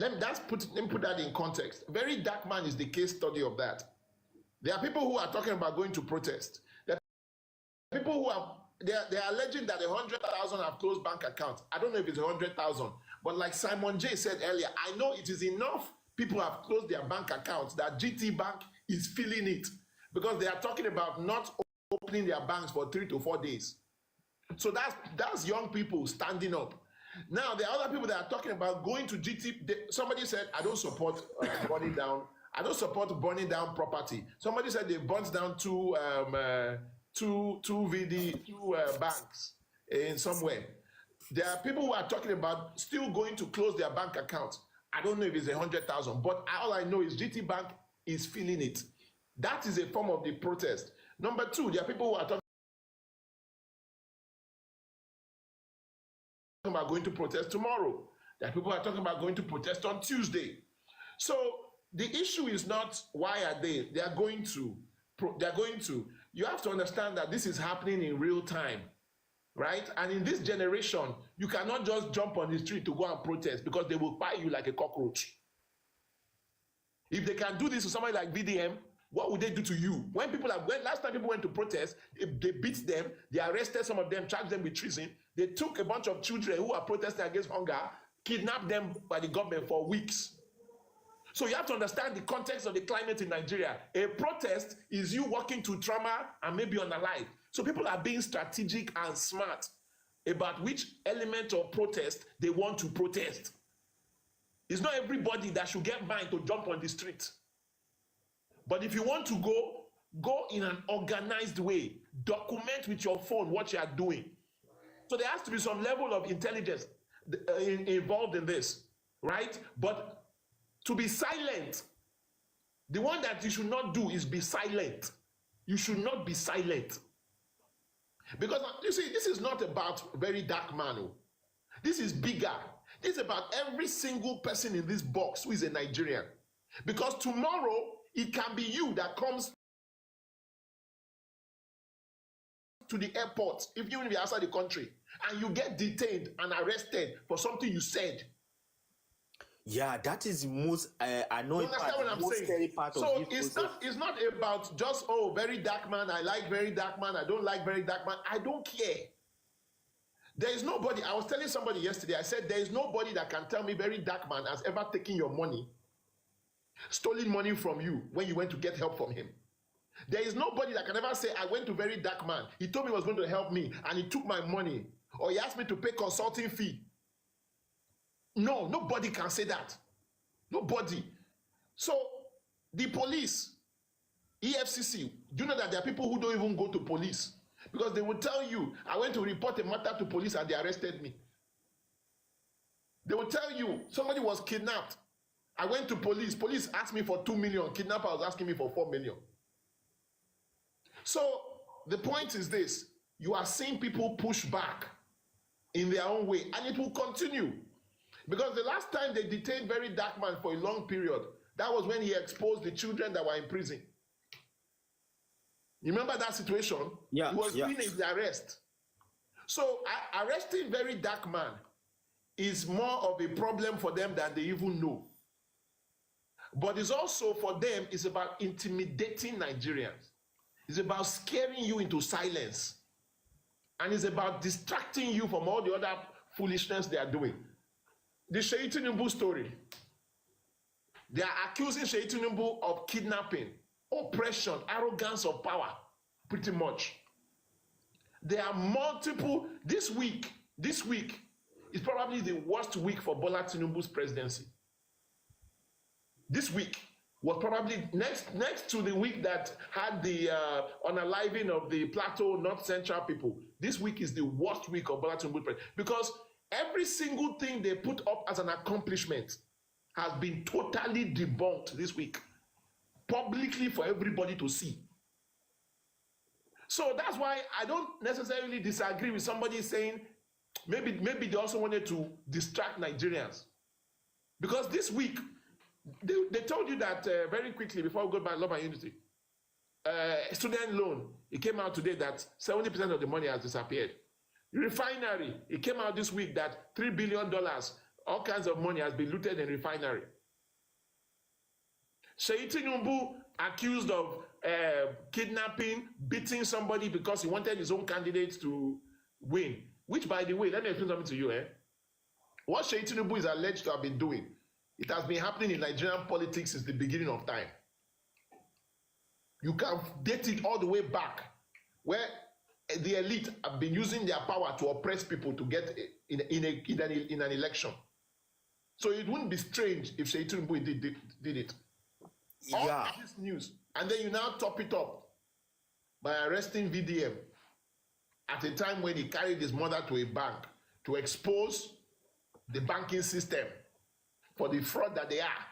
let me put that in context. Very Dark Man is the case study of that. There are people who are talking about going to protest. There are people who are they are alleging that 100,000 have closed bank accounts. I don't know if it's 100,000, but like Simon J said earlier, I know it is enough people have closed their bank accounts that GT Bank is feeling it, because they are talking about not opening their banks for 3 to 4 days. So that's young people standing up. Now, there are other people that are talking about going to GT. Somebody said, I don't support burning down. I don't support burning down property. Somebody said they burnt down two banks in somewhere. There are people who are talking about still going to close their bank accounts. I don't know if it's 100,000, but all I know is GT Bank is feeling it. That is a form of the protest. Number two, there are people who are talking about going to protest tomorrow. There are people who are talking about going to protest on Tuesday. So the issue is not why are they. They are going to. You have to understand that this is happening in real time, right? And in this generation, you cannot just jump on the street to go and protest, because they will buy you like a cockroach. If they can do this to somebody like VDM, what would they do to you? When last time people went to protest, they beat them, they arrested some of them, charged them with treason. They took a bunch of children who are protesting against hunger, kidnapped them by the government for weeks. So you have to understand the context of the climate in Nigeria. A protest is you walking to trauma and maybe unalive. So people are being strategic and smart about which element of protest they want to protest. It's not everybody that should get mind to jump on the street. But if you want to go in an organized way. Document with your phone what you are doing. So there has to be some level of intelligence involved in this, right? But to be silent, the one that you should not do is be silent. You should not be silent. Because you see, this is not about Very Dark Man. This is bigger. This is about every single person in this box who is a Nigerian. Because tomorrow, it can be you that comes to the airport, if you will be outside the country, and you get detained and arrested for something you said. Yeah, that is the most annoying part, what I'm the most saying? scary part So of this process. it's not about just, oh, Very Dark Man, I like Very Dark Man, I don't like Very Dark Man. I don't care. There is nobody. I was telling somebody yesterday, I said, there is nobody that can tell me Very Dark Man has ever taken your money, stolen money from you when you went to get help from him. There is nobody that can ever say, I went to Very Dark Man, he told me he was going to help me, and he took my money, or he asked me to pay consulting fee. No, nobody can say that. Nobody. So, the police, EFCC, do you know that there are people who don't even go to police? Because they will tell you, I went to report a matter to police and they arrested me. They will tell you, somebody was kidnapped. I went to police. Police asked me for 2 million. Kidnapper was asking me for 4 million. So, the point is this. You are seeing people push back in their own way, and it will continue. Because the last time they detained Very Dark Man for a long period, that was when he exposed the children that were in prison. You remember that situation? Yeah. He was doing his arrest. So arresting Very Dark Man is more of a problem for them than they even know. But it's also for them, it's about intimidating Nigerians. It's about scaring you into silence. And it's about distracting you from all the other foolishness they are doing. The Seyi Tinubu story. They are accusing Seyi Tinubu of kidnapping, oppression, arrogance of power, pretty much. There are multiple. This week is probably the worst week for Bola Tinubu's presidency. This week was probably next to the week that had the unaliving of the Plateau North Central people. This week is the worst week of Bola Tinubu's presidency, because every single thing they put up as an accomplishment has been totally debunked this week, publicly for everybody to see. So that's why I don't necessarily disagree with somebody saying maybe they also wanted to distract Nigerians. Because this week, they told you that very quickly before we go back, Love and Unity, student loan, it came out today that 70% of the money has disappeared. Refinery, it came out this week that $3 billion All kinds of money has been looted in refinery. Seyi Tinubu accused of kidnapping, beating somebody because he wanted his own candidate to win. Which, by the way, let me explain something to you. What Seyi Tinubu is alleged to have been doing, it has been happening in Nigerian politics since the beginning of time. You can date it all the way back, where the elite have been using their power to oppress people to get in an election. So it wouldn't be strange if Seyi Tinubu did it. All this news, and then you now top it up by arresting VDM at a time when he carried his mother to a bank to expose the banking system for the fraud that they are.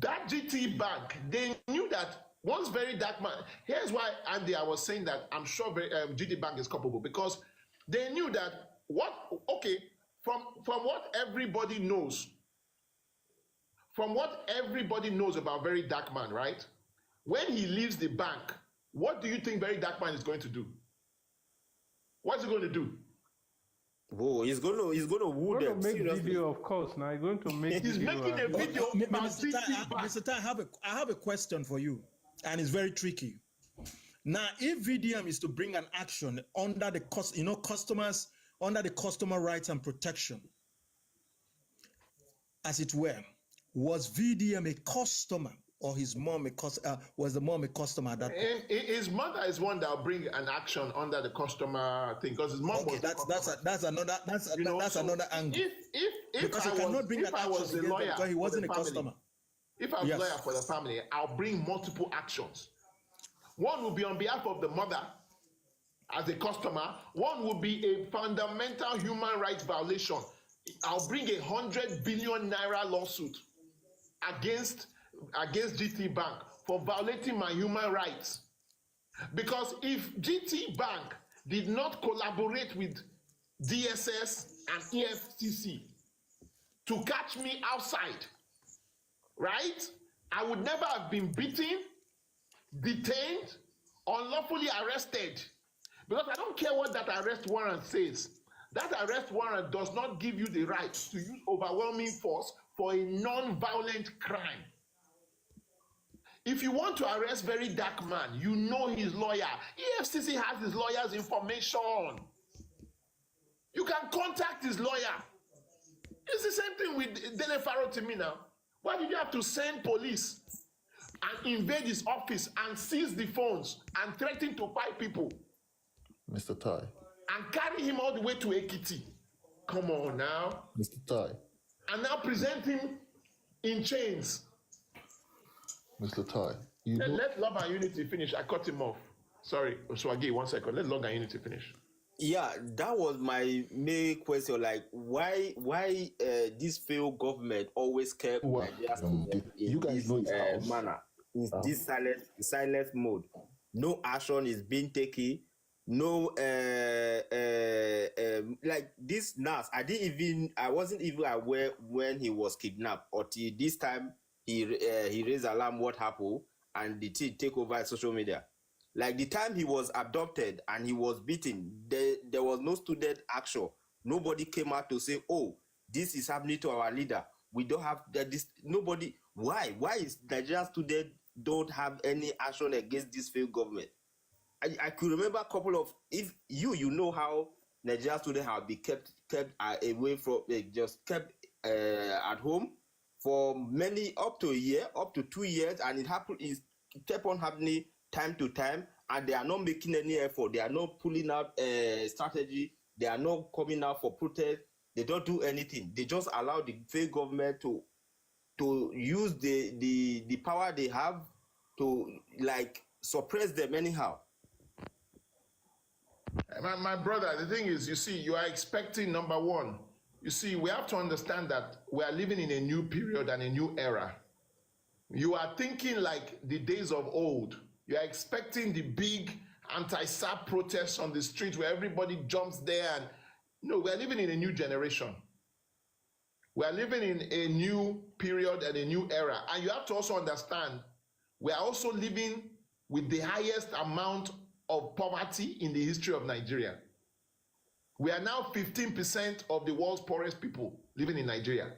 That GT Bank, they knew that once very dark man. Here's why, Andy, I was saying that I'm sure GT Bank is culpable, because they knew that from what everybody knows. From what everybody knows about Very Dark Man, right? When he leaves the bank, what do you think Very Dark Man is going to do? What's he going to do? Whoa, he's gonna woo them. Make video, of course. Now he's going to make. He's making a video. Mr. Tai, I have a question for you, and it's very tricky. Now, if VDM is to bring an action under the customers under the Customer Rights and Protection, as it were, was VDM a customer, or his mom was the mom a customer at that point? His mother is one that will bring an action under the customer thing, because his mom was that's another angle. If I was a lawyer, because he wasn't a customer. If I was a lawyer for the family, I'll bring multiple actions. One will be on behalf of the mother as a customer. One will be a fundamental human rights violation. I'll bring 100 billion naira lawsuit against GT Bank for violating my human rights. Because if GT Bank did not collaborate with DSS and EFCC to catch me outside, right, I would never have been beaten, detained, unlawfully arrested. Because I don't care what that arrest warrant says. That arrest warrant does not give you the right to use overwhelming force for a non-violent crime. If you want to arrest Very Dark Man, you know his lawyer. EFCC has his lawyer's information. You can contact his lawyer. It's the same thing with Dele Farotimi now. Why did you have to send police and invade his office and seize the phones and threaten to fight people? Mr. Tai. And carry him all the way to Ekiti. Come on now. Mr. Tai. And now present him in chains. Mr. Tai. Let Love and Unity finish. I cut him off. Sorry, Swagi, 1 second. Let Love and Unity finish. Yeah, that was my main question. Like, why this failed government always kept you guys know this manner, in this silent mode. No action is being taken. No, like this Nas, I wasn't even aware when he was kidnapped. Until this time, he raised alarm what happened, and the thing take over social media. Like the time he was abducted and he was beaten, there was no student action. Nobody came out to say, "Oh, this is happening to our leader. We don't have this." Nobody. Why? Why is Nigerian students don't have any action against this failed government? I could remember a couple of, if you know how Nigerian students have been kept away from, just kept at home for many, up to a year, up to 2 years, and it kept on happening time to time, and they are not making any effort. They are not pulling out a strategy. They are not coming out for protest. They don't do anything. They just allow the federal government to use the power they have to like suppress them anyhow. My brother, the thing is, you see, you are expecting, number one, you see, we have to understand that we are living in a new period and a new era. You are thinking like the days of old. You are expecting the big anti-SAP protests on the street where everybody jumps there. And no, we are living in a new generation. We are living in a new period and a new era. And you have to also understand, we are also living with the highest amount of poverty in the history of Nigeria. We are now 15% of the world's poorest people living in Nigeria.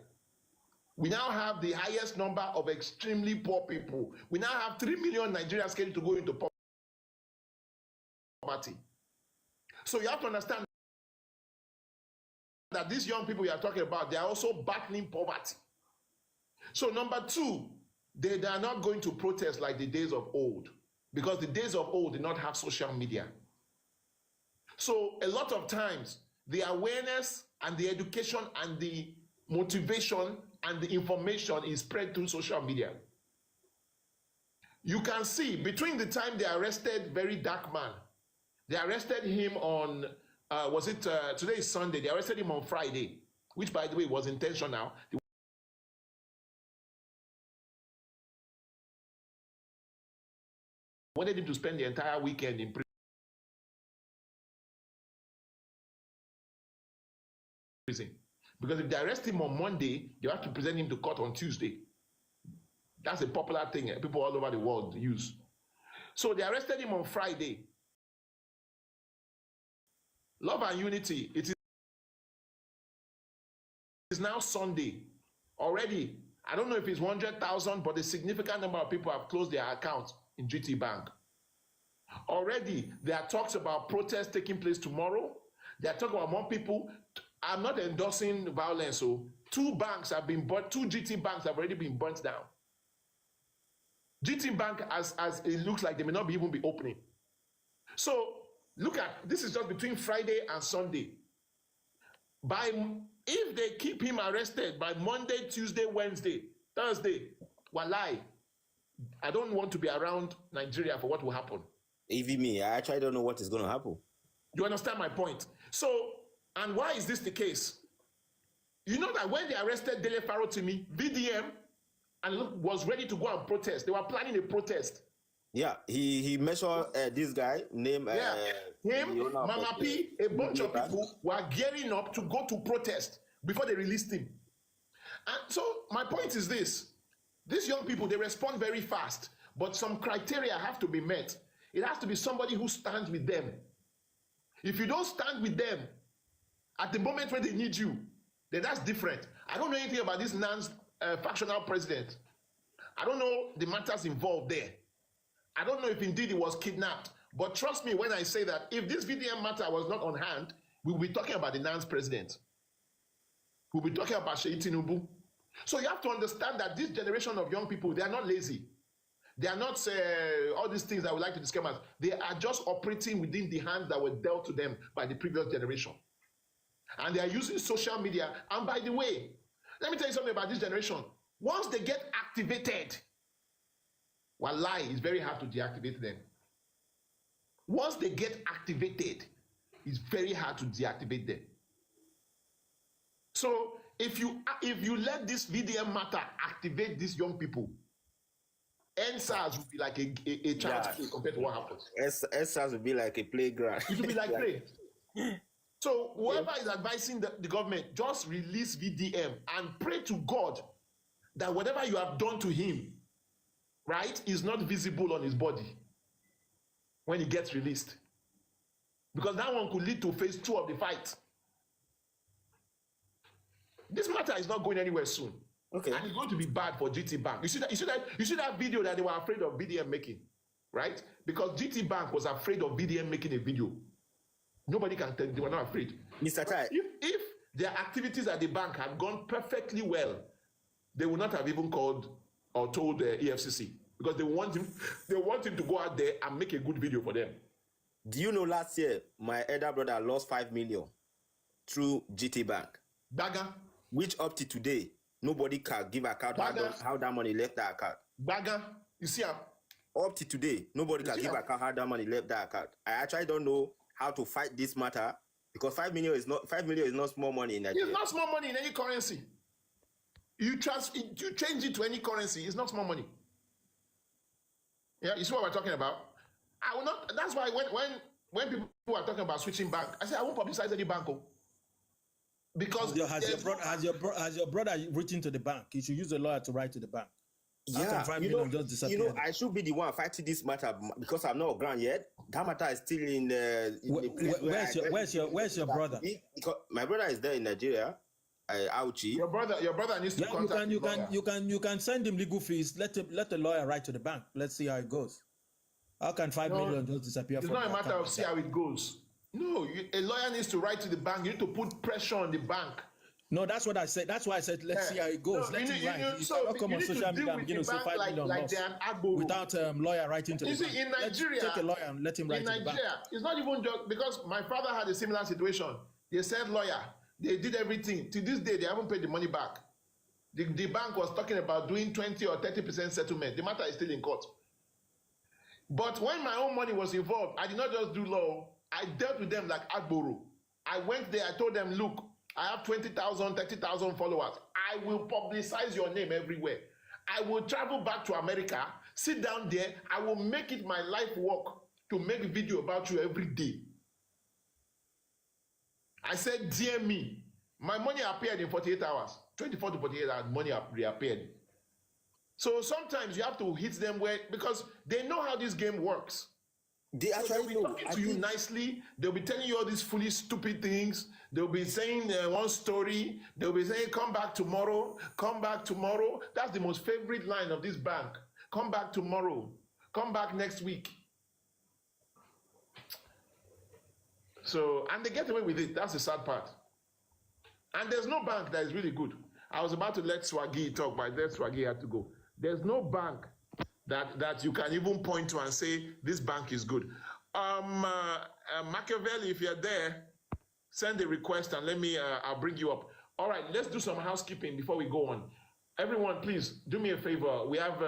We now have the highest number of extremely poor people. We now have 3 million Nigerians scheduled to go into poverty. So you have to understand that these young people you are talking about, they are also battling poverty. So number two, they are not going to protest like the days of old, because the days of old did not have social media. So a lot of times, the awareness and the education and the motivation and the information is spread through social media. You can see between the time they arrested Very Dark Man, they arrested him on, today is Sunday, they arrested him on Friday, which by the way was intentional. They wanted him to spend the entire weekend in prison. Because if they arrest him on Monday, they have to present him to court on Tuesday. That's a popular thing people all over the world use. So they arrested him on Friday. Love and Unity, it is now Sunday. Already, I don't know if it's 100,000, but a significant number of people have closed their accounts in GT Bank. Already, there are talks about protests taking place tomorrow. They are talking about more people. I'm not endorsing violence. So 2 banks have been burnt, 2 GT banks have already been burnt down. GT Bank, as it looks like, they may not even be opening. So look at, this is just between Friday and Sunday. If they keep him arrested by Monday, Tuesday, Wednesday, Thursday, wallahi, I don't want to be around Nigeria for what will happen. Even me, I actually don't know what is going to happen. You understand my point? So, and why is this the case? You know that when they arrested Dele Farotimi, VDM, and was ready to go and protest, they were planning a protest. Yeah, he measured this guy named him, Mama P, a bunch of people were gearing up to go to protest before they released him. And so my point is this: these young people, they respond very fast, but some criteria have to be met. It has to be somebody who stands with them. If you don't stand with them at the moment when they need you, then that's different. I don't know anything about this Nan's factional president. I don't know the matters involved there. I don't know if indeed he was kidnapped. But trust me when I say that if this VDM matter was not on hand, we'll be talking about the Nan's president. We'll be talking about Seyi Tinubu. So you have to understand that this generation of young people, they are not lazy. They are not all these things I would like to describe as. They are just operating within the hands that were dealt to them by the previous generation. And they are using social media. And by the way, let me tell you something about this generation. Once they get activated, wallahi, it's very hard to deactivate them. Once they get activated, it's very hard to deactivate them. So if you let this VDM matter activate these young people, NSAS would be like a child's play compared to what happens. NSAS would be like a playground. It would be like play. So whoever is advising the government, just release VDM and pray to God that whatever you have done to him, right, is not visible on his body when he gets released. Because that one could lead to phase 2 of the fight. This matter is not going anywhere soon. Okay. And it's going to be bad for GT Bank. You see that video that they were afraid of VDM making, right? Because GT Bank was afraid of VDM making a video. Nobody can tell they were not afraid. Mr. Tai. If their activities at the bank had gone perfectly well, they would not have even called or told the EFCC, because they want him to go out there and make a good video for them. Do you know last year my elder brother lost 5 million through GT Bank? Bagger. Which up to today, nobody can give account how that money left that account. Bagger. You see, up to today, nobody can give account how that money left that account. I actually don't know how to fight this matter, because 5 million is not small money in Nigeria. It's not small money in any currency. You change it to any currency, it's not small money. Yeah, you see what we're talking about? I will not. That's why when people are talking about switching bank, I say I won't publicize any bank. Because has your brother written to the bank? You should use a lawyer to write to the bank. Yeah, 5 you million know, just disappeared. I should be the one fighting this matter because I'm not on ground yet. That matter is still in the place Where's your brother? Because my brother is there in Nigeria, Auchi. Your brother needs to Yeah, contact the lawyer. you can send him legal fees. Let the lawyer write to the bank. Let's see how it goes. How can 5 million just disappear? It's from not a the matter account? of see how it goes. No, a lawyer needs to write to the bank. You need to put pressure on the bank. No, that's what I said. That's why I said let's see how it goes. No, Let him write. You so cannot come you on need to social deal media and with begin the to say bank 5 million like loss they're an Agboro. without lawyer writing to the You bank. see, in Let's Nigeria, take a lawyer and let him write in to the bank. Nigeria, it's not even just because my father had a similar situation. They said lawyer, they did everything. To this day, they haven't paid the money back. The bank was talking about doing 20 or 30% settlement. The matter is still in court. But when my own money was involved, I did not just do law. I dealt with them like Agboro. I went there, I told them, look, I have 20,000, 30,000 followers. I will publicize your name everywhere. I will travel back to America, sit down there. I will make it my life work to make a video about you every day. I said, dear me, my money appeared in 48 hours. 24 to 48 hours, money reappeared. So sometimes you have to hit them where, because they know how this game works. They So they'll actually be know. talking to you nicely. They'll be telling you all these foolish, stupid things. They'll be saying one story. They'll be saying, come back tomorrow. Come back tomorrow. That's the most favorite line of this bank. Come back tomorrow. Come back next week. So, and they get away with it. That's the sad part. And there's no bank that is really good. I was about to let Swaggy talk, but then Swaggy had to go. There's no bank that you can even point to and say, this bank is good. Machiavelli, if you're there, send a request and let me, I'll bring you up. All right, let's do some housekeeping before we go on. Everyone, please do me a favor. We have,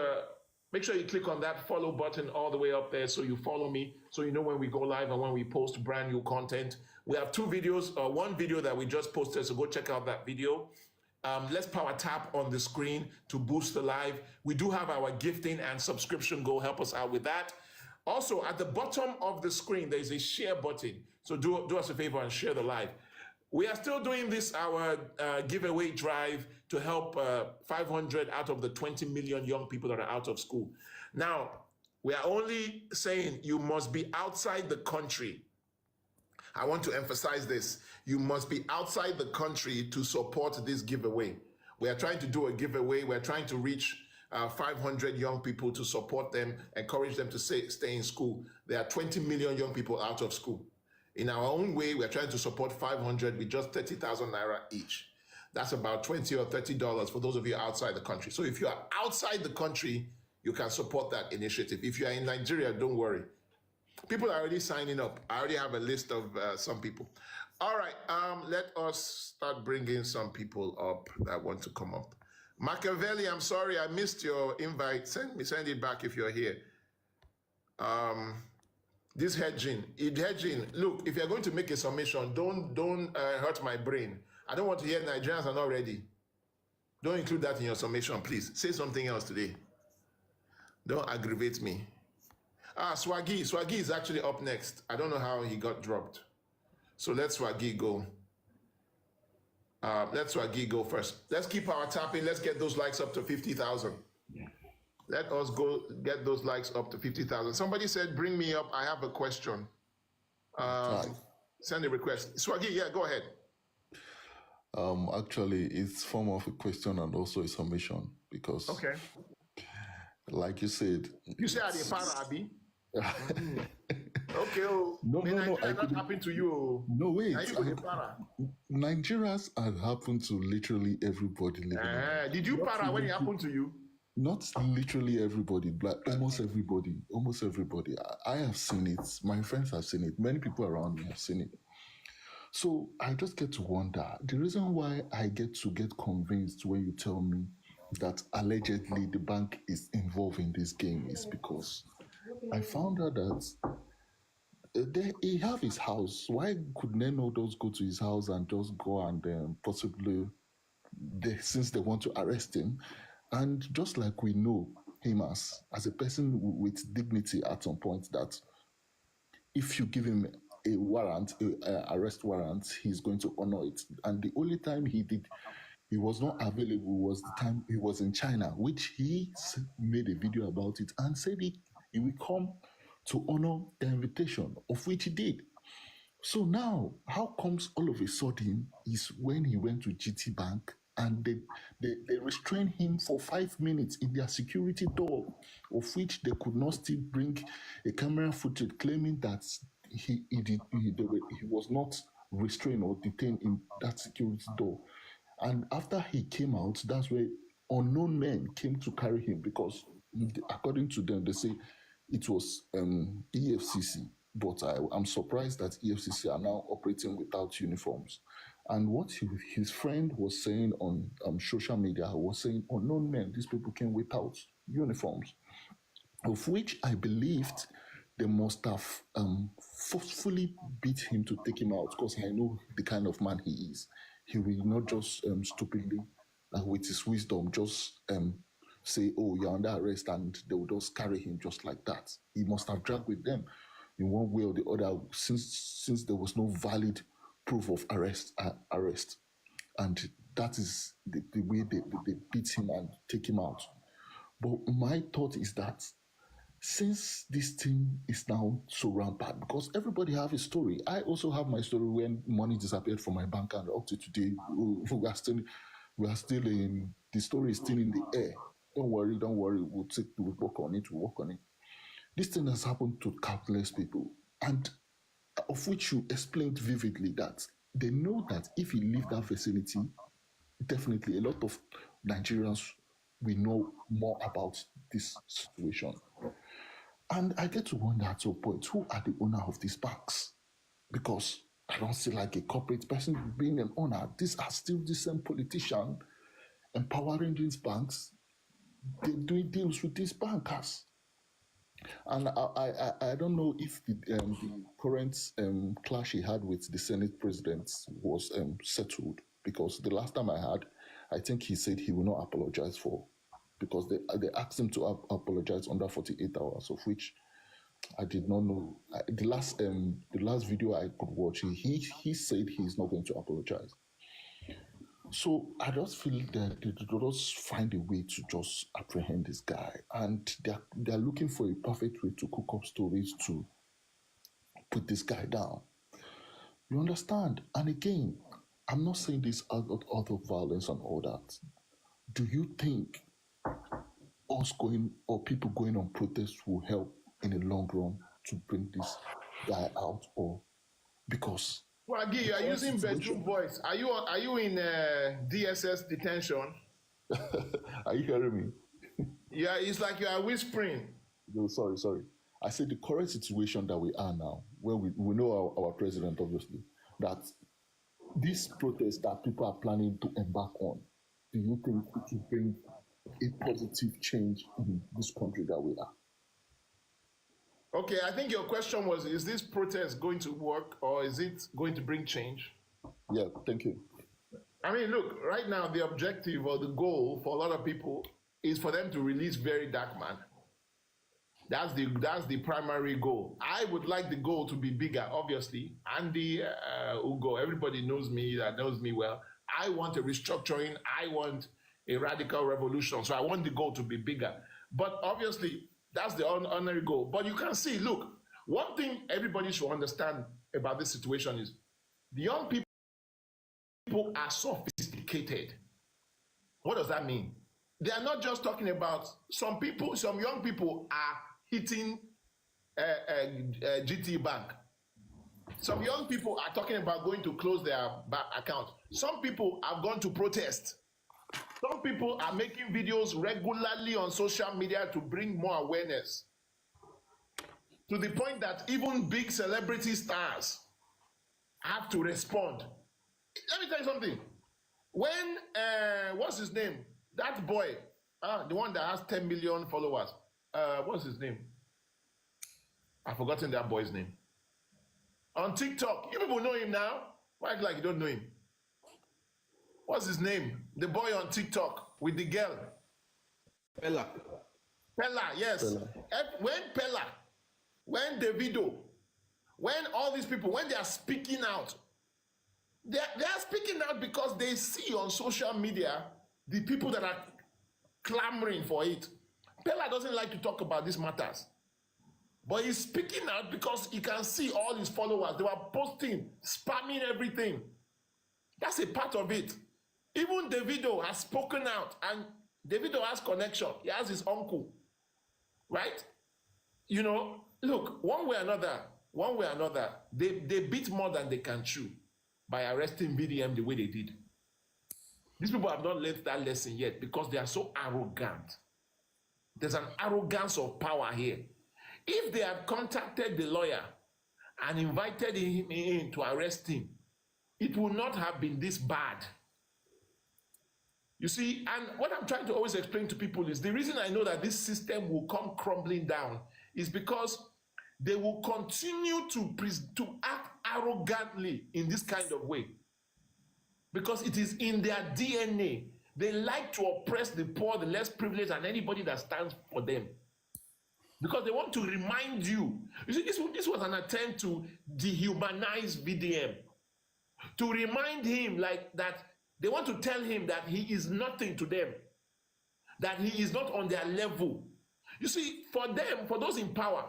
make sure you click on that follow button all the way up there so you follow me, so you know when we go live and when we post brand new content. We have two videos, one video that we just posted, so go check out that video. Let's power tap on the screen to boost the live. We do have our gifting and subscription. Go help us out with that. Also, at the bottom of the screen, there's a share button. So do us a favor and share the live. We are still doing this, our giveaway drive to help 500 out of the 20 million young people that are out of school. Now, we are only saying you must be outside the country. I want to emphasize this. You must be outside the country to support this giveaway. We are trying to do a giveaway. We're trying to reach 500 young people to support them, encourage them to stay in school. There are 20 million young people out of school. In our own way, we're trying to support 500 with just 30,000 naira each. That's about $20 or $30 for those of you outside the country. So if you are outside the country, you can support that initiative. If you are in Nigeria, don't worry. People are already signing up. I already have a list of some people. All right, let us start bringing some people up that want to come up. Machiavelli, I'm sorry, I missed your invite. Send it back if you're here. This hedging, look, if you're going to make a submission, don't hurt my brain. I don't want to hear Nigerians are not ready. Don't include that in your submission, please. Say something else today. Don't aggravate me. Swaggy is actually up next. I don't know how he got dropped. So let Swaggy go. Let Swaggy go first. Let's keep our tapping. Let's get those likes up to 50,000. Let us go get those likes up to 50,000. Somebody said, bring me up. I have a question. Send a request. Swaggy, yeah, go ahead. Actually, it's form of a question and also a submission because, Okay. like you said, You say I did para, Abi? Okay. No, I not couldn't- happen to you. No, wait. Now you go dey para. Nigerians have happened to literally everybody living. in Did you para when it happened to you? Not literally everybody, but almost everybody. I have seen it. My friends have seen it. Many people around me have seen it. So I just get to wonder. The reason why I get convinced when you tell me that allegedly the bank is involved in this game is because I found out that he have his house. Why could Neno just go to his house and just go and possibly, since they want to arrest him, and just like we know him as a person with dignity at some point, that if you give him a warrant, a arrest warrant, he's going to honor it. And the only time he did he was not available was the time he was in China, which he made a video about it and said he will come to honor the invitation, of which he did. So now, how comes all of a sudden is when he went to GT Bank and they restrained him for 5 minutes in their security door, of which they could not still bring a camera footage claiming that he was not restrained or detained in that security door. And after he came out, that's where unknown men came to carry him because, according to them, they say it was EFCC. But I'm surprised that EFCC are now operating without uniforms. And what his friend was saying on social media was saying, unknown men, these people came without uniforms, of which I believed they must have forcefully beat him to take him out because I know the kind of man he is. He will not just stupidly, with his wisdom, just say, oh, you're under arrest, and they will just carry him just like that. He must have dragged with them in one way or the other since there was no valid proof of arrest. And that is the way they beat him and take him out. But my thought is that since this thing is now so rampant, because everybody have a story. I also have my story when money disappeared from my bank, and up to today, we are still in, the story is still in the air. Don't worry, we'll work on it. This thing has happened to countless people, and of which you explained vividly that they know that if you leave that vicinity, definitely a lot of Nigerians will know more about this situation. And I get to wonder at some point, who are the owner of these banks? Because I don't see like a corporate person being an owner. These are still the same politician empowering these banks. They're doing deals with these bankers. And I don't know if the current clash he had with the Senate president was settled, because the last time I heard, I think he said he will not apologize for, because they asked him to apologize under 48 hours, of which I did not know. The last video I could watch, he said he's not going to apologize. So I just feel that they just find a way to just apprehend this guy, and they're looking for a perfect way to cook up stories to put this guy down. You understand? And again, I'm not saying this out of violence and all that. Do you think us going or people going on protests will help in the long run to bring this guy out? Or because Well, Agi, you are using bedroom voice. Are you in DSS detention? Are you hearing me? Yeah, it's like you are whispering. No, sorry. I said the current situation that we are now, where we know our president, obviously, that this protest that people are planning to embark on, do you think it will bring a positive change in this country that we are? Okay, I think your question was, is this protest going to work or is it going to bring change? Yeah, thank you. I mean, look, right now the objective or the goal for a lot of people is for them to release Very Dark Man. That's the primary goal. I would like the goal to be bigger, obviously. Andy, Ugo, everybody knows me, that knows me well. I want a restructuring. I want a radical revolution. So I want the goal to be bigger. But obviously, that's the honorary goal. But you can see, look, one thing everybody should understand about this situation is the young people are sophisticated. What does that mean? They are not just talking about some young people are hitting GT Bank. Some young people are talking about going to close their bank account. Some people have gone to protest. Some people are making videos regularly on social media to bring more awareness. To the point that even big celebrity stars have to respond. Let me tell you something. When, what's his name? That boy, the one that has 10 million followers. What's his name? I've forgotten that boy's name. On TikTok, you people know him now. Why like you don't know him? What's his name? The boy on TikTok with the girl. Pella, yes. Pella, when Davido, when all these people, when they are speaking out, they are speaking out because they see on social media the people that are clamoring for it. Pella doesn't like to talk about these matters, but he's speaking out because he can see all his followers. They were posting, spamming everything. That's a part of it. Even Davido has spoken out, and Davido has connection. He has his uncle, right? You know, look, one way or another, they beat more than they can chew by arresting VDM the way they did. These people have not learned that lesson yet because they are so arrogant. There's an arrogance of power here. If they had contacted the lawyer and invited him in to arrest him, it would not have been this bad. You see, and what I'm trying to always explain to people is the reason I know that this system will come crumbling down is because they will continue to act arrogantly in this kind of way. Because it is in their DNA. They like to oppress the poor, the less privileged, and anybody that stands for them. Because they want to remind you. You see, this was an attempt to dehumanize VDM. To remind him like that, they want to tell him that he is nothing to them. That he is not on their level. You see, for them, for those in power,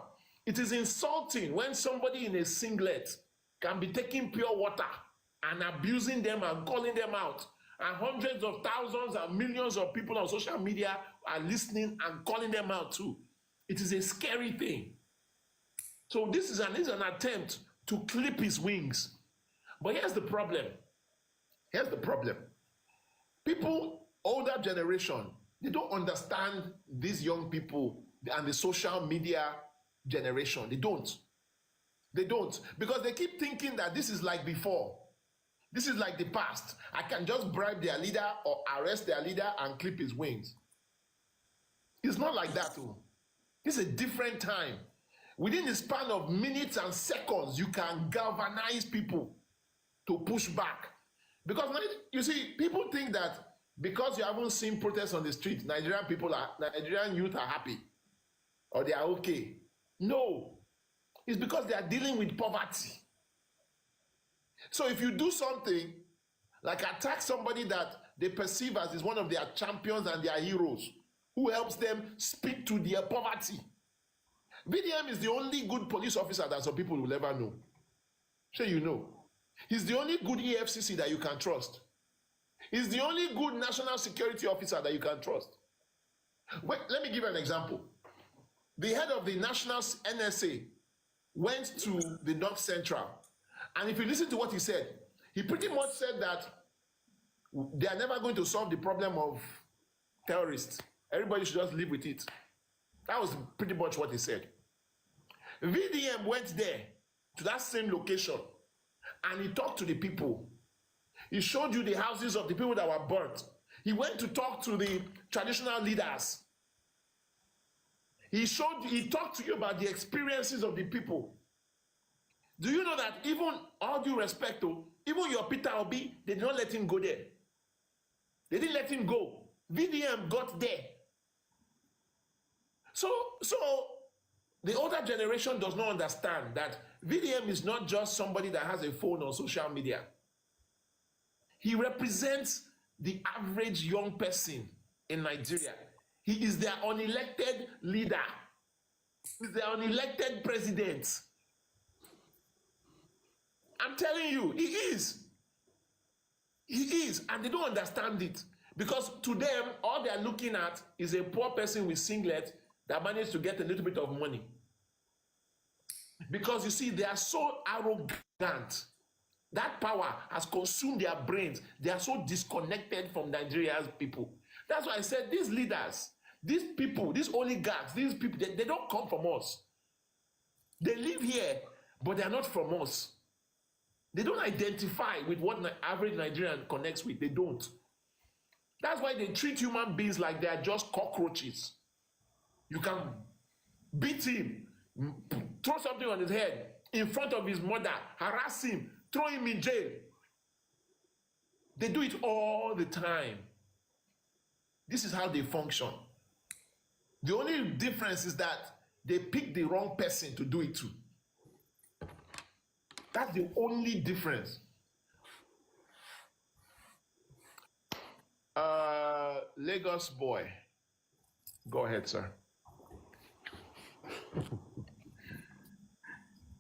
it is insulting when somebody in a singlet can be taking pure water and abusing them and calling them out. And hundreds of thousands and millions of people on social media are listening and calling them out too. It is a scary thing. So this is an attempt to clip his wings. But here's the problem. Here's the problem. People, older generation, they don't understand these young people and the social media generation. They don't. They don't. Because they keep thinking that this is like before. This is like the past. I can just bribe their leader or arrest their leader and clip his wings. It's not like that, too. This is a different time. Within the span of minutes and seconds, you can galvanize people to push back. Because, you see, people think that because you haven't seen protests on the street, Nigerian youth are happy or they are okay. No. It's because they are dealing with poverty. So if you do something like attack somebody that they perceive as is one of their champions and their heroes, who helps them speak to their poverty. VDM is the only good police officer that some people will ever know. Sure, you know. He's the only good EFCC that you can trust. He's the only good national security officer that you can trust. Wait, let me give you an example. The head of the national NSA went to the North Central. And if you listen to what he said, he pretty much said that they are never going to solve the problem of terrorists. Everybody should just live with it. That was pretty much what he said. VDM went there to that same location and he talked to the people. He showed you the houses of the people that were burnt. He went to talk to the traditional leaders. He talked to you about the experiences of the people. Do you know that even, all due respect to, even your Peter Obi, they did not let him go there. They didn't let him go. VDM got there. So the older generation does not understand that VDM is not just somebody that has a phone on social media. He represents the average young person in Nigeria. He is their unelected leader. He's their unelected president. I'm telling you, he is. He is, and they don't understand it. Because to them, all they are looking at is a poor person with singlet that managed to get a little bit of money. Because you see, they are so arrogant. That power has consumed their brains. They are so disconnected from Nigeria's people. That's why I said these leaders, these people, these oligarchs, these people, they don't come from us. They live here, but they are not from us. They don't identify with what average Nigerian connects with. They don't. That's why they treat human beings like they are just cockroaches. You can beat him, throw something on his head in front of his mother, harass him, throw him in jail. They do it all the time. This is how they function. The only difference is that they pick the wrong person to do it to. That's the only difference. Lagos boy. Go ahead, sir.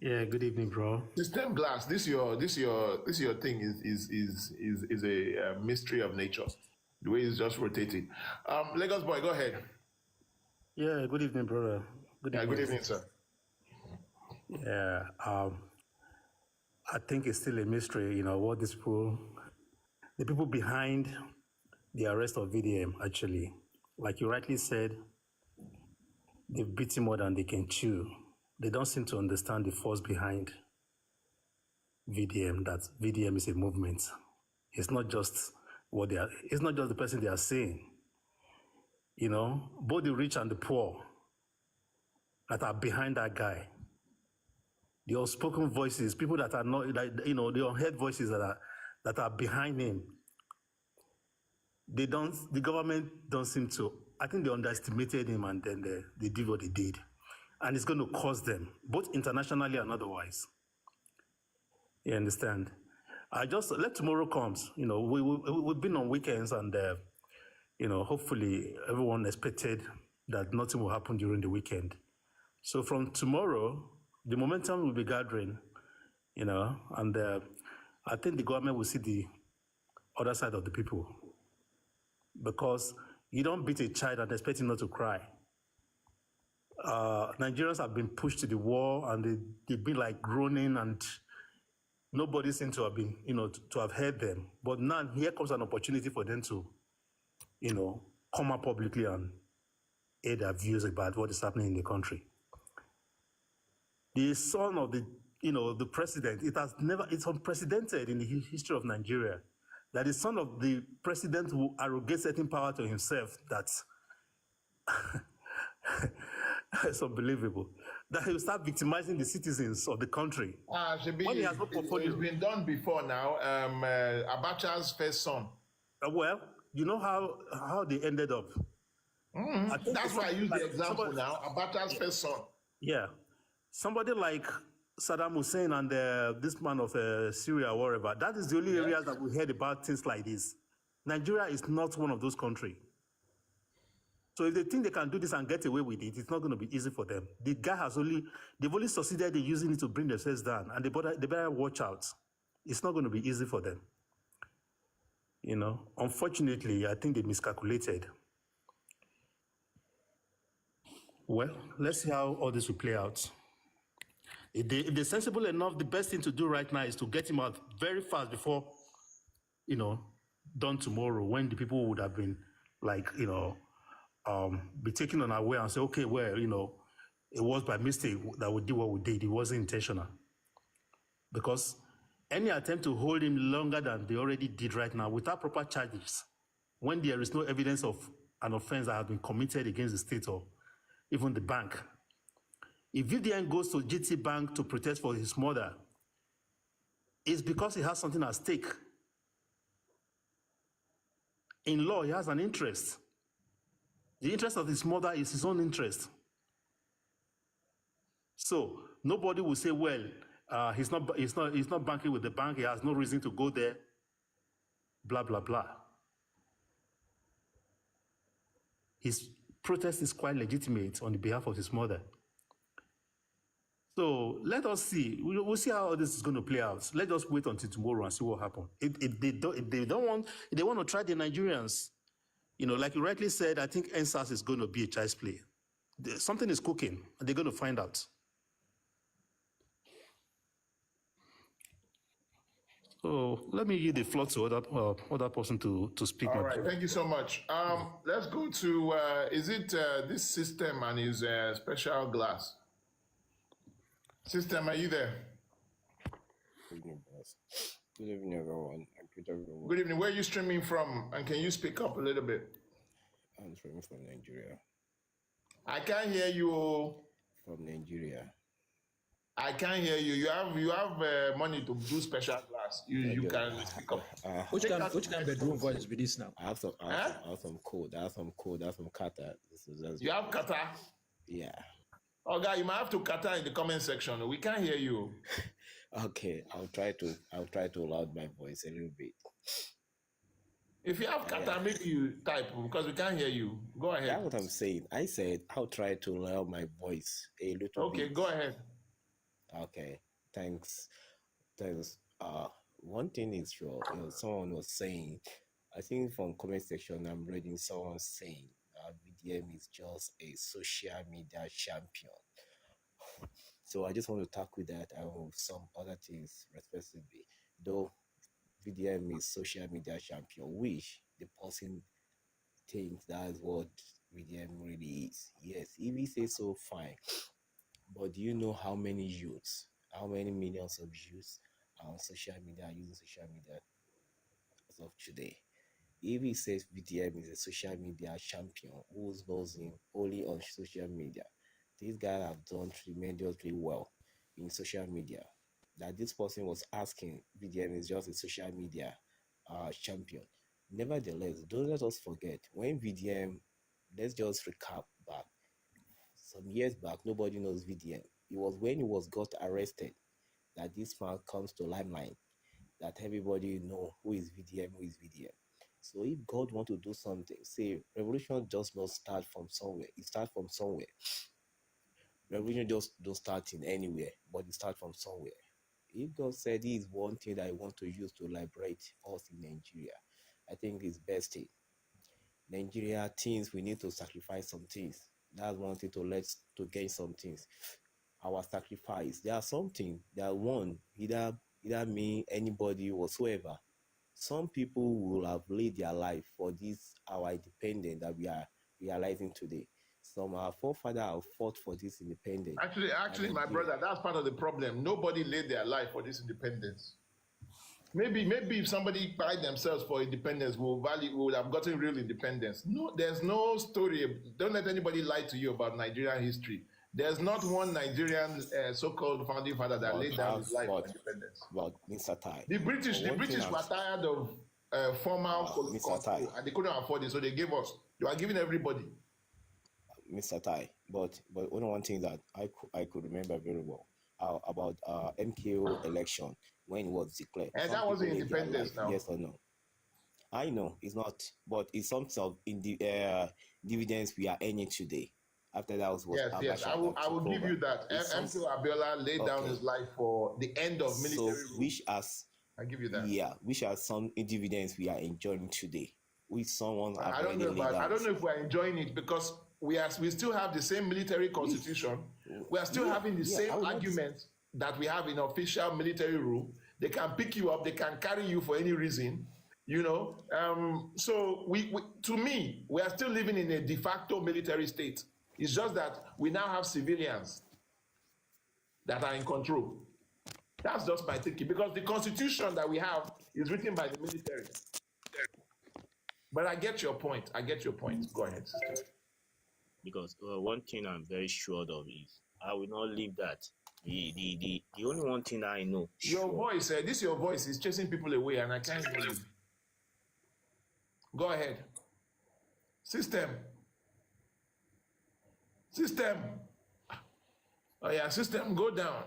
Yeah, good evening, bro. System glass. This your thing is a mystery of nature. The way it's just rotating. Lagos boy, go ahead. Yeah, good evening, brother. Good Yeah, evening. good evening, sir. Yeah, I think it's still a mystery, what these people, the people behind the arrest of VDM, actually, like you rightly said, they've beat him more than they can chew. They don't seem to understand the force behind VDM, that VDM is a movement. It's not just it's not just the person they are saying. Both the rich and the poor that are behind that guy, the unspoken voices, people that are not, the unheard voices that are behind him. The government don't seem to, I think they underestimated him, and then they did what they did. And it's going to cost them, both internationally and otherwise. You understand? I just let tomorrow comes. We've been on weekends, and hopefully everyone expected that nothing will happen during the weekend. So from tomorrow, the momentum will be gathering, and I think the government will see the other side of the people, because you don't beat a child and expect him not to cry. Nigerians have been pushed to the wall, and they've been like groaning, and nobody seems to have been, to have heard them. But now here comes an opportunity for them to, come out publicly and air their views about what is happening in the country. The son of the president, it's unprecedented in the history of Nigeria that the son of the president will arrogate certain power to himself. That's it's unbelievable. That he will start victimizing the citizens of the country. When he has no portfolio. It's been done before now. Abacha's first son. Well, you know how they ended up. Mm-hmm. That's why I use the example now. Abacha's first son. Yeah. Somebody like Saddam Hussein and this man of Syria or wherever, that is the only area that we heard about things like this. Nigeria is not one of those countries. So if they think they can do this and get away with it, it's not going to be easy for them. The guy they've only succeeded in using it to bring themselves down, and they better watch out. It's not going to be easy for them. Unfortunately, I think they miscalculated. Well, let's see how all this will play out. If they're sensible enough, the best thing to do right now is to get him out very fast before, done tomorrow, when the people would have been like, be taken unaware and say, okay, well, it was by mistake that we did what we did. It wasn't intentional. Because any attempt to hold him longer than they already did right now without proper charges, when there is no evidence of an offense that has been committed against the state or even the bank. If VDN goes to GT Bank to protest for his mother, it's because he has something at stake. In law, he has an interest. The interest of his mother is his own interest. So nobody will say, well, he's not banking with the bank. He has no reason to go there. Blah, blah, blah. His protest is quite legitimate on the behalf of hwant to. So let us see. We'll see how this is going to play out. Let us wait until tomorrow and see what happens. If they want to try the Nigerians, like you rightly said, I think NSAS is going to be a child's play. Something is cooking, and they're going to find out. So let me give the floor to other person to speak. All right, thank you so much. Let's go to is it this system and his special glass? System, are you there? Good evening, boss. Good evening, everyone. Good evening. Where are you streaming from? And can you speak up a little bit? I'm streaming from Nigeria. I can't hear you. From Nigeria. I can't hear you. You have money to do special class. You can speak up. Which kind of bedroom voice be this now? I have some code. I have some kata. You have kata? Yeah. Oh, guy, you might have to kata in the comment section. We can't hear you. Okay, I'll try to loud my voice a little bit. If you have kata, maybe you type because we can't hear you. Go That's ahead. what I'm saying. I said I'll try to lower my voice a little Okay, bit. go ahead. Okay, thanks. Thanks. One thing is sure, someone was saying, I think from comment section, I'm reading someone saying VDM is just a social media champion. So I just want to tackle that and some other things respectively. Though VDM is social media champion, which the person thinks that's what VDM really is. Yes, if he says so, fine. But do you know how many youths, how many millions of youths are on social media, are using social media as of today? If he says VDM is a social media champion who's buzzing only on social media, these guys have done tremendously well in social media. That this person was asking VDM is just a social media champion. Nevertheless, don't let us forget when VDM, let's just recap back. Some years back, nobody knows VDM. It was when he was got arrested that this man comes to limelight, that everybody know who is VDM, who is VDM. So if God want to do something, say revolution does not start from somewhere. It starts from somewhere. Revolution just don't start in anywhere, but it starts from somewhere. If God said He is one thing that I want to use to liberate us in Nigeria, I think it's best thing. Nigeria things, we need to sacrifice some things. That's one thing to gain some things. Our sacrifice. There are something that one, either me, anybody, whatsoever. Some people will have laid their life for this our independence that we are realizing today. Some our forefathers have fought for this independence. Actually, my brother, that's part of the problem. Nobody laid their life for this independence. Maybe if somebody died themselves for independence, we would have gotten real independence. No, there's no story. Don't let anybody lie to you about Nigerian history. There's not one Nigerian so-called founding father that laid down his life for independence. But Mr. Tai, The British were tired of formal control, and they couldn't afford it, so they gave us. They are giving everybody. Mr. Tai, but only one thing that I could remember very well about MKO election when it was declared. And that wasn't independence now. Yes or no? I know it's not, but it's some sort of in the dividends we are earning today. After that was yes. I will give you that. MKO Abiola laid down his life for the end of military rule. Which as I give you that. Yeah, which are some dividends we are enjoying today. With someone I don't know if we're enjoying it because we still have the same military constitution. We are still having the same arguments that we have in official military rule. They can pick you up, they can carry you for any reason, you know. So to me, we are still living in a de facto military state. It's just that we now have civilians that are in control. That's just my thinking, because the constitution that we have is written by the military. But I get your point. Go ahead, sister. Because one thing I'm very sure of is I will not leave that. The only one thing I know. Your voice, your voice is chasing people away, and I can't hear you. Go ahead. System. Oh yeah, system, go down.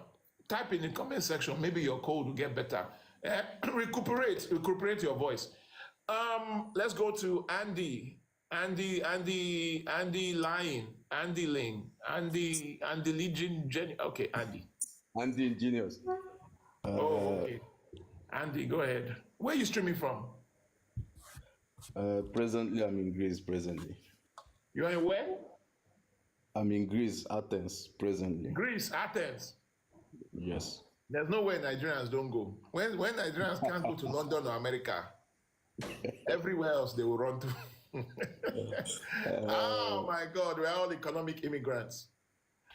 Type in the comment section. Maybe your code will get better. Recuperate your voice. Let's go to Andy Ling. Andy Legion Jenny. Okay, Andy. Andy Ingenious. Okay. Andy, go ahead. Where are you streaming from? Presently, I'm in Greece. Presently, You are in where? I'm in Greece, Athens. Presently, Greece, Athens. yes. There's nowhere Nigerians don't go. When Nigerians can't go to London or America, everywhere else they will run to. Oh my God, we're all economic immigrants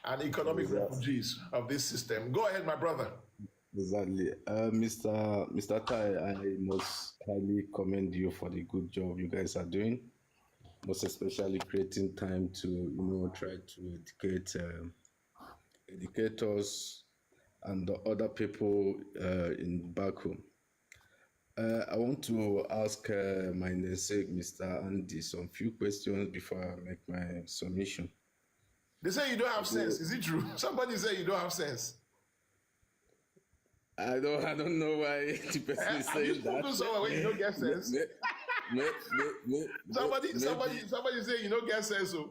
and economic refugees of this system. Go ahead, my brother. Exactly. Mr. Tai, I must highly commend you for the good job you guys are doing. Most especially creating time to, try to educate us and the other people in back home. I want to ask my namesake, Mr. Andy, some few questions before I make my submission. They say you don't have sense. Is it true? Somebody say you don't have sense. I don't know why the person is saying that. You somewhere where you don't get sense. Somebody say you don't get sense, so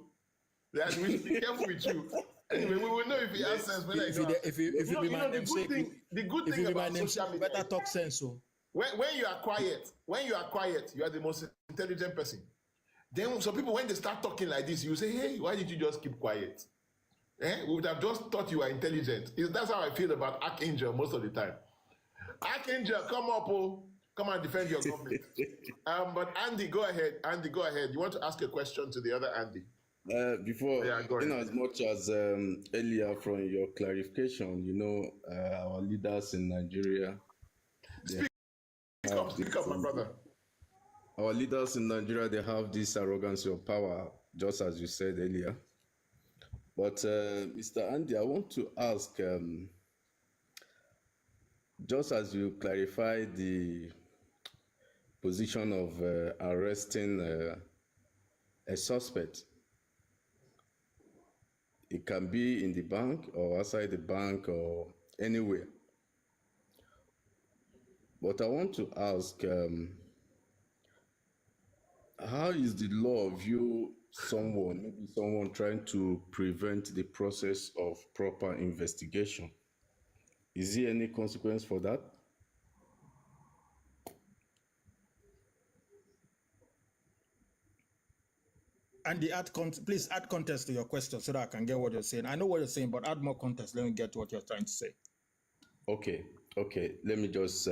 that we should be careful with you. Anyway, we will know if he has sense. Whether If you be my namesake, the good if thing you be my about social namesake, you media, better talk sense. So when you are quiet, you are the most intelligent person. Then some people, when they start talking like this, you say, "Hey, why did you just keep quiet?" We would have just thought you were intelligent. That's how I feel about Archangel most of the time. Archangel, come up, come and defend your government. But Andy, go ahead. Andy, go ahead. You want to ask a question to the other Andy? Before, Yeah, go in ahead. as much as earlier from your clarification, our leaders in Nigeria, Speak up, my brother. our leaders in Nigeria, they have this arrogance of power, just as you said earlier. But Mr. Andy, I want to ask, just as you clarified the position of arresting a suspect, it can be in the bank or outside the bank or anywhere. But I want to ask, how is the law view maybe someone trying to prevent the process of proper investigation? Is there any consequence for that? Andy, please add context to your question so that I can get what you're saying. I know what you're saying, but add more context. Let me get what you're trying to say. Okay. Let me just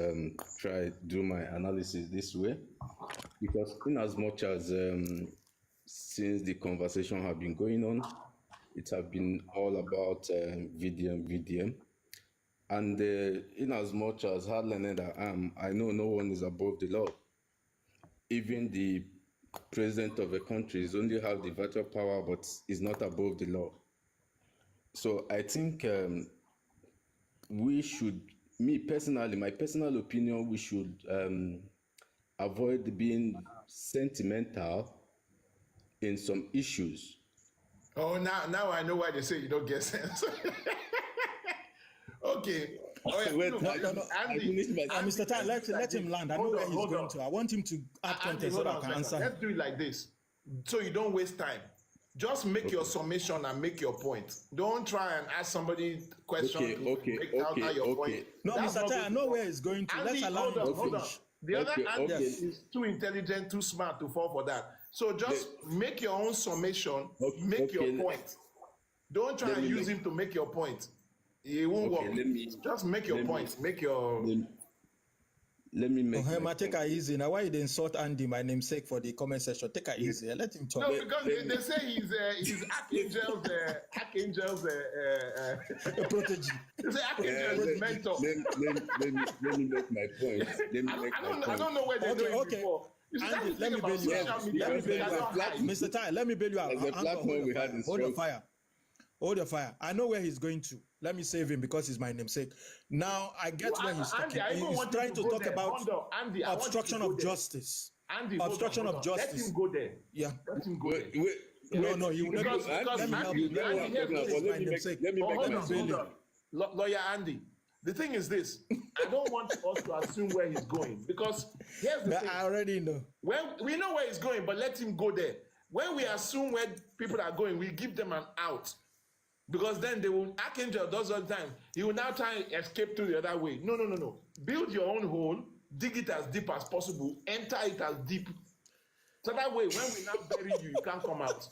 try do my analysis this way, because in as much as since the conversation have been going on, it have been all about VDM, and in as much as hard learned I am, I know no one is above the law. Even the president of a country is only have the veto power, but is not above the law. So I think we should, me personally, my personal opinion, we should avoid being sentimental in some issues. Oh, now I know why they say you don't get sense. Okay. Oh, yeah. Wait, Look, No. Andy, Mr. Ty, let him land. I know where he's going to. I want him to add Andy, context so hold that I on can a answer second. him. Let's do it like this, so you don't waste time. Just make your summation and make your point. Don't try and ask somebody questions. Okay. Your point. No, That's Mr. not Ty, I good. know where he's going to. Andy, Let's allow him to hold on. finish. The other Andy okay. is too intelligent, too smart to fall for that. So just make your own summation, make your point. Don't try and use him to make your point. It won't work. Just make your point. Make your. Let me make. Ohema, take her easy. Now, why you dey insult Andy, my namesake, for the comment section? Take her easy. Let him talk. No, because they say he's Archangel's Protege. They say Archangel's mentor. Let me make my point. I don't know where they know it before. You see, Andy, that's the let me thing about bail you out. social media. Let me bail you They out. don't hide. Mr. Ty, let me bail you out. As a platform we had in Hold your strength. fire. Hold your fire. I know where he's going to. Let me save him because he's my namesake. Now I get where he's Andy, talking. I even He's want you trying to go talk there. about Hold on, Andy, I want you to obstruction go of there. justice. Andy, hold Obstruction on. of justice. Let him go there. Yeah. Let him go there. No, you will Because never. Let me help you. Andy, Let me Andy, help you. Andy, He's my namesake. Hold on. Lawyer Andy, the thing is this. I don't want us to assume where he's going, because here's the But thing. I already know. When we know where he's going, but let him go there. When we assume where people are going, we give them an out. Because then they will, Archangel does all the time. He will now try and escape through the other way. No. Build your own hole, dig it as deep as possible, enter it as deep. So that way, when we now bury you, you can't come out.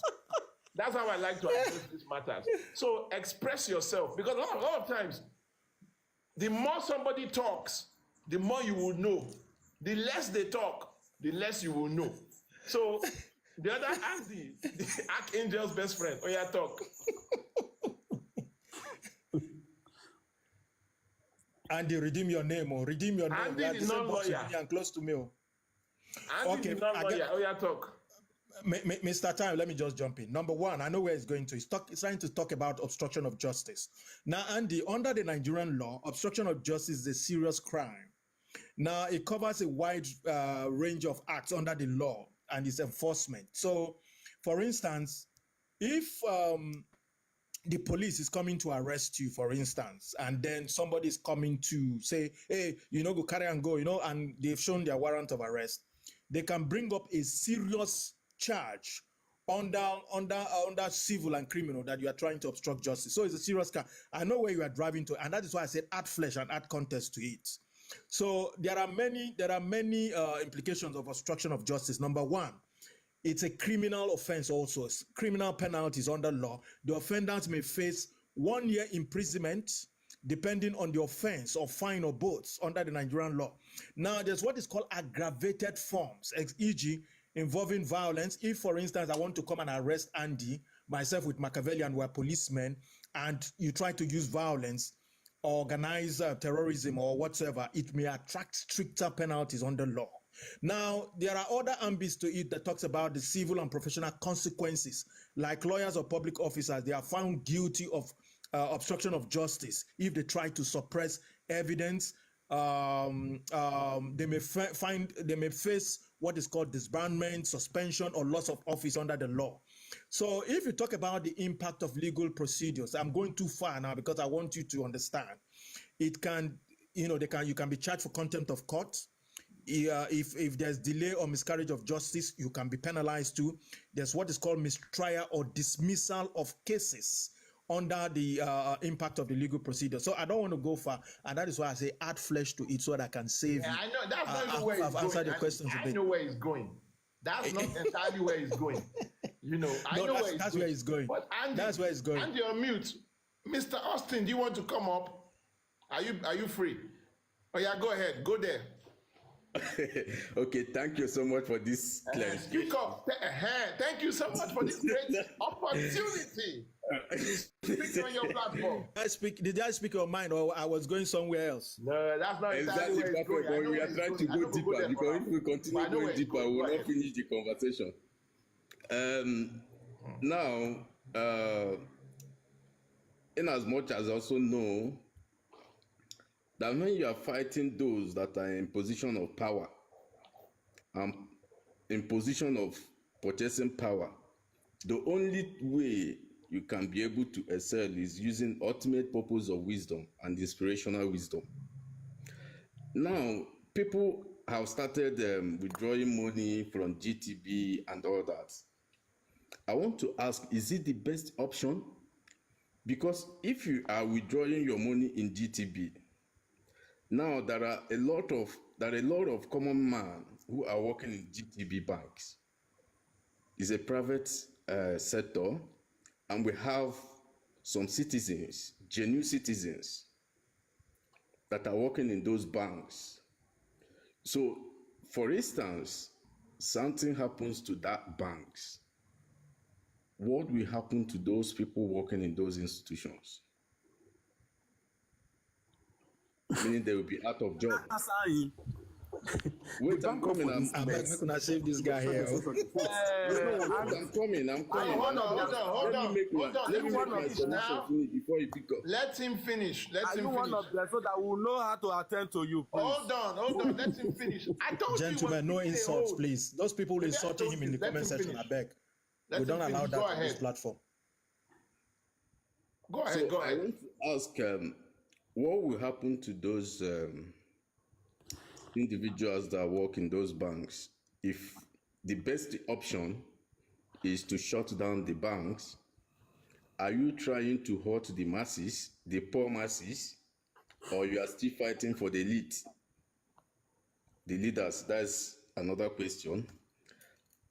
That's how I like to address these matters. So express yourself. Because a lot of times, the more somebody talks, the more you will know. The less they talk, the less you will know. So the other Andy, the Archangel's best friend, Oya talk. Andy, redeem your name, or redeem your name. Andy We are is the same not box in lawyer. India and close to me. Andy Okay, is not I lawyer. get- Oya talk. Mr. Time, let me just jump in. Number one, I know where he's going to. He's trying to talk about obstruction of justice. Now, Andy, under the Nigerian law, obstruction of justice is a serious crime. Now, it covers a wide range of acts under the law and its enforcement. So, for instance, if the police is coming to arrest you, for instance, and then somebody is coming to say, hey, go carry and go, and they've shown their warrant of arrest, they can bring up a serious charge under civil and criminal that you are trying to obstruct justice. So it's a serious car. I know where you are driving to, and that is why I said add flesh and add context to it. So there are many implications of obstruction of justice. Number one, it's a criminal offense also. Criminal penalties under law. The offenders may face 1 year imprisonment, depending on the offense, or fine, or both under the Nigerian law. Now, there's what is called aggravated forms, e.g., involving violence. If, for instance, I want to come and arrest Andy, myself with Machiavelli, and we're policemen, and you try to use violence, organize terrorism or whatsoever, it may attract stricter penalties under law. Now, there are other ambits to it that talks about the civil and professional consequences, like lawyers or public officers. They are found guilty of obstruction of justice if they try to suppress evidence. They may face what is called disbarment, suspension, or loss of office under the law. So if you talk about the impact of legal procedures, I'm going too far now because I want you to understand. It can, you can be charged for contempt of court. If there's delay or miscarriage of justice, you can be penalized too. There's what is called mistrial or dismissal of cases under the impact of the legal procedure. So I don't want to go far, and that is why I say add flesh to it so that I can save Yeah, you. I know that's not where I've it's answered going. the questions a I bit. know where it's going. That's not entirely where it's going. I know that's where it's going. But Andy, That's where it's going. Andy, on mute. Mr. Austin, do you want to come up? Are you free? Oh yeah, go ahead. Go there. Okay, thank you so much for this clarification. Speak up. Thank you so much for this great opportunity. Speak on your platform. Did I speak your mind, or I was going somewhere else? No, that's not entirely Exactly, where it's perfect. going. I But know we where are it's trying to going. I go know we'll deeper there because for if we now. continue But I know where going it's deeper, going. we will Go not ahead. finish the conversation. Now, in as much as I also know that when you are fighting those that are in position of power, in position of purchasing power, the only way you can be able to excel is using ultimate purpose of wisdom and inspirational wisdom. Now, people have started withdrawing money from GTB and all that. I want to ask, is it the best option? Because if you are withdrawing your money in GTB, now there are a lot of common man who are working in GTB banks. It's a private sector, and we have some citizens, genuine citizens, that are working in those banks. So, for instance, something happens to that banks. What will happen to those people working in those institutions? Meaning they will be out of job. Wait, I'm coming. I'm gonna save this guy here. I'm coming. Hold on. Let me make my submission finish before you pick up. Let him finish. Are you one of them so that we'll know how to attend to you, please? Hold on. Let him finish. I told Gentlemen, you no insults, please. Those people insulting him in the comment section, I beg. We don't allow that on this platform. Go ahead. I want to ask, what will happen to those individuals that work in those banks if the best option is to shut down the banks? Are you trying to hurt the masses, the poor masses, or you are still fighting for the elite, the leaders? That's another question.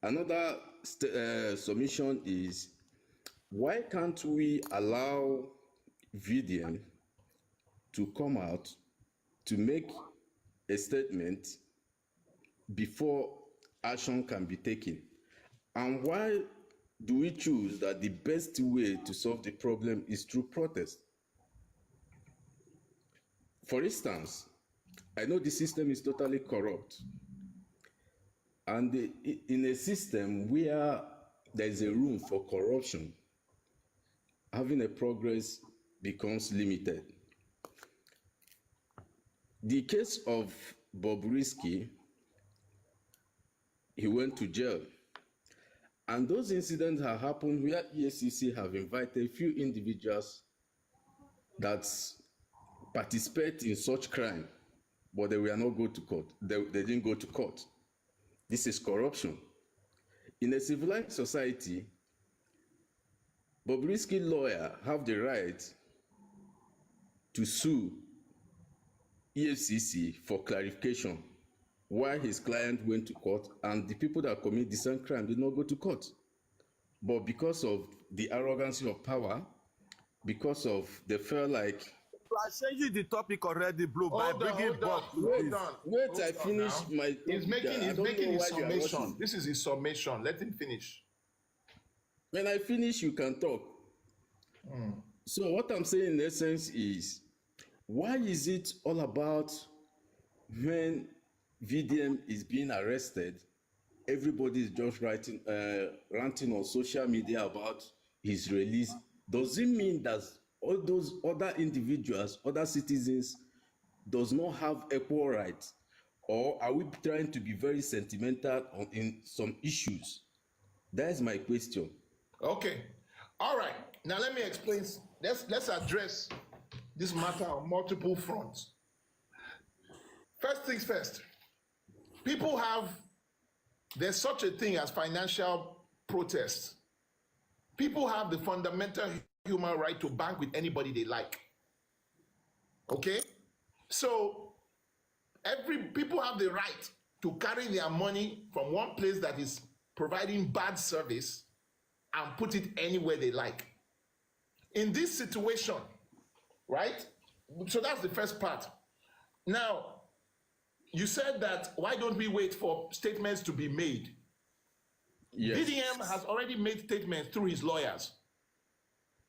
Another submission is, why can't we allow VDM to come out to make a statement before action can be taken? And why do we choose that the best way to solve the problem is through protest? For instance, I know the system is totally corrupt. And in a system where there is a room for corruption, having a progress becomes limited. The case of Bobrisky, he went to jail. And those incidents have happened where EFCC have invited a few individuals that participate in such crime, but they will not go to court. They didn't go to court. This is corruption. In a civilized society, Bobrisky lawyer have the right to sue EFCC for clarification why his client went to court and the people that commit the same crime did not go to court. But because of the arrogancy of power, because of they felt like You are changing the topic already, Blue, by Hold on, bringing hold on, Bob to hold this. on. wait, hold I on finish now. my. He's I making don't know his why you are summation. rushing. This is his summation. Let him finish. When I finish, you can talk. So what I'm saying in essence is, why is it all about when VDM is being arrested, everybody is just ranting on social media about his release? Does it mean that all those other individuals, other citizens, does not have equal rights? Or are we trying to be very sentimental in some issues? That is my question. Okay. All right. Now let me explain. Let's address this matter on multiple fronts. First things first. There's such a thing as financial protests. People have the fundamental human right to bank with anybody they like. Okay? So people have the right to carry their money from one place that is providing bad service and put it anywhere they like. In this situation, right? So that's the first part. Now, you said that why don't we wait for statements to be made? Yes. VDM has already made statements through his lawyers.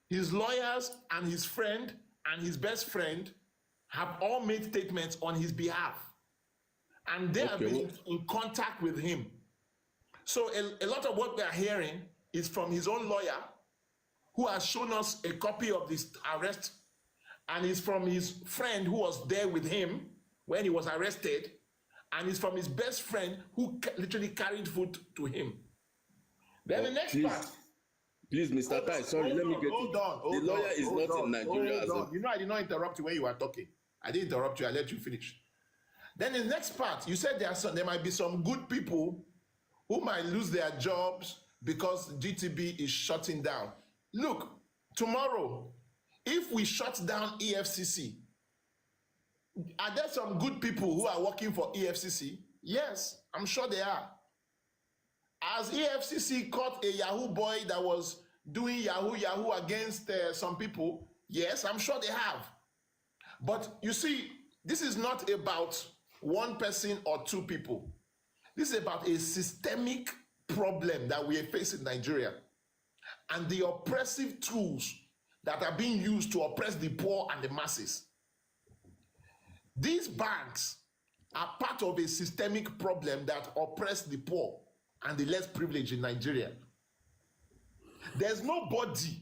His lawyers and his friend and his best friend have all made statements on his behalf. And they have been in contact with him. So a lot of what we are hearing is from his own lawyer, who has shown us a copy of this arrest, and is from his friend who was there with him when he was arrested, and is from his best friend who literally carried food to him. Then the next part. Please, Mr. Tai, sorry, let me get hold it. on, The lawyer is not in Nigeria. You know, I did not interrupt you when you were talking. I didn't interrupt you. I let you finish. Then the next part, you said there might be some good people who might lose their jobs because GTB is shutting down. Look, tomorrow, if we shut down EFCC, are there some good people who are working for EFCC? Yes, I'm sure they are. Has EFCC caught a Yahoo boy that was doing Yahoo against some people? Yes, I'm sure they have. But you see, this is not about one person or two people. This is about a systemic problem that we face in Nigeria and the oppressive tools that are being used to oppress the poor and the masses. These banks are part of a systemic problem that oppress the poor and the less privileged in Nigeria. There's nobody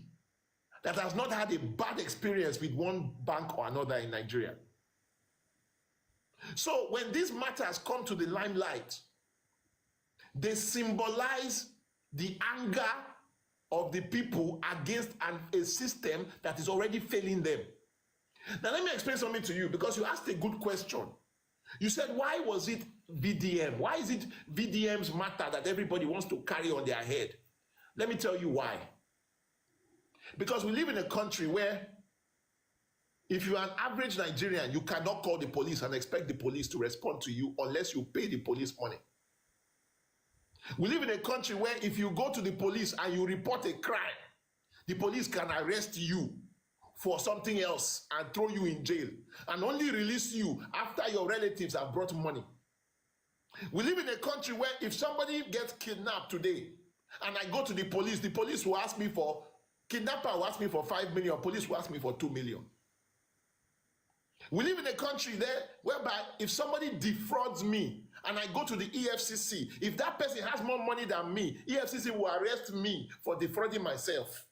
that has not had a bad experience with one bank or another in Nigeria. So when these matters come to the limelight, they symbolize the anger of the people against a system that is already failing them. Now let me explain something to you, because you asked a good question. You said, why was it VDM? Why is it VDM's matter that everybody wants to carry on their head? Let me tell you why. Because we live in a country where if you are an average Nigerian, you cannot call the police and expect the police to respond to you unless you pay the police money. We live in a country where if you go to the police and you report a crime, the police can arrest you for something else and throw you in jail and only release you after your relatives have brought money. We live in a country where if somebody gets kidnapped today and I go to the police will ask me for, kidnapper will ask me for 5 million, police will ask me for 2 million. We live in a country there whereby if somebody defrauds me and I go to the EFCC, if that person has more money than me, EFCC will arrest me for defrauding myself.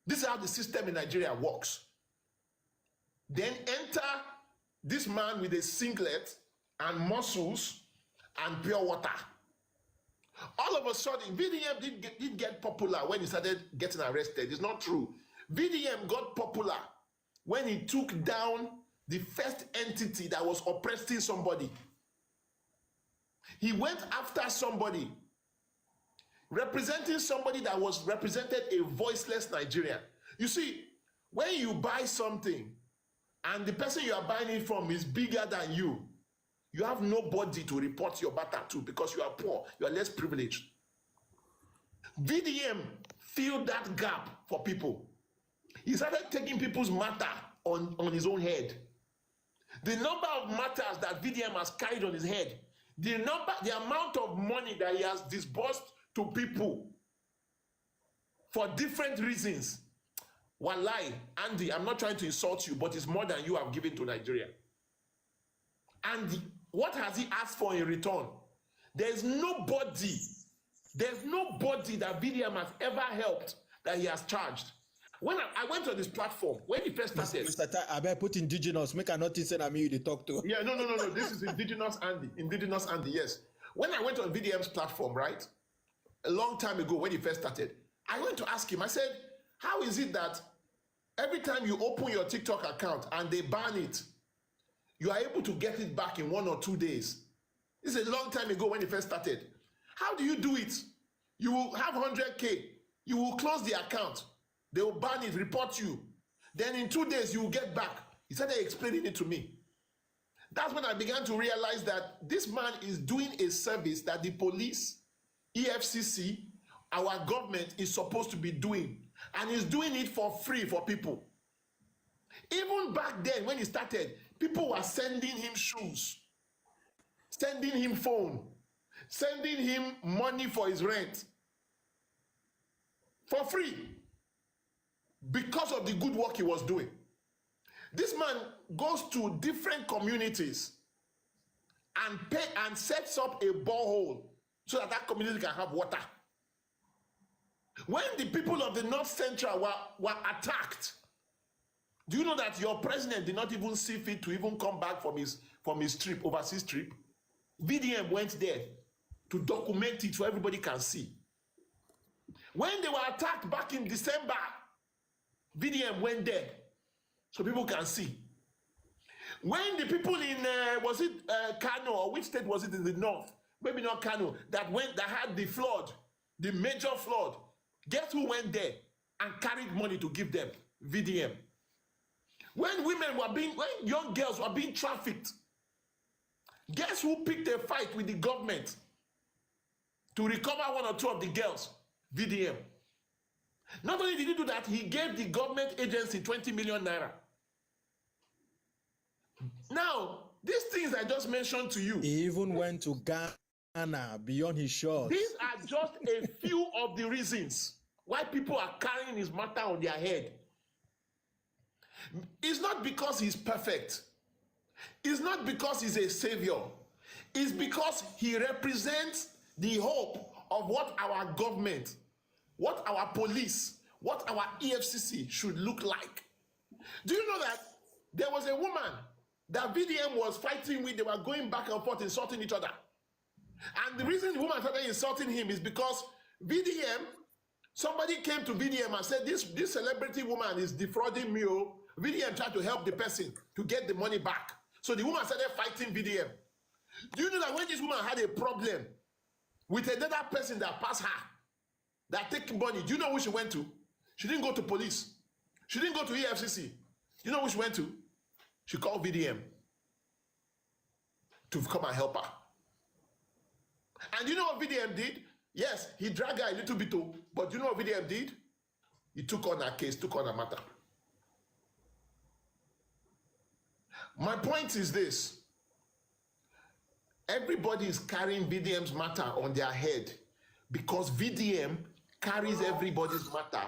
This is how the system in Nigeria works. Then enter this man with a singlet and muscles and pure water. All of a sudden, VDM did get popular when he started getting arrested. It's not true. VDM got popular when he took down the first entity that was oppressing somebody. He went after somebody, representing somebody that was represented a voiceless Nigerian. You see, when you buy something and the person you are buying it from is bigger than you have nobody to report your matter to because you are poor, you are less privileged. VDM filled that gap for people. He started taking people's matter on his own head. The number of matters that VDM has carried on his head, the amount of money that he has disbursed to people for different reasons. Wallahi, Andy, I'm not trying to insult you, but it's more than you have given to Nigeria. And what has he asked for in return? There's nobody that VDM has ever helped that he has charged. When I went on this platform, when he first started, Mr. Tai, I better put indigenous. Make a notice and I'm you to talk to. Yeah, no. This is indigenous Andy. Indigenous Andy, yes. When I went on VDM's platform, right, a long time ago when he first started, I went to ask him, I said, how is it that every time you open your TikTok account and they ban it, you are able to get it back in 1 or 2 days? This is a long time ago when he first started. How do you do it? You will have 100K. You will close the account. They will ban it, report you. Then in 2 days, you will get back. He started explaining it to me. That's when I began to realize that this man is doing a service that the police, EFCC, our government is supposed to be doing. And he's doing it for free for people. Even back then, when he started, people were sending him shoes, sending him phone, sending him money for his rent for free because of the good work he was doing. This man goes to different communities and sets up a borehole so that that community can have water. When the people of the North Central were attacked, do you know that your president did not even see fit to even come back from his trip, overseas trip? VDM went there to document it so everybody can see. When they were attacked back in December, VDM went there so people can see. When the people in, was it Kano, or which state was it in the north? Maybe not Kano, that had the flood, the major flood. Guess who went there and carried money to give them? VDM. When young girls were being trafficked, guess who picked a fight with the government to recover 1 or 2 of the girls? VDM. Not only did he do that, he gave the government agency 20 million naira. Now, these things I just mentioned to you, He even went to Ghana beyond his shores. these are just a few of the reasons why people are carrying his matter on their head. It's not because he's perfect. It's not because he's a savior. It's because he represents the hope of what our government, what our police, what our EFCC should look like. Do you know that there was a woman that VDM was fighting with? They were going back and forth, insulting each other. And the reason the woman started insulting him is because VDM, somebody came to VDM and said, this celebrity woman is defrauding me. VDM tried to help the person to get the money back. So the woman started fighting VDM. Do you know that when this woman had a problem with another person that passed her, that take money, do you know who she went to? She didn't go to police. She didn't go to EFCC. You know who she went to? She called VDM to come and help her. And you know what VDM did? Yes, he dragged her a little bit too, but you know what VDM did? He took on her case, took on her matter. My point is this. Everybody is carrying VDM's matter on their head because VDM carries everybody's matter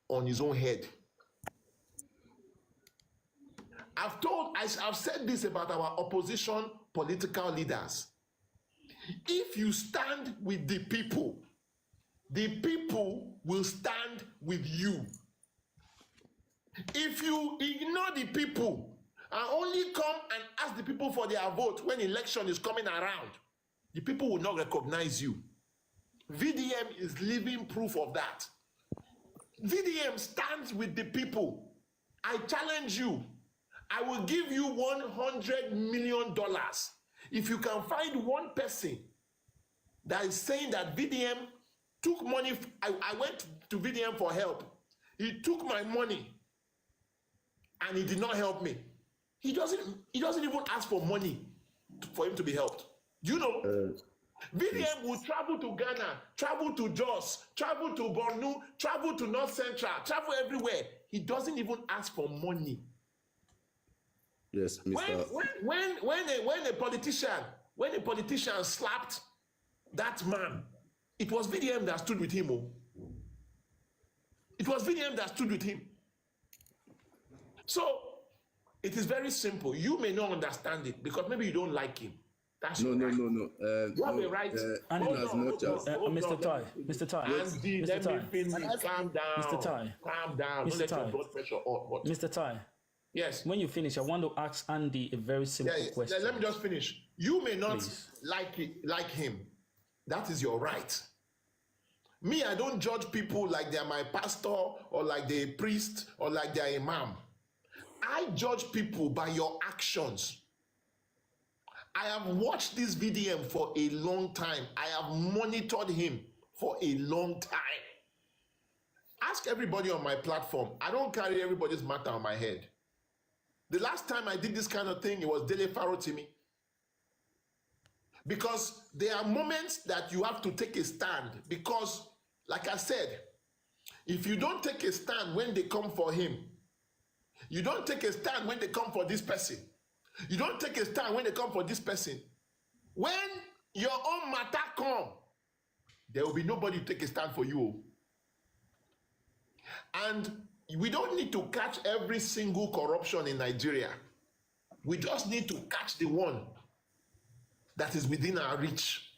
on his own head. I've said this about our opposition political leaders. If you stand with the people will stand with you. If you ignore the people and only come and ask the people for their vote when election is coming around, the people will not recognize you. VDM is living proof of that. VDM stands with the people. I challenge you. I will give you $100 million If you can find one person that is saying that VDM took money, I went to VDM for help. He took my money and he did not help me. He doesn't even ask for money for him to be helped. Do you know? VDM will travel to Ghana, travel to Jos, travel to Bornu, travel to North Central, travel everywhere. He doesn't even ask for money. Yes, Mr. When a politician slapped that man, it was VDM that stood with him. Oh. It was VDM that stood with him. So it is very simple. You may not understand it because maybe you don't like him. That's No. You have a right. And as much as Mr. Tai, Andy, let me finish. Calm down. Mr. Tai. Calm down. Don't Mr. let your Tai. blood pressure up. What? Mr. Tai, Yes. when you finish, I want to ask Andy a very simple question. Let me just finish. You may not Please. like him. That is your right. Me, I don't judge people like they're my pastor or like they're a priest or like they're imam. I judge people by your actions. I have watched this VDM for a long time. I have monitored him for a long time. Ask everybody on my platform. I don't carry everybody's matter on my head. The last time I did this kind of thing, it was Dele Farotimi. Because there are moments that you have to take a stand. Because, like I said, if you don't take a stand when they come for him, you don't take a stand when they come for this person, you don't take a stand when they come for this person, when your own matter come, there will be nobody to take a stand for you. And we don't need to catch every single corruption in Nigeria. We just need to catch the one that is within our reach.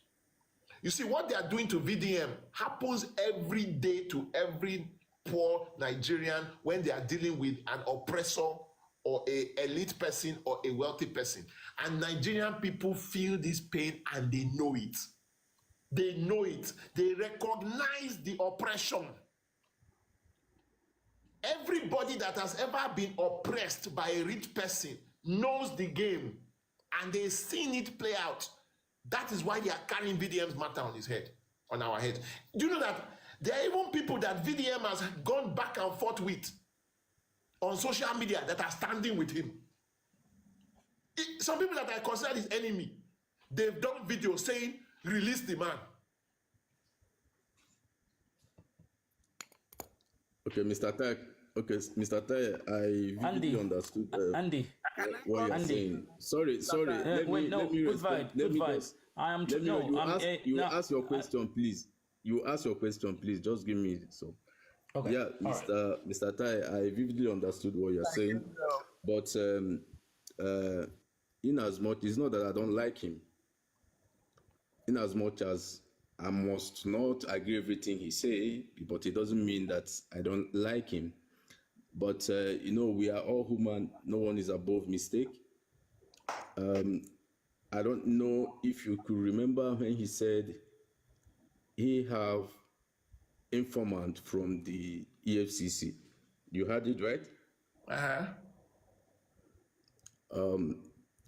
You see, what they are doing to VDM happens every day to every poor Nigerian when they are dealing with an oppressor or a elite person or a wealthy person. And Nigerian people feel this pain and they know it. They know it. They recognize the oppression. Everybody that has ever been oppressed by a rich person knows the game and they've seen it play out. That is why they are carrying VDM's matter on his head, on our head. Do you know that there are even people that VDM has gone back and forth with on social media that are standing with him? Some people that I consider his enemy, they've done videos saying, release the man. Okay, Mr. Tai. Okay, Mr. Tai, I really understood Andy, what you're Andy. saying. Sorry. Let me good respond. vibe, good vibe. I am ask your question, please. You ask your question, please. Just give me so. Okay. Yeah, Mr. Tai, I vividly understood what you're saying, but in as much, it's not that I don't like him. In as much as I must not agree everything he say, but it doesn't mean that I don't like him. But we are all human. No one is above mistake. I don't know if you could remember when he said he have informant from the EFCC. You heard it, right?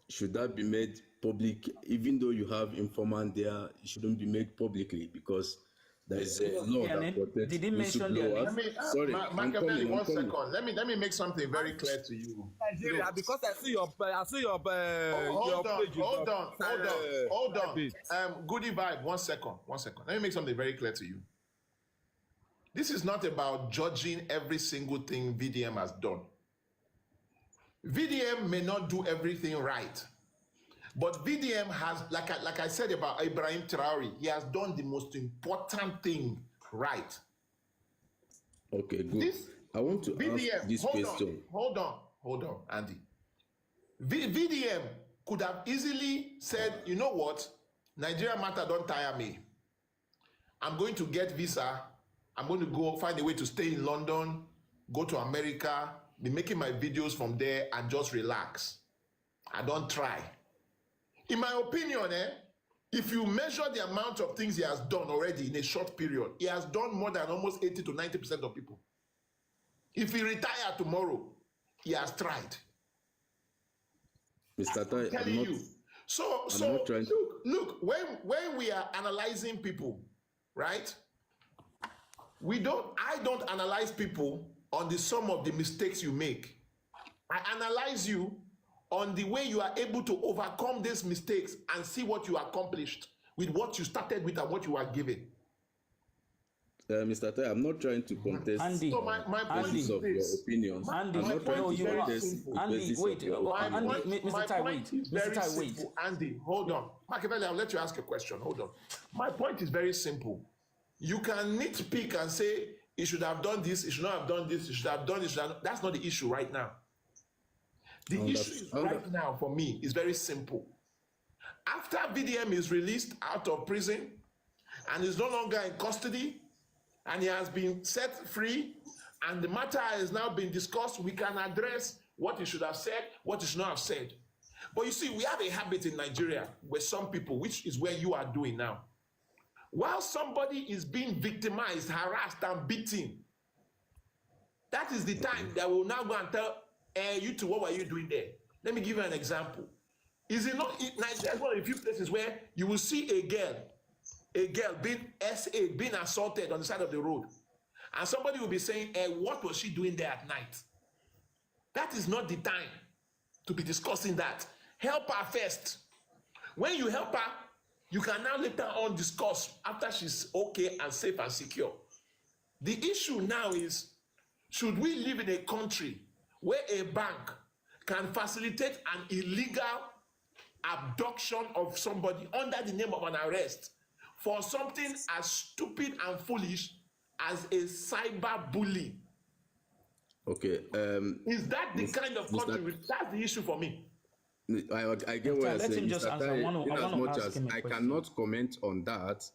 Should that be made public? Even though you have informant there, it shouldn't be made publicly because there is a law that protects did he mention whistleblowers. Sorry, I'm coming. Second. Let me make something very clear to you. Nigeria, because I see your Hold on. Goody vibe. 1 second. Let me make something very clear to you. This is not about judging every single thing VDM has done. VDM may not do everything right, but VDM has, like I said about Ibrahim Traore, he has done the most important thing right. Okay, good. I want to ask this question. Hold on, Andy. VDM could have easily said, you know what, Nigeria matter don't tire me. I'm going to get visa. I'm going to go find a way to stay in London, go to America, be making my videos from there and just relax. I don't try. In my opinion, if you measure the amount of things he has done already in a short period, he has done more than almost 80 to 90% of people. If he retire tomorrow, he has tried. Mr. Tai, I'm telling you, So look, when we are analyzing people, right? I don't analyze people on the sum of the mistakes you make. I analyze you on the way you are able to overcome these mistakes and see what you accomplished with what you started with and what you are given. Mr. Tai, I'm not trying to contest Andy, So my point is of your this. opinions. Andy, I'm not point trying is to very contest simple. the Andy, basis wait, of your My Andy, opinions. point, Mr. Tai, wait. is Mr. very Tai, wait. simple. Andy, hold on. Machiavelli, I'll let you ask a question. Hold on. My point is very simple. You can nitpick and say, he should have done this, he should not have done this, he should have done this. That's not the issue right now. The issue is right now for me is very simple. After VDM is released out of prison and is no longer in custody, and he has been set free, and the matter has now been discussed, we can address what he should have said, what he should not have said. But you see, we have a habit in Nigeria where some people, which is where you are doing now, while somebody is being victimized, harassed, and beaten, that is the time that we'll now go and tell you two, what were you doing there? Let me give you an example. Is it not Nigeria is one of the few places where you will see a girl being being assaulted on the side of the road, and somebody will be saying, what was she doing there at night? That is not the time to be discussing that. Help her first. When you help her, you can now later on discuss after she's okay and safe and secure. The issue now is, should we live in a country where a bank can facilitate an illegal abduction of somebody under the name of an arrest for something as stupid and foolish as a cyber bully? Okay. Is that the kind of country? That's the issue for me. I get what you're Let saying. him just Mr. answer. Tai, I wanna in as much ask as him a I question. cannot comment on that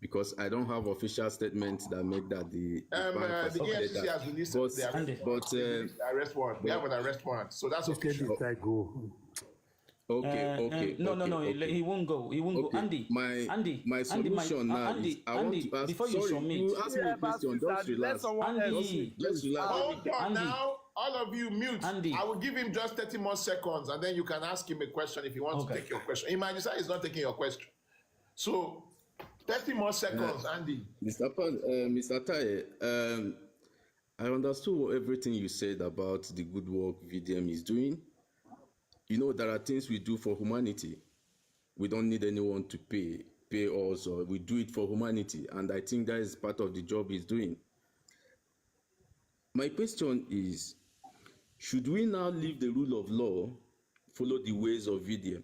because I don't have official statements that make that the bank The facilitated EFCC has released But- the arrest but, warrant. The arrest warrant. We have an arrest warrant, so that's Just let official. this guy go. No, he won't go. He won't Okay, go. Andy, my solution now is I want to ask. before you Sorry, submit. you ask me a question. Just relax. Andy, Just relax. Hold on Andy. now. All of you mute. Andy. I will give him just 30 more seconds and then you can ask him a question if he wants to take your question. He might decide he's not taking your question. So, 30 more seconds, Andy. Mr. Tai, I understood everything you said about the good work VDM is doing. You know, there are things we do for humanity. We don't need anyone to pay us, or we do it for humanity. And I think that is part of the job he's doing. My question is, should we now leave the rule of law, follow the ways of VDM?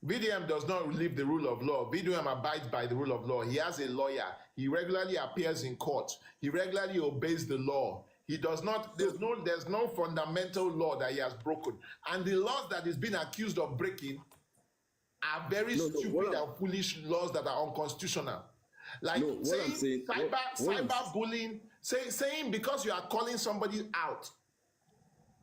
VDM does not live the rule of law. VDM abides by the rule of law. He has a lawyer. He regularly appears in court. He regularly obeys the law. He does not, there's no fundamental law that he has broken. And the laws that he's been accused of breaking are very stupid and foolish laws that are unconstitutional. Like cyberbullying, saying because you are calling somebody out,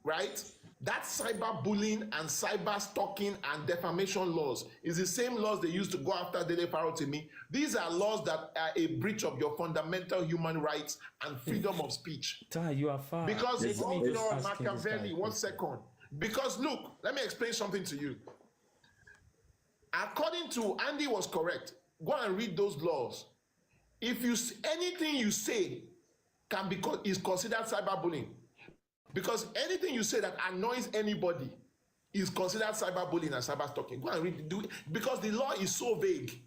right? That cyberbullying and cyber stalking and defamation laws is the same laws they used to go after Dele Farotimi. These are laws that are a breach of your fundamental human rights and freedom of speech. Tai, you are far. Because, hold on, ask him this Machiavelli, guy. 1 second. Because look, let me explain something to you. According to Andy was correct. Go and read those laws. If you anything you say can be is considered cyberbullying, because anything you say that annoys anybody is considered cyberbullying and cyber stalking. Go and read it, because the law is so vague.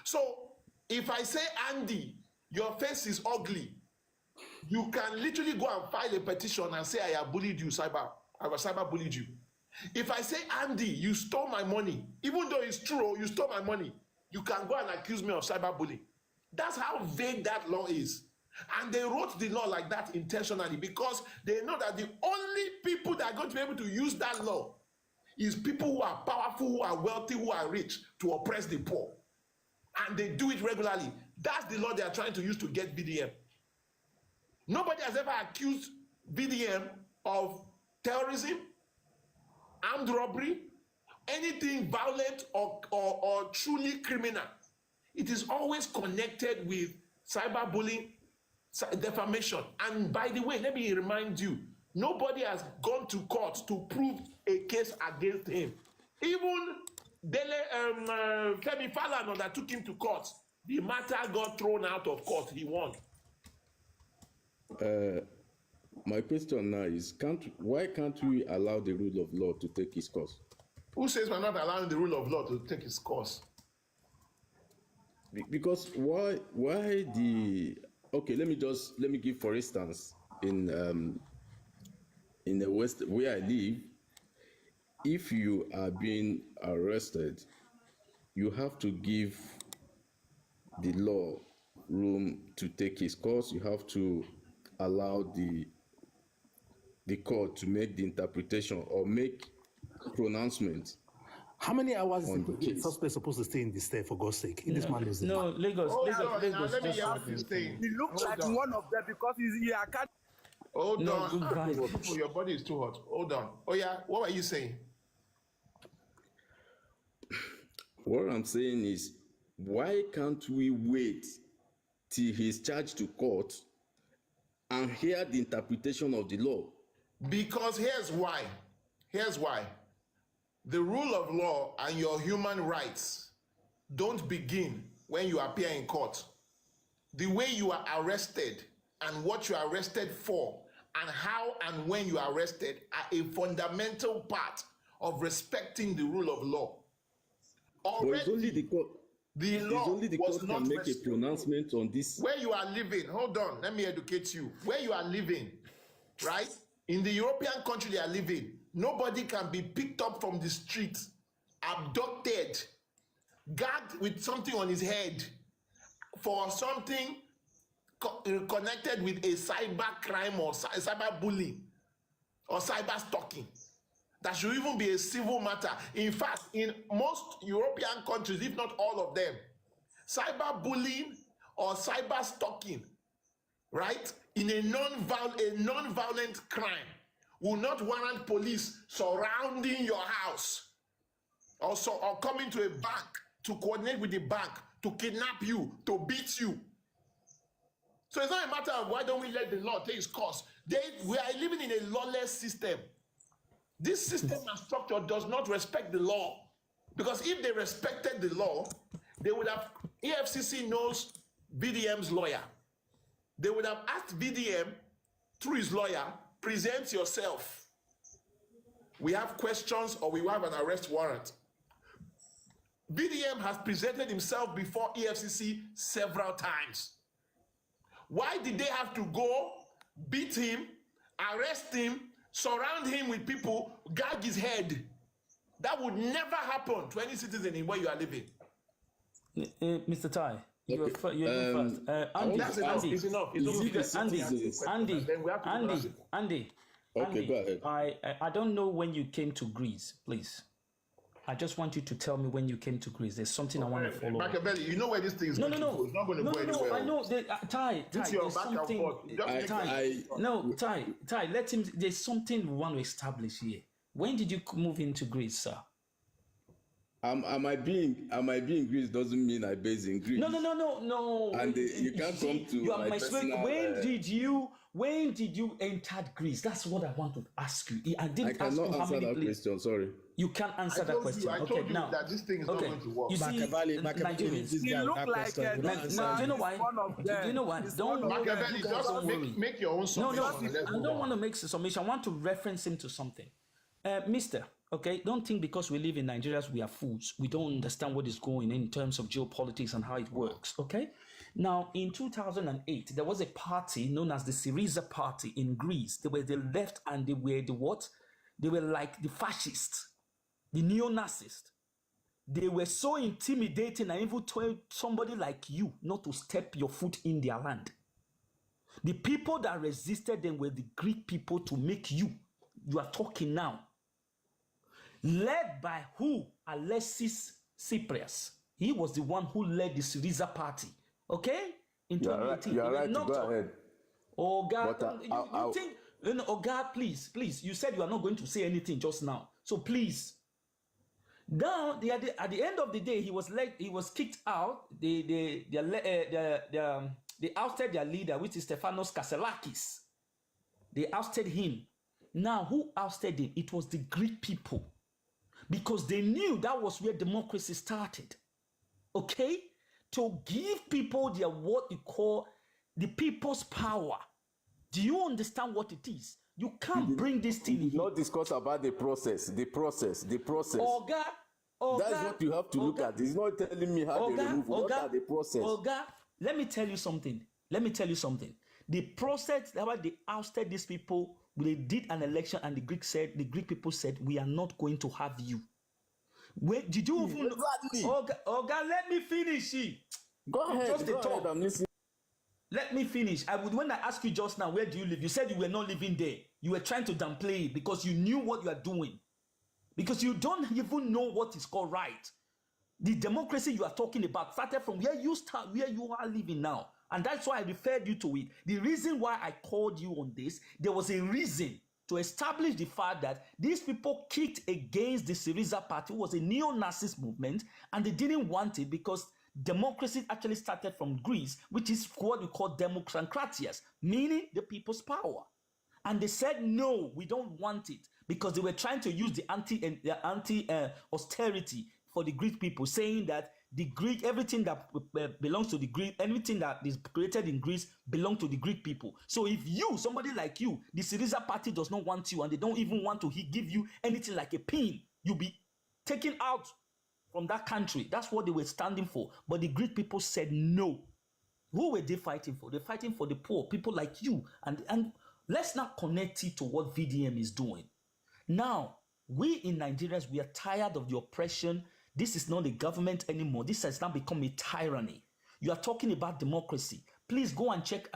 So if I say, Andy, your face is ugly, you can literally go and file a petition and say I have bullied you, I have cyber bullied you. If I say, Andy, you stole my money, even though it's true, you stole my money, you can go and accuse me of cyberbullying. That's how vague that law is. And they wrote the law like that intentionally because they know that the only people that are going to be able to use that law is people who are powerful, who are wealthy, who are rich to oppress the poor. And they do it regularly. That's the law they are trying to use to get VDM. Nobody has ever accused VDM of terrorism, armed robbery, anything violent or truly criminal. It is always connected with cyberbullying, defamation. And by the way, let me remind you, nobody has gone to court to prove a case against him. Even Femi Falana that took him to court. The matter got thrown out of court. He won. My question now is, why can't we allow the rule of law to take its course? Who says we're not allowing the rule of law to take its course? Because why the okay? Let me give for instance in the West where I live, if you are being arrested, you have to give the law room to take its course. You have to allow the court to make the interpretation or make pronouncement. How many hours is On the the case. suspect supposed to stay in the state, for God's sake? In this man lives in. No, Lagos, Hold Lagos, on, now Lagos. let me just hear one what he's thing. saying. He looks Hold like on. one of them because he's here. I can't. Hold No, on. good vibes. People, your body is too hot. Hold on. Oh yeah, what were you saying? What I'm saying is, why can't we wait till he's charged to court and hear the interpretation of the law? Because here's why. Here's why. The rule of law and your human rights don't begin when you appear in court. The way you are arrested and what you are arrested for and how and when you are arrested are a fundamental part of respecting the rule of law. But it's only the court. The It's law only the was court not can make a restricted. pronouncement on this. Where you are living, hold on, let me educate you. Where you are living, right? In the European country they are living, nobody can be picked up from the street, abducted, gagged with something on his head for something connected with a cyber crime or cyber bullying or cyber stalking. That should even be a civil matter. In fact, in most European countries, if not all of them, cyber bullying or cyber stalking, right, in a non-violent crime will not warrant police surrounding your house or coming to a bank to coordinate with the bank to kidnap you, to beat you. So it's not a matter of why don't we let the law take its course. We are living in a lawless system. This system and structure does not respect the law. Because if they respected the law, they would have, EFCC knows VDM's lawyer. They would have asked VDM through his lawyer, present yourself. We have questions or we have an arrest warrant. VDM has presented himself before EFCC several times. Why did they have to go, beat him, arrest him, surround him with people, gag his head? That would never happen to any citizen in where you are living. Mr. Tai, you're Okay, first. Andy, That's enough. Andy, It's enough. It's Is okay. it the Andy, citizens? Andy, Then we have to Andy, pronounce it. Andy. Okay, Andy, go ahead. I don't know when you came to Greece, please. I just want you to tell me when you came to Greece. There's something I want to follow. Machiavelli, you know where this thing is No, going no, to go. no. It's not going to No, go no, no. anywhere. I know. Tai, It's your there's back and something. forth. Just make Tai, let him. There's something we want to establish here. When did you move into Greece, sir? I might be in Greece doesn't mean I base in Greece. No. And you can't come to You are my my personal, when did you enter Greece? That's what I want to ask you. I I didn't ask you cannot how answer many that places. question. Sorry. You can't answer that question. I Okay, told you now that this thing is not going to work. You see, Machiavelli, Nigerians. this He guy look that like question, Now, do you know why? one of Do you know them. what? He's Don't one of worry. Machiavelli, You guys just don't worry. make your own No, submission. and let's I move don't on. want to make a submission. I want to reference him to something. Mister, okay, don't think because we live in Nigeria we are fools. We don't understand what is going on in terms of geopolitics and how it works, okay? Now, in 2008, there was a party known as the Syriza Party in Greece. They were the left and they were the what? They were like the fascists, the neo-Nazis. They were so intimidating and even told somebody like you not to step your foot in their land. The people that resisted them were the Greek people to make you are talking now. Led by who? Alexis Tsipras. He was the one who led the Syriza Party. Okay? In 2018. You are They were right to knocked go out. ahead. Oh God, But, you think, oh God, please, you said you are not going to say anything just now. So please. Now, at the end of the day, he was kicked out. They ousted their leader, which is Stefanos Kasselakis. They ousted him. Now, who ousted him? It was the Greek people. because they knew that was where democracy started. Okay? To give people their what you call the people's power. Do you understand what it is? You can't bring this thing We did here. not discuss about the process. Oga, That's what you have to look at. It's not telling me how they remove. What are the process? Oga, let me tell you something. The process that why they ousted these people, they did an election, and the Greek people said, we are not going to have you. Wait, did you even Exactly. Oga, let me finish it. Go ahead. Just a Go talk. ahead. I'm listening. Let me finish. When I asked you just now, where do you live? You said you were not living there. You were trying to downplay it because you knew what you are doing. Because you don't even know what is called right. The democracy you are talking about started from where you are living now. And that's why I referred you to it. The reason why I called you on this, there was a reason to establish the fact that these people kicked against the Syriza party, was a neo-Nazist movement, and they didn't want it because democracy actually started from Greece, which is what we call democratias, meaning the people's power. And they said, no, we don't want it, because they were trying to use the anti-austerity for the Greek people, saying that the Greek, everything that belongs to the Greek, everything that is created in Greece belongs to the Greek people. So if you, somebody like you, the Syriza party does not want you, and they don't even want to give you anything like a pin, you'll be taken out from that country. That's what they were standing for. But the Greek people said no. Who were they fighting for? They're fighting for the poor, people like you. And let's not connect it to what VDM is doing. Now, we in Nigerians, we are tired of the oppression. This is not a government anymore. This has now become a tyranny. You are talking about democracy. Please go and check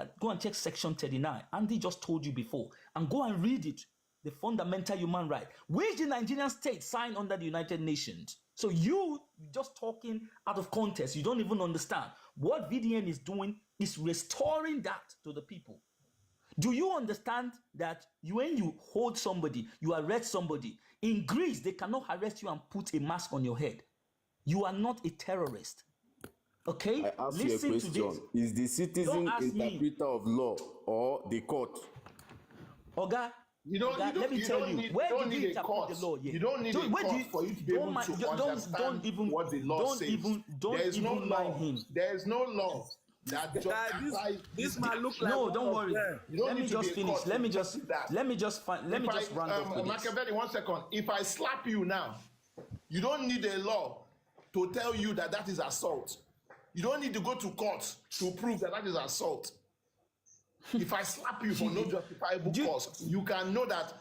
Section 39. Andy just told you before. And go and read it. The fundamental human right, which the Nigerian state signed under the United Nations. So you just talking out of context. You don't even understand. What VDM is doing is restoring that to the people. Do you understand that when you hold somebody, you arrest somebody, in Greece, they cannot arrest you and put a mask on your head. You are not a terrorist. Okay? I ask Listen you a to question. this. Is the citizen interpreter of law or the court? Oga, let me tell you, where did you interpret the law? You don't need a court for you to be able to understand what the law says. There's no law. There's no law that this man look like. No, don't worry. Let me just finish. Let me just round up with this. Machiavelli, 1 second. If I slap you now, you don't need a law to tell you that that is assault. You don't need to go to court to prove that that is assault. If I slap you for no justifiable cause, you can know that,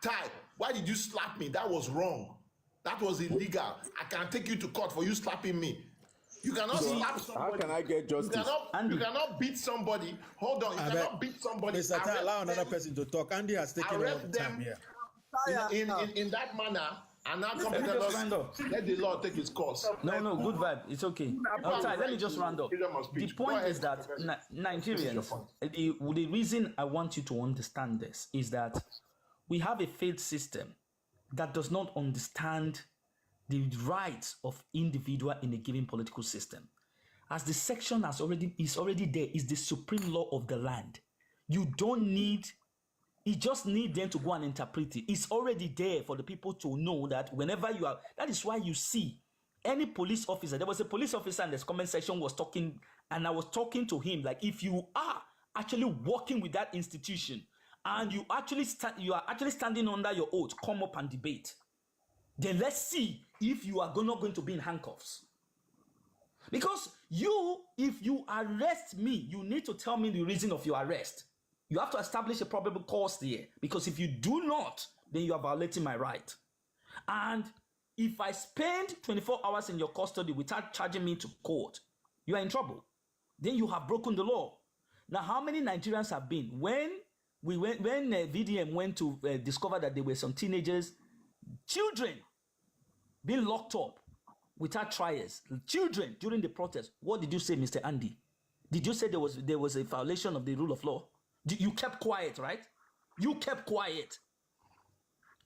Ty, why did you slap me? That was wrong. That was illegal. I can take you to court for you slapping me. You cannot slap somebody. How can I get justice? You cannot beat somebody. Hold on. You cannot beat somebody. Mr. Ty, allow another person to talk. Andy has taken all the time here. In that manner, and now come and tell us, let the law take its course. No, good vibe. It's okay. Ty, let me just round up. The point is that Nigerians, the reason I want you to understand this is that we have a failed system that does not understand the rights of individual in a given political system. As the section is already there, is the supreme law of the land. You just need them to go and interpret it. It's already there for the people to know that whenever you are, that is why you see any police officer. There was a police officer in this comment section was talking, and I was talking to him, like, if you are actually working with that institution and you are actually standing under your oath, come up and debate. Then let's see if you are not going to be in handcuffs. Because if you arrest me, you need to tell me the reason of your arrest. You have to establish a probable cause here. Because if you do not, then you are violating my right. And if I spend 24 hours in your custody without charging me to court, you are in trouble. Then you have broken the law. Now, how many Nigerians have been? When VDM went to discover that there were some teenagers, children being locked up without trials, children during the protest, what did you say, Mr. Andy? Did you say there was a violation of the rule of law? You kept quiet, right? You kept quiet.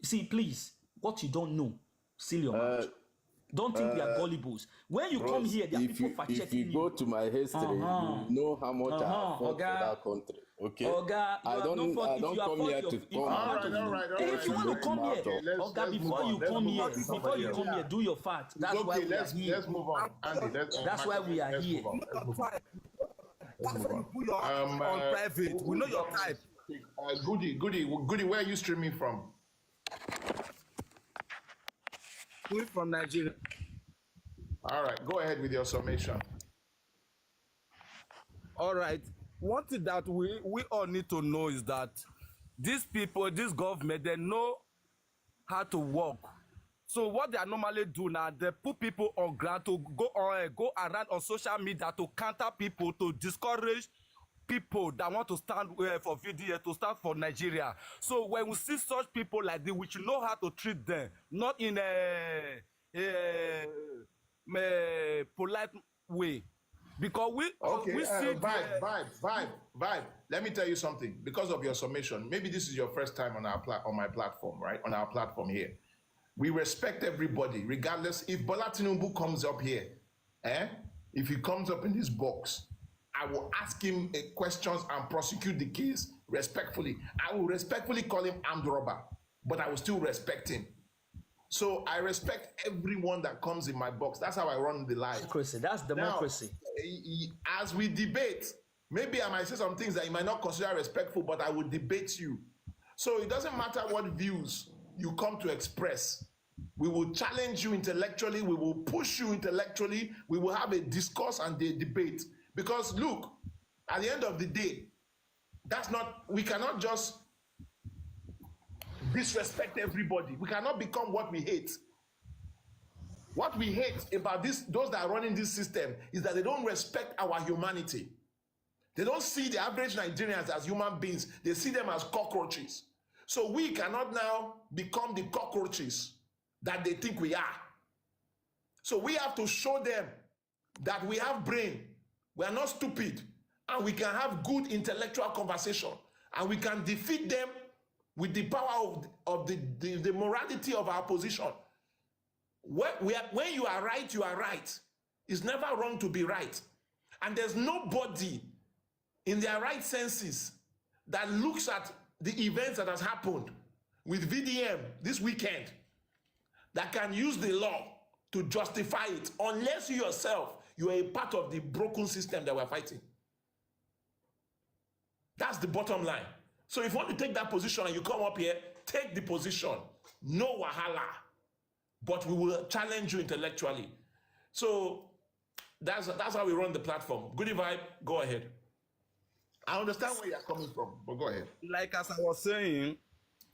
See, please, what you don't know, seal your mouth. Don't think we are gullibles. When you come here, there are people for checking you. If you go to my history, you know how much I fought for that country. Okay. Oga, you I have no don't. fault I if don't you are come fault here your. to If you come. want all to, right, if you want to Let's come move here, on. Okay, Oga, let's before move you on. Let's come move here, on to before somebody you else. come here, do your fact. It's That's why okay. we are here. Let's move on. Andy, That's why we are let's here. move on. Let's move on. Let's That's move why you on. put your on private. Who- We know who's your up type. next? Goody, where are you streaming from? We from Nigeria. All right, go ahead with your summation. All right. One thing that we all need to know is that these people, this government, they know how to work. So what they normally do now, they put people on ground to go around on social media to counter people, to discourage people that want to stand for VDA, to stand for Nigeria. So when we see such people like this, we should know how to treat them, not in a polite way. Because we see vibe. Let me tell you something. Because of your summation, maybe this is your first time on my platform, right? On our platform here, we respect everybody, regardless. If Bola Tinubu comes up here, if he comes up in this box, I will ask him questions and prosecute the case respectfully. I will respectfully call him armed robber, but I will still respect him. So I respect everyone that comes in my box. That's how I run the live. Democracy. That's democracy. Now, as we debate, maybe I might say some things that you might not consider respectful, but I will debate you. So it doesn't matter what views you come to express. We will challenge you intellectually. We will push you intellectually. We will have a discourse and a debate. Because look, at the end of the day, we cannot just disrespect everybody. We cannot become what we hate. What we hate about those that are running this system is that they don't respect our humanity. They don't see the average Nigerians as human beings. They see them as cockroaches. So we cannot now become the cockroaches that they think we are. So we have to show them that we have brain. We are not stupid. And we can have good intellectual conversation. And we can defeat them with the power of the morality of our position. When you are right, you are right. It's never wrong to be right. And there's nobody in their right senses that looks at the events that has happened with VDM this weekend that can use the law to justify it, unless you yourself, you are a part of the broken system that we're fighting. That's the bottom line. So if you want to take that position and you come up here, take the position. No wahala. But we will challenge you intellectually. So that's how we run the platform. Goody Vibe, go ahead. I understand where you're coming from, but go ahead. Like as I was saying,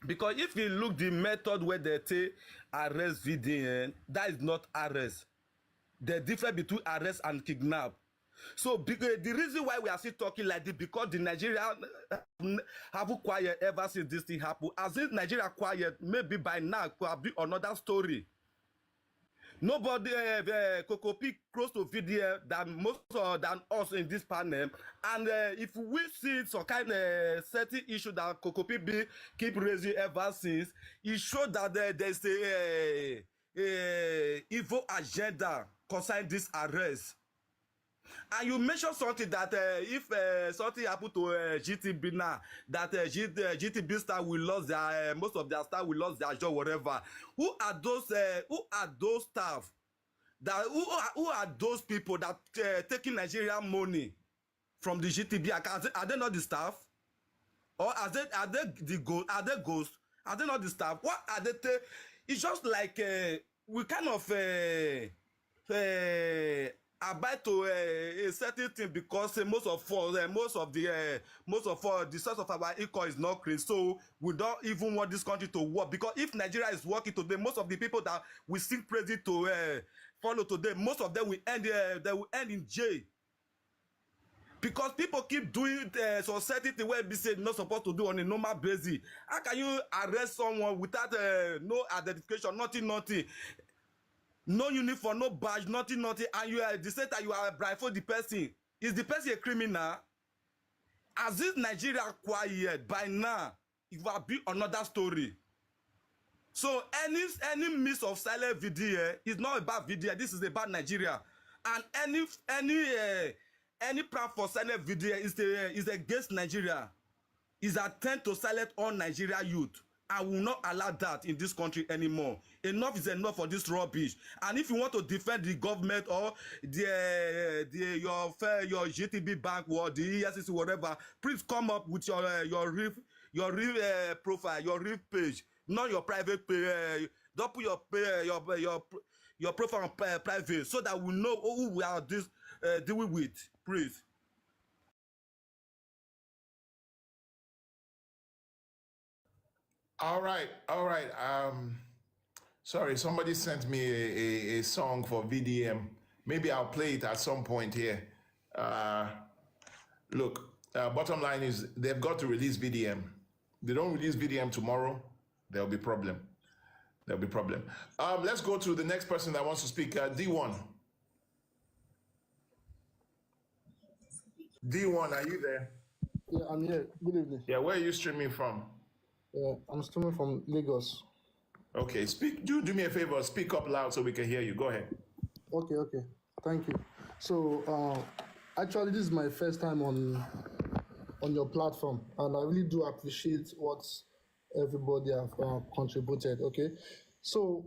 because if you look the method where they take arrest VDN, that is not arrest. The difference between arrest and kidnap. So the reason why we are still talking like this, because the Nigeria have quiet ever since this thing happened. As if Nigeria quiet, maybe by now could be another story. Nobody Kokopi close to VDM than than us in this panel. And if we see some kind of certain issue that Kokopi keep raising ever since, it shows that there's a evil agenda concerning this arrest. And you mentioned something that if something happened to GTB now, that GTB star will lose their most of their staff will lose their job, whatever. Who are those staff that who are those people that taking Nigerian money from the GTB account? Are they not the staff? Or are they the ghost? Are they ghosts? Are they not the staff? What are they? It's just like we kind of abide to a certain thing because most of the source of our income is not clean, so we don't even want this country to work. Because if Nigeria is working today, most of the people that we sing praise to follow today, most of them will end in jail. Because people keep doing some certain thing where they say not supposed to do on a normal basis. How can you arrest someone without no identification, nothing? No uniform, no badge, nothing, and you are the same time you are blindfold the person. Is the person a criminal? As if Nigeria quiet by now, it will be another story. So any miss of silent video is not about video. This is about Nigeria, and any plan for silent video is against Nigeria. Is attempt to silence all Nigeria youth. I will not allow that in this country anymore. Enough is enough for this rubbish. And if you want to defend the government or your GTB bank or the ESCC, whatever, please come up with your real profile, your real page, not your private page. Don't put your profile on private so that we know who we are dealing with. Please. All right. Sorry, somebody sent me a song for VDM. Maybe I'll play it at some point here. Look, bottom line is they've got to release VDM. They don't release VDM tomorrow, there'll be problem. Let's go to the next person that wants to speak. D1. D1, are you there? Yeah, I'm here. Good evening. Yeah, where are you streaming from? I'm streaming from Lagos. Okay, do me a favor, speak up loud so we can hear you. Go ahead. Okay. Thank you. So, actually, this is my first time on your platform, and I really do appreciate what everybody have contributed. Okay, so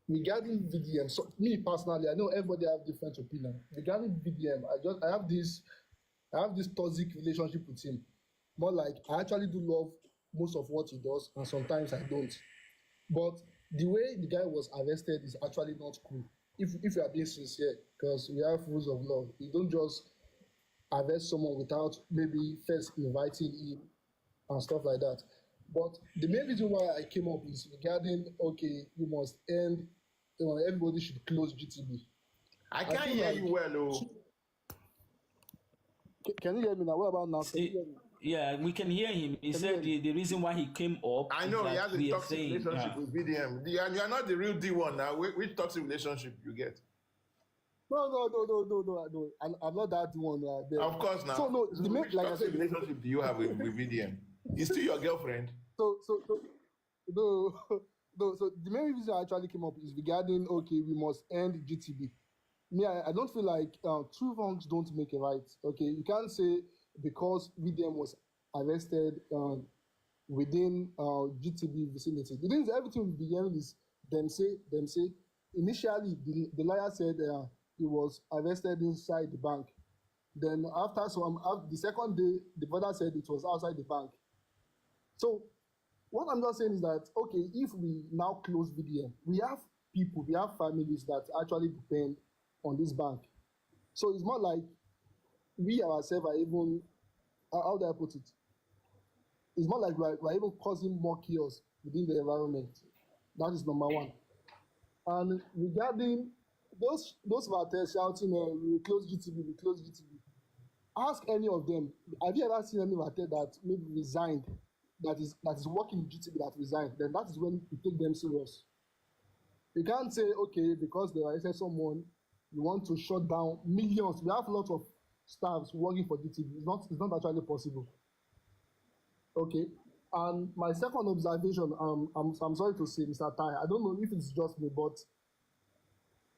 regarding VDM, so me personally, I know everybody have different opinion regarding VDM. I have this toxic relationship with him. More like I actually do love most of what he does, and sometimes I don't. But the way the guy was arrested is actually not cool. If you are being sincere, because we have rules of law, you don't just arrest someone without maybe first inviting him and stuff like that. But the main reason why I came up is regarding, okay, you must end, everybody should close GTB. I can't hear you well, though. Can you hear me now? What about now? Can you hear me? Yeah, we can hear him. He said the reason why he came up. I know is he that has a we are toxic saying, relationship with VDM. You are not the real D1 now. Which toxic relationship you get? No. I'm not that one. There. Of course now. So no, the main, which like I toxic said, relationship do you have with VDM? Is still your girlfriend? So no. So the main reason I actually came up is regarding, okay, we must end GTB. Me, I don't feel like two wrongs don't make a right. Okay, you can't say because VDM was arrested within GTB vicinity. The thing is, everything with VDM is them say. Initially, the lawyer said he was arrested inside the bank. Then after the second day, the brother said it was outside the bank. So what I'm just saying is that, okay, if we now close VDM, we have families that actually depend on this bank. So it's more like we ourselves are even, how do I put it? It's more like we're even causing more chaos within the environment. That is number one. And regarding those who are shouting, we close GTB, ask any of them, have you ever seen any Vatel that maybe resigned, that is working in GTB that resigned? Then that is when you take them serious. You can't say, okay, because they arrested someone, you want to shut down millions. We have a lot of staffs working for GTB. It's not actually possible. Okay. And my second observation, I'm sorry to say, Mr. Tai, I don't know if it's just me, but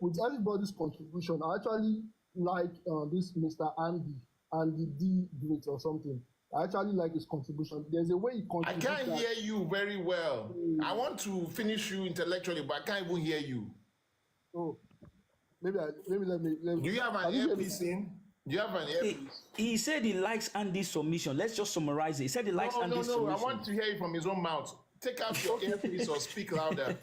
with everybody's contribution, I actually like this Mr. Andy D. Great or something. I actually like his contribution. There's a way he contributes. I can't hear you very well. I want to finish you intellectually, but I can't even hear you. Oh, maybe let me. Do you have an earpiece in? Do you have an earpiece? He said he likes Andy's submission. Let's just summarize it. He said he likes Andy's submission. I want to hear it from his own mouth. Take out your earpiece or speak louder.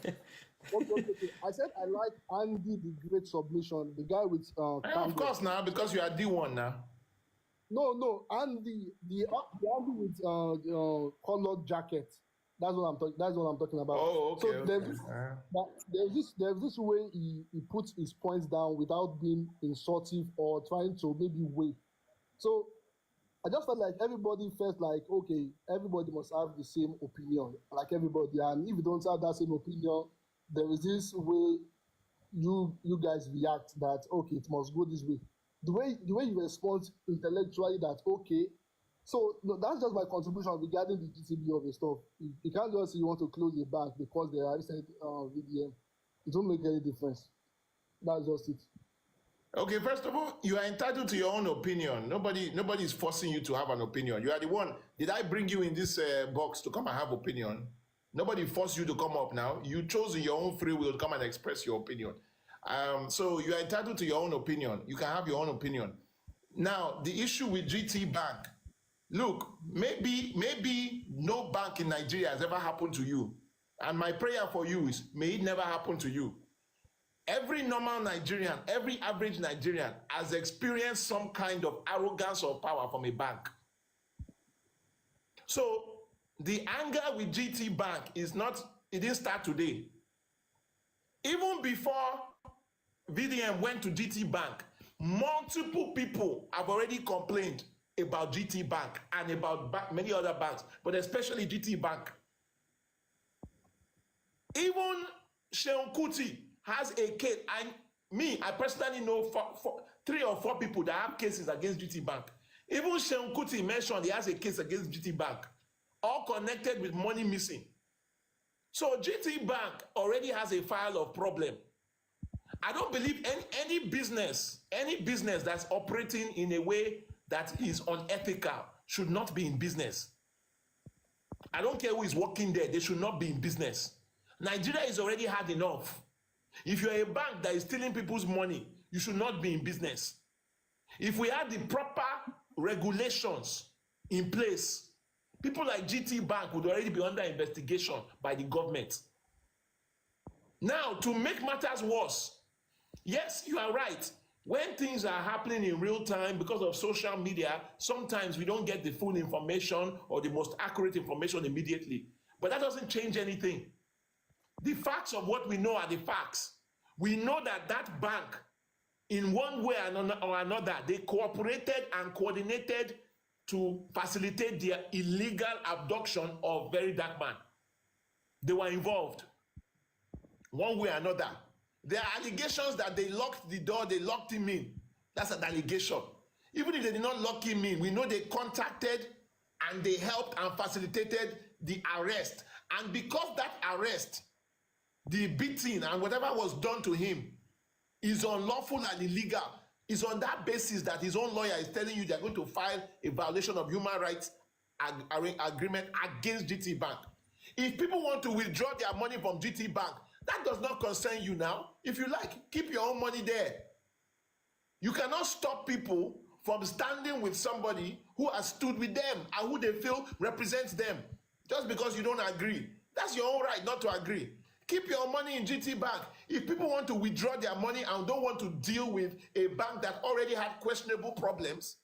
Okay. I said I like Andy the Great submission, the guy with. Of course, now because you are D1 now. No, Andy the Andy with colored jacket. That's what I'm talking about. Oh, okay. So there's this way he puts his points down without being insultive or trying to maybe weigh. So I just felt like everybody felt like, okay, everybody must have the same opinion, like everybody. And if you don't have that same opinion, there is this way you guys react that, okay, it must go this way. The way you respond intellectually that, okay, so no, that's just my contribution regarding the GTB of the stuff. You can't just say you want to close the bank because they are said VDM. It won't make any difference. That's just it. Okay, first of all, you are entitled to your own opinion. Nobody is forcing you to have an opinion. You are the one. Did I bring you in this box to come and have opinion? Nobody forced you to come up now. You chose in your own free will to come and express your opinion. So you are entitled to your own opinion. You can have your own opinion. Now, the issue with GT Bank, look, maybe no bank in Nigeria has ever happened to you. And my prayer for you is, may it never happen to you. Every normal Nigerian, every average Nigerian has experienced some kind of arrogance or power from a bank. So the anger with GT Bank is not, it didn't start today. Even before VDM went to GT Bank, multiple people have already complained about GT Bank and about many other banks, but especially GT Bank. Even Seun Kuti has a case. I personally know 3 or 4 people that have cases against GT Bank. Even Seun Kuti mentioned he has a case against GT Bank, all connected with money missing. So GT Bank already has a file of problem. I don't believe any business that's operating in a way that is unethical should not be in business. I don't care who is working there, they should not be in business. Nigeria is already hard enough. If you're a bank that is stealing people's money, you should not be in business. If we had the proper regulations in place, people like GT Bank would already be under investigation by the government. Now, to make matters worse, yes, you are right. When things are happening in real time because of social media, sometimes we don't get the full information or the most accurate information immediately. But that doesn't change anything. The facts of what we know are the facts. We know that that bank, in one way or another, they cooperated and coordinated to facilitate the illegal abduction of Very Dark Man. They were involved, one way or another. There are allegations that they locked the door, they locked him in. That's an allegation. Even if they did not lock him in, we know they contacted and they helped and facilitated the arrest. And because that arrest, the beating and whatever was done to him is unlawful and illegal, is on that basis that his own lawyer is telling you they're going to file a violation of human rights agreement against GT Bank. If people want to withdraw their money from GT Bank, that does not concern you now. If you like, keep your own money there. You cannot stop people from standing with somebody who has stood with them and who they feel represents them just because you don't agree. That's your own right not to agree. Keep your money in GT Bank. If people want to withdraw their money and don't want to deal with a bank that already had questionable problems,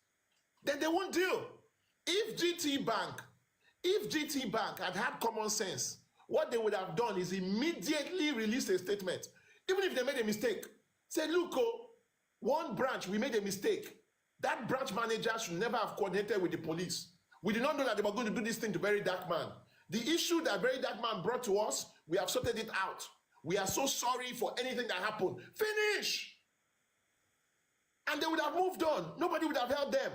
then they won't deal. If GT Bank had had common sense, what they would have done is immediately release a statement. Even if they made a mistake, say, look, one branch, we made a mistake. That branch manager should never have coordinated with the police. We did not know that they were going to do this thing to Very Dark Man. The issue that Very Dark Man brought to us, we have sorted it out. We are so sorry for anything that happened. Finish! And they would have moved on. Nobody would have held them.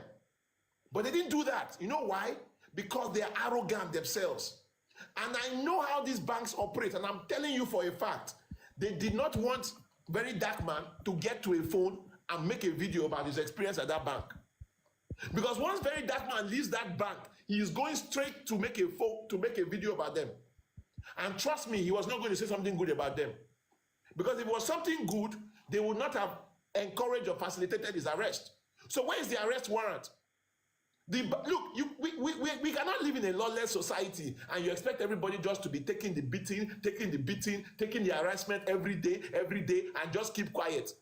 But they didn't do that. You know why? Because they are arrogant themselves. And I know how these banks operate, and I'm telling you for a fact, they did not want Very Dark Man to get to a phone and make a video about his experience at that bank. Because once Very Dark Man leaves that bank, he is going straight to make a video about them. And trust me, he was not going to say something good about them. Because if it was something good, they would not have encouraged or facilitated his arrest. So where is the arrest warrant? Look, we cannot live in a lawless society and you expect everybody just to be taking the beating, taking the harassment every day, and just keep quiet.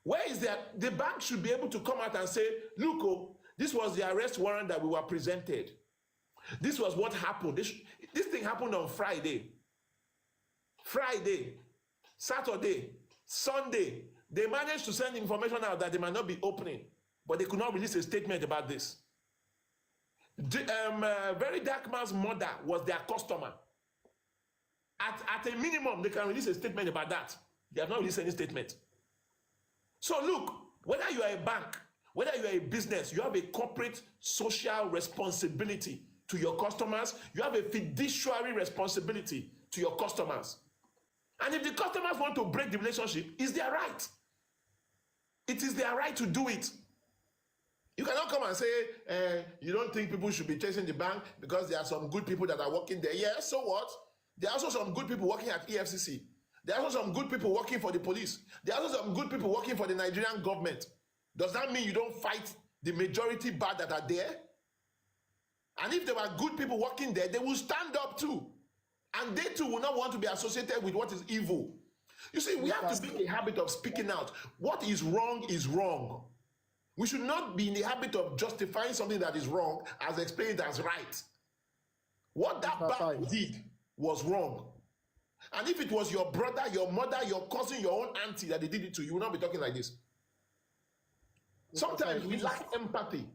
Where is that? The bank should be able to come out and say, look, this was the arrest warrant that we were presented. This was what happened. This thing happened on Friday, Saturday, Sunday. They managed to send information out that they might not be opening, but they could not release a statement about this. Very Dark Man's mother was their customer. At a minimum, they can release a statement about that. They have not released any statement. So look, whether you are a bank, whether you are a business, you have a corporate social responsibility to your customers. You have a fiduciary responsibility to your customers. And if the customers want to break the relationship, it's their right. It is their right to do it. You cannot come and say you don't think people should be chasing the bank because there are some good people that are working there. Yeah, so what? There are also some good people working at EFCC. There are also some good people working for the police. There are also some good people working for the Nigerian government. Does that mean you don't fight the majority bad that are there? And if there were good people working there, they will stand up too. And they too will not want to be associated with what is evil. You see, we have to be in the habit of speaking out. What is wrong is wrong. We should not be in the habit of justifying something that is wrong as explained as right. What that bank did was wrong. And if it was your brother, your mother, your cousin, your own auntie that they did it to, you will not be talking like this. Sometimes we lack empathy.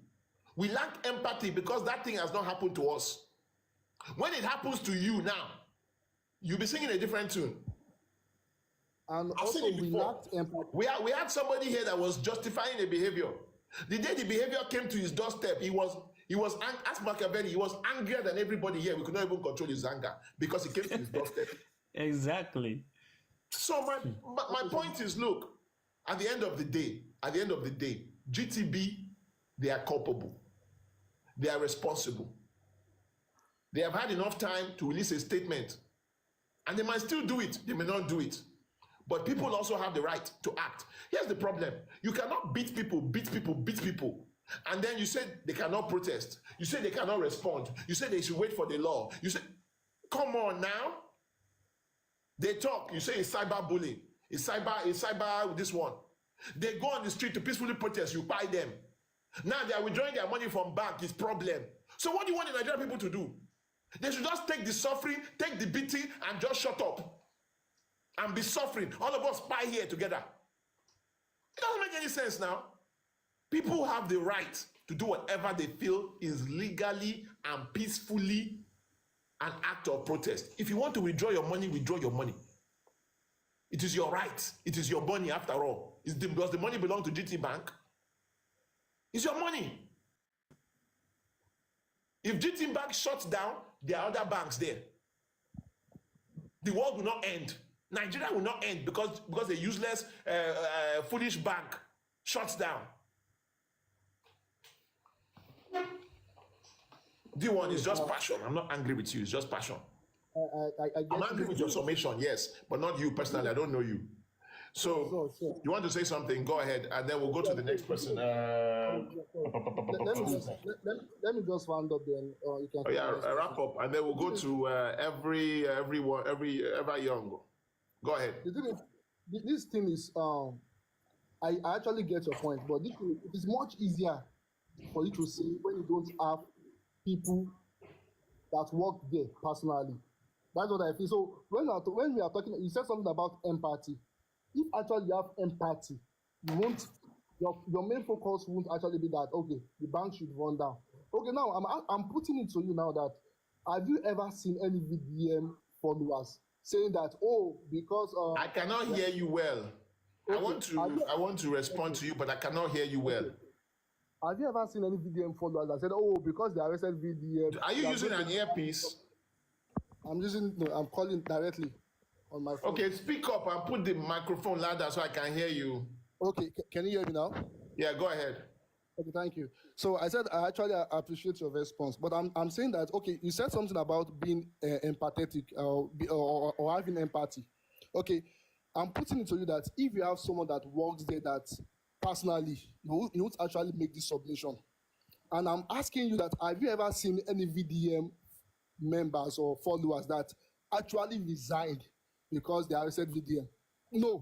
We lack empathy because that thing has not happened to us. When it happens to you now, you'll be singing a different tune. And I've also, seen it we before. lacked empathy. We had somebody here that was justifying a behavior. The day the behavior came to his doorstep, he was as Machiavelli, he was angrier than everybody here. We could not even control his anger because he came to his doorstep. Exactly. So my point is, look, at the end of the day, GTB, they are culpable. They are responsible. They have had enough time to release a statement. And they might still do it. They may not do it. But people also have the right to act. Here's the problem. You cannot beat people. And then you say they cannot protest. You say they cannot respond. You say they should wait for the law. You say, come on now. They talk. You say it's cyberbullying. It's cyber this one. They go on the street to peacefully protest. You buy them. Now they are withdrawing their money from bank. It's problem. So what do you want the Nigerian people to do? They should just take the suffering, take the beating, and just shut up. And be suffering. All of us spy here together. It doesn't make any sense now. People have the right to do whatever they feel is legally and peacefully an act of protest. If you want to withdraw your money, withdraw your money. It is your right. It is your money after all. Does the money belong to GT Bank? It's your money. If GT Bank shuts down, there are other banks there. The world will not end. Nigeria will not end because a useless, foolish bank shuts down. D1 is just passion. I'm not angry with you. It's just passion. I'm angry with your summation, yes, but not you personally. I don't know you. So, you want to say something? Go ahead, and then we'll go to the next person. Let me just round up then. You can wrap up, and then we'll go to everyone, ever young. Go ahead. This thing is, I actually get your point, but it is much easier for you to say when you don't have people that work there personally. That's what I feel. So when we are talking, you said something about empathy. If actually you have empathy, you won't. Your main focus won't actually be that, okay, the bank should run down. Okay, now I'm putting it to you now that, have you ever seen any VDM followers saying that, oh, because I cannot hear you well. Okay. I want to respond to you, but I cannot hear you well. Have you ever seen any VDM followers that said, oh, because they arrested VDM? Are you using an earpiece? I'm calling directly on my phone. Okay, speak up and put the microphone louder so I can hear you. Okay, can you hear me now? Yeah, go ahead. Okay, thank you. So I said I actually appreciate your response, but I'm saying that, okay, you said something about being empathetic or having empathy. Okay, I'm putting it to you that if you have someone that works there that personally, you would actually make this submission. And I'm asking you that, have you ever seen any VDM members or followers that actually resigned because they arrested VDM? No.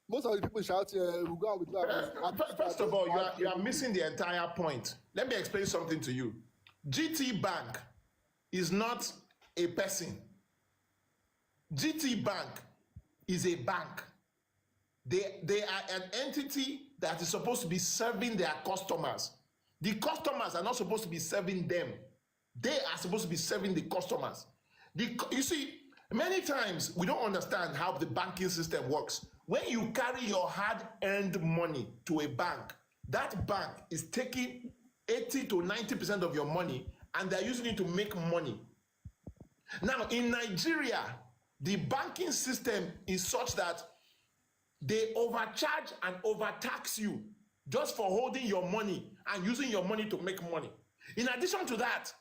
Most of the people shout, we'll go with that. First of all, you are missing the entire point. Let me explain something to you. GT Bank is not a person. GT Bank is a bank. They are an entity that is supposed to be serving their customers. The customers are not supposed to be serving them. They are supposed to be serving the customers. You see, many times we don't understand how the banking system works. When you carry your hard-earned money to a bank, that bank is taking 80 to 90% of your money and they're using it to make money. Now, in Nigeria, the banking system is such that they overcharge and overtax you just for holding your money and using your money to make money. In addition to that,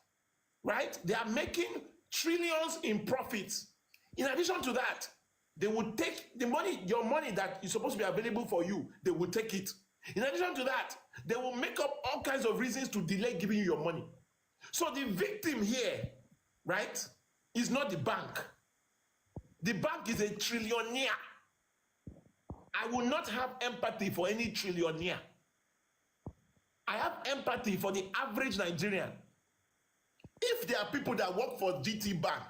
right, they are making trillions in profits. In addition to that, they would take the money, your money that is supposed to be available for you, they will take it. In addition to that, they will make up all kinds of reasons to delay giving you your money. So the victim here, right, is not the bank. The bank is a trillionaire. I will not have empathy for any trillionaire. I have empathy for the average Nigerian. If there are people that work for GT Bank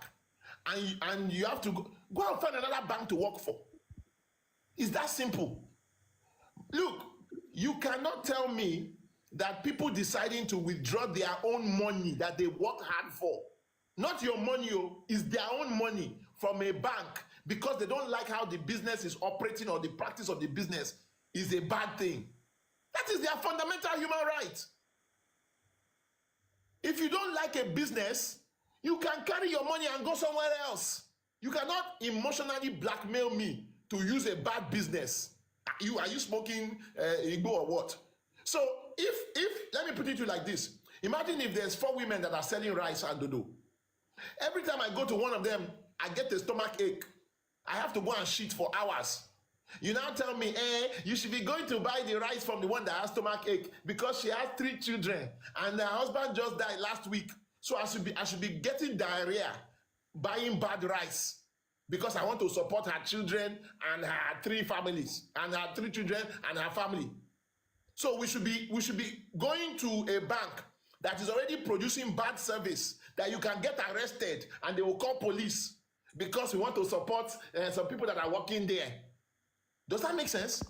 and you have to go and find another bank to work for, it's that simple. Look, you cannot tell me that people deciding to withdraw their own money that they work hard for, not your money, is their own money from a bank because they don't like how the business is operating or the practice of the business is a bad thing. That is their fundamental human right. If you don't like a business, you can carry your money and go somewhere else. You cannot emotionally blackmail me to use a bad business. Are you smoking Igbo or what? So if let me put it to you like this. Imagine if there's 4 women that are selling rice and dodo. Every time I go to one of them, I get a stomach ache. I have to go and shit for hours. You now tell me, you should be going to buy the rice from the one that has stomach ache because she has 3 children and her husband just died last week. So I should be getting diarrhea buying bad rice because I want to support her children and her 3 families and her 3 children and her family. So we should be going to a bank that is already producing bad service that you can get arrested and they will call police because we want to support some people that are working there. Does that make sense?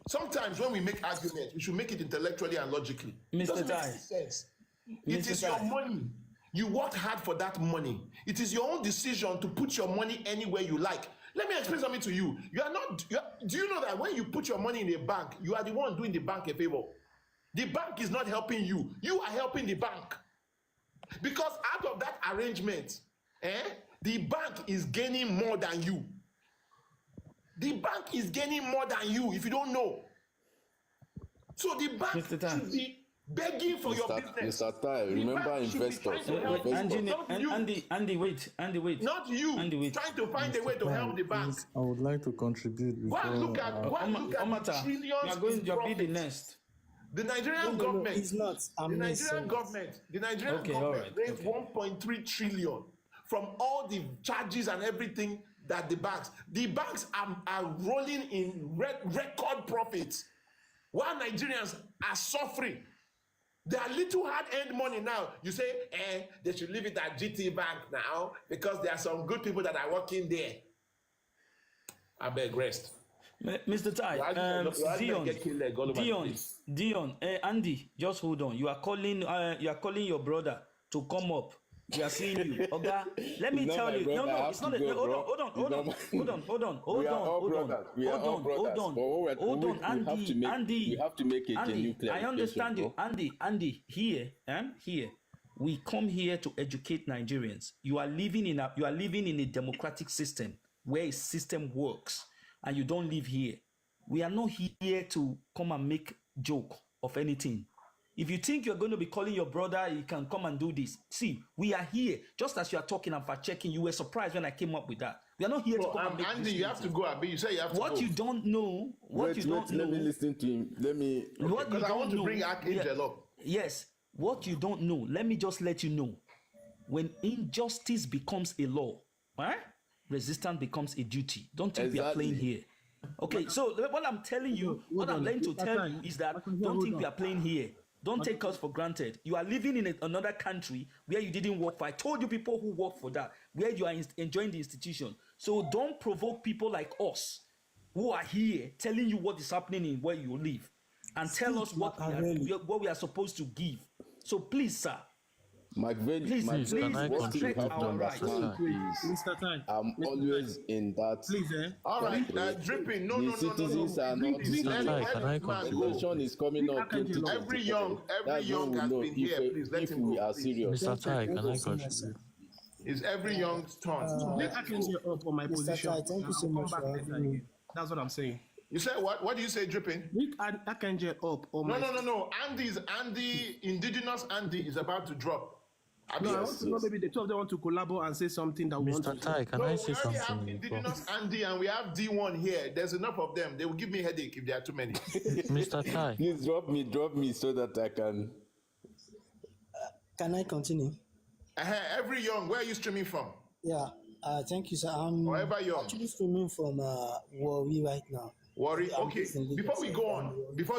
Sometimes when we make arguments, we should make it intellectually and logically. Mr. Tai. Sense. It is your money. You worked hard for that money. It is your own decision to put your money anywhere you like. Let me explain something to you. Do you know that when you put your money in a bank, you are the one doing the bank a favor? The bank is not helping you. You are helping the bank. Because out of that arrangement, the bank is gaining more than you. The bank is gaining more than you if you don't know. So the bank should be begging for your business. Mr. Tai, remember investors. Andy, wait. Not you Andy, wait. trying to find a way to help the bank. I would like to contribute. Go and look at the trillions. You're be the next. The Nigerian government. It's not. The Nigerian government raised 1.3 trillion from all the charges and everything that the banks are rolling in record profits while Nigerians are suffering. They are little hard-earned money now. You say, they should leave it at GT Bank now because there are some good people that are working there. I beg rest. Mr. Tai, Dion, Andy, just hold on. You are calling your brother to come up. We are seeing you. Okay? Let me tell you. No, it's not. Hold on. Andy. We have to make a genuine clarification. I understand you. Andy, here. We come here to educate Nigerians. You are living in a democratic system where a system works, and you don't live here. We are not here to come and make joke of anything. If you think you're going to be calling your brother, you can come and do this. See, we are here. Just as you are talking and fact-checking, you were surprised when I came up with that. We are not here to come and make Andy, you have to go, Abi. You say you have to go. What you don't know... Let me listen to him. Because I want to bring Archangel up. Yes. What you don't know, let me just let you know. When injustice becomes a law, resistance becomes a duty. Don't think we are playing here. Okay, so what I'm telling you, what I'm going to tell you is that don't think we are playing here. Don't take us for granted. You are living in another country where you didn't work for. I told you people who work for that, where you are enjoying the institution. So don't provoke people like us who are here telling you what is happening in where you live and tell us what we are supposed to give. So please, sir. Please respect our rights. Mr. Tan, I'm always in that. Please, all right, dripping. No. Citizens are not. The election is coming up. Every young has been here. Please let him we go. are serious. Mr. Tai, can I contribute? It's every young's turn. Let Akinze up on my position. Thank you so much for having me. That's what I'm saying. You said what? What do you say, dripping? Pick Archangel up. Oh No, my. no. Andy, indigenous Andy is about to drop. No, I want to know maybe the two of them want to collaborate and say something that we want Mr. to Tai, can No, I we say already have something? indigenous Andy and we have D1 here. There's enough of them. They will give me a headache if there are too many. Mr. Tai, Please drop me so that I can. Can I continue? Every young, where are you streaming from? Yeah. Thank you, sir. I'm Wherever young. actually streaming from Warri right now. Worry. I'm Okay. based in Lagos, Before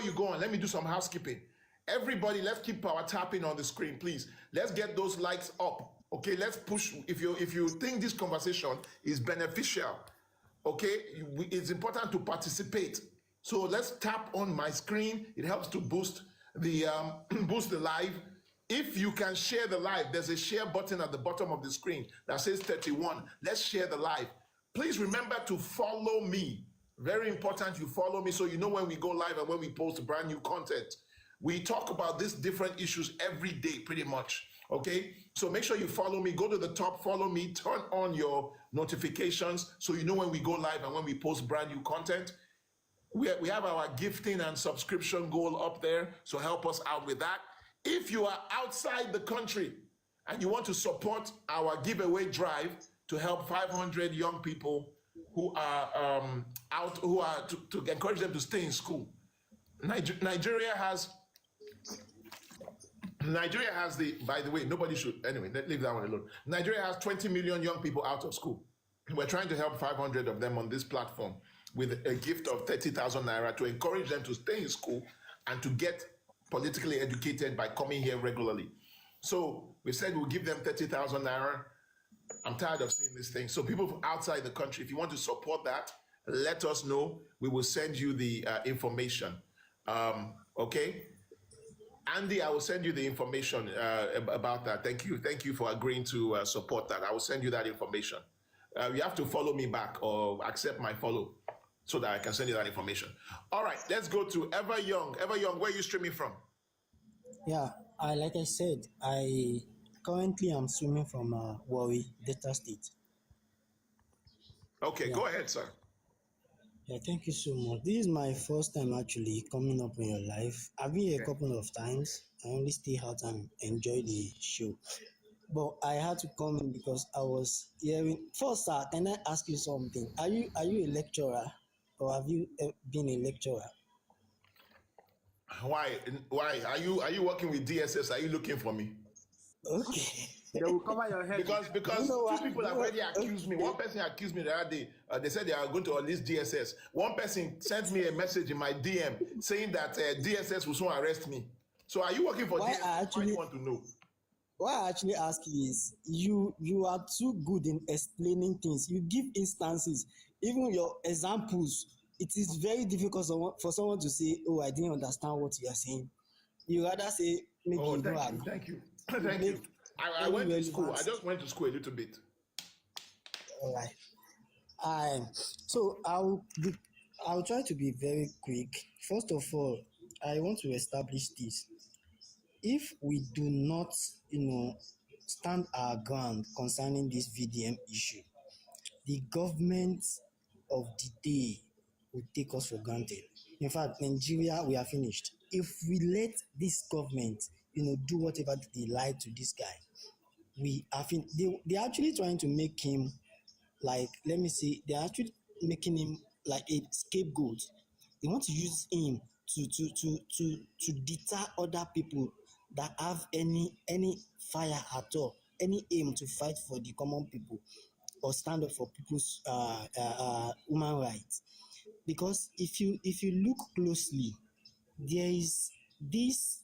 sir. you go on, let me do some housekeeping. Everybody, let's keep power tapping on the screen, please. Let's get those likes up. Okay, let's push. If you think this conversation is beneficial, okay, it's important to participate. So let's tap on my screen. It helps to boost the boost the live. If you can share the live, there's a share button at the bottom of the screen that says 31. Let's share the live. Please remember to follow me. Very important you follow me so you know when we go live and when we post brand new content. We talk about these different issues every day, pretty much. Okay, so make sure you follow me. Go to the top, follow me, turn on your notifications so you know when we go live and when we post brand new content. We have our gifting and subscription goal up there, so help us out with that. If you are outside the country and you want to support our giveaway drive to help 500 young people who are to encourage them to stay in school. Nigeria has the, by the way, nobody should, anyway, leave that one alone. Nigeria has 20 million young people out of school. We're trying to help 500 of them on this platform with a gift of 30,000 naira to encourage them to stay in school and to get politically educated by coming here regularly. So we said we'll give them 30,000 naira. I'm tired of seeing this thing. So people from outside the country, if you want to support that, let us know. We will send you the information. Okay? Andy, I will send you the information about that. Thank you for agreeing to support that. I will send you that information. You have to follow me back or accept my follow so that I can send you that information. All right, let's go to Ever Young. Ever Young, where are you streaming from? Yeah, like I said, I currently am streaming from Warri, Delta State. Okay, Yeah. go ahead, sir. Yeah, thank you so much. This is my first time actually coming up in your life. I've been here a couple of times. I only stay out and enjoy the show. But I had to come in because I was hearing. First, sir, can I ask you something? Are you a lecturer, or have you been a lecturer? Why? Are you working with DSS? Are you looking for me? Okay. They will cover your head. Because You know two what? people have already accused me. One person accused me the other day. They said they are going to release DSS. One person sent me a message in my DM saying that DSS will soon arrest me. So are you working for Why DSS? I actually- Why do you want to know? What I actually ask you is, you are too good in explaining things. You give instances, even your examples. It is very difficult for someone to say, "Oh, I didn't understand what you are saying." You rather say, "Maybe Oh, you don't thank you, agree." thank you, thank you. I went to school. I just went to school a little bit. All right. So I'll try to be very quick. First of all, I want to establish this. If we do not, stand our ground concerning this VDM issue, the government of the day will take us for granted. In fact, Nigeria, we are finished. If we let this government, do whatever they like to this guy, we are they're actually trying to make him, like, let me say, they're actually making him like a scapegoat. They want to use him to deter other people that have any fire at all, any aim to fight for the common people or stand up for people's human rights. Because if you look closely, there is this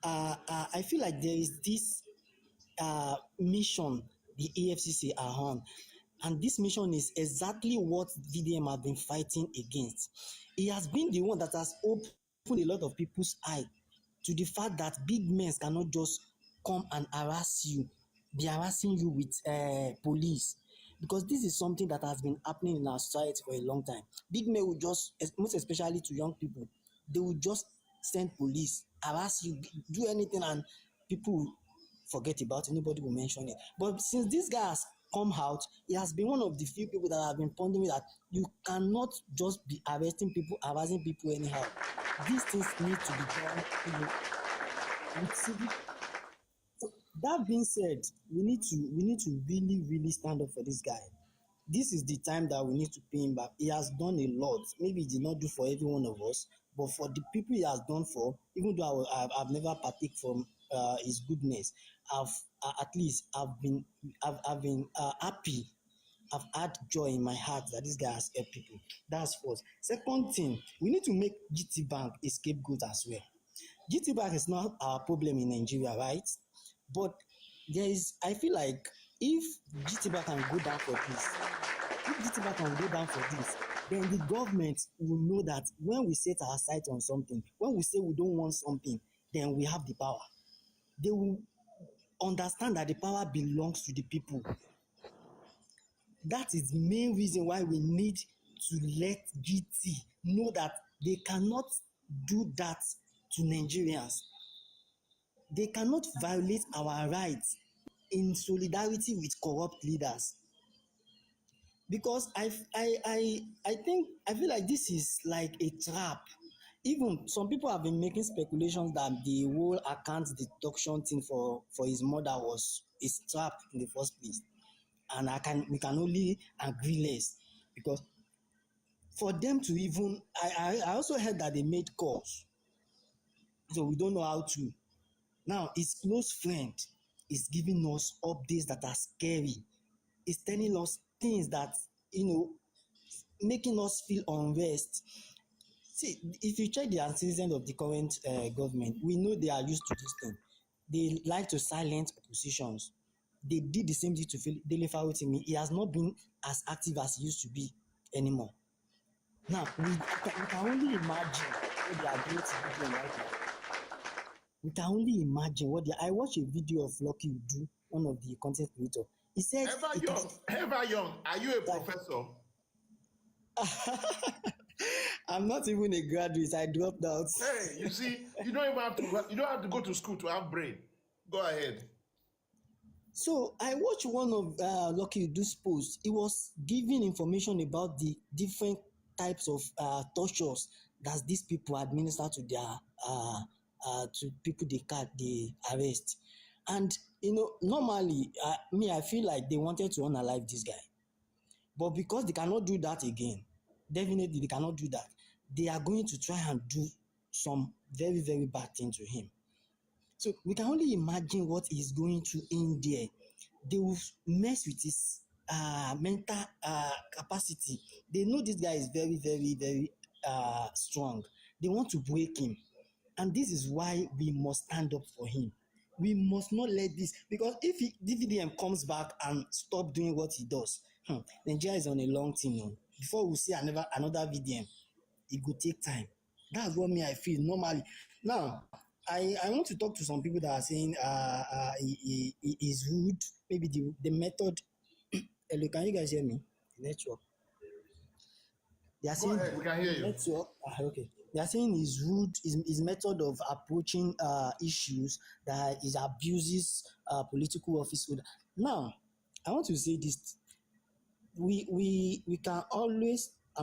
I feel like there is this mission the EFCC are on, and this mission is exactly what VDM have been fighting against. He has been the one that has opened a lot of people's eye to the fact that big men cannot just come and be harassing you with police, because this is something that has been happening in our society for a long time. Big men will just, most especially to young people, they will just send police, harass you, do anything, and people will forget about it. Nobody will mention it. But since this guy has come out. He has been one of the few people that have been pointing that you cannot just be arresting people, harassing people anyhow. These things need to be done, with civic. So that being said, we need to really stand up for this guy. This is the time that we need to pay him back. He has done a lot. Maybe he did not do for every one of us, but for the people he has done for, even though I've never partake from his goodness, at least I've been happy. I've had joy in my heart that this guy has helped people. That's first. Second thing, we need to make GT Bank a scapegoat as well. GT Bank is not our problem in Nigeria, right? But I feel like if GT Bank can go down for this, then the government will know that when we set our sight on something, when we say we don't want something, then we have the power. They will understand that the power belongs to the people. That is the main reason why we need to let GT know that they cannot do that to Nigerians. They cannot violate our rights in solidarity with corrupt leaders. Because I feel like this is like a trap. Even some people have been making speculations that the whole account deduction thing for his mother was a trap in the first place. And we can only agree less, because for them to even I also heard that they made calls, so we don't know how to. Now his close friend is giving us updates that are scary. He's telling us things that, making us feel unrest. See, if you check the antecedents of the current government, we know they are used to this thing. They like to silence oppositions. They did the same thing to Dele Farotimi. He has not been as active as he used to be anymore. Now, we can only imagine what they are doing to people right now. We can only imagine what I watched a video of Lucky Udu, one of the content creators. He said, Ever Young, are you a professor? I'm not even a graduate. I dropped out. Hey, you see, you don't have to go to school to have brain. Go ahead. So I watched one of Lucky Udu's posts. He was giving information about the different types of tortures that these people administer to their to people they arrest. And normally, I feel like they wanted to unalive this guy, but because they cannot do that again, definitely they cannot do that. They are going to try and do some very, very bad thing to him. So we can only imagine what he's going to in there. They will mess with his mental capacity. They know this guy is very, very, very strong. They want to break him. And this is why we must stand up for him. We must not let this, because if DVDM comes back and stop doing what he does, Nigeria is on a long team. Before we see another VDM, it could take time. That's what I feel normally. Now, I want to talk to some people that are saying he is rude. Maybe the method. Hello, can you guys hear me? The network. They are saying we can hear you. Network. Okay. They are saying he's rude. His method of approaching issues, that is abuses political office. Now, I want to say this. We can always. I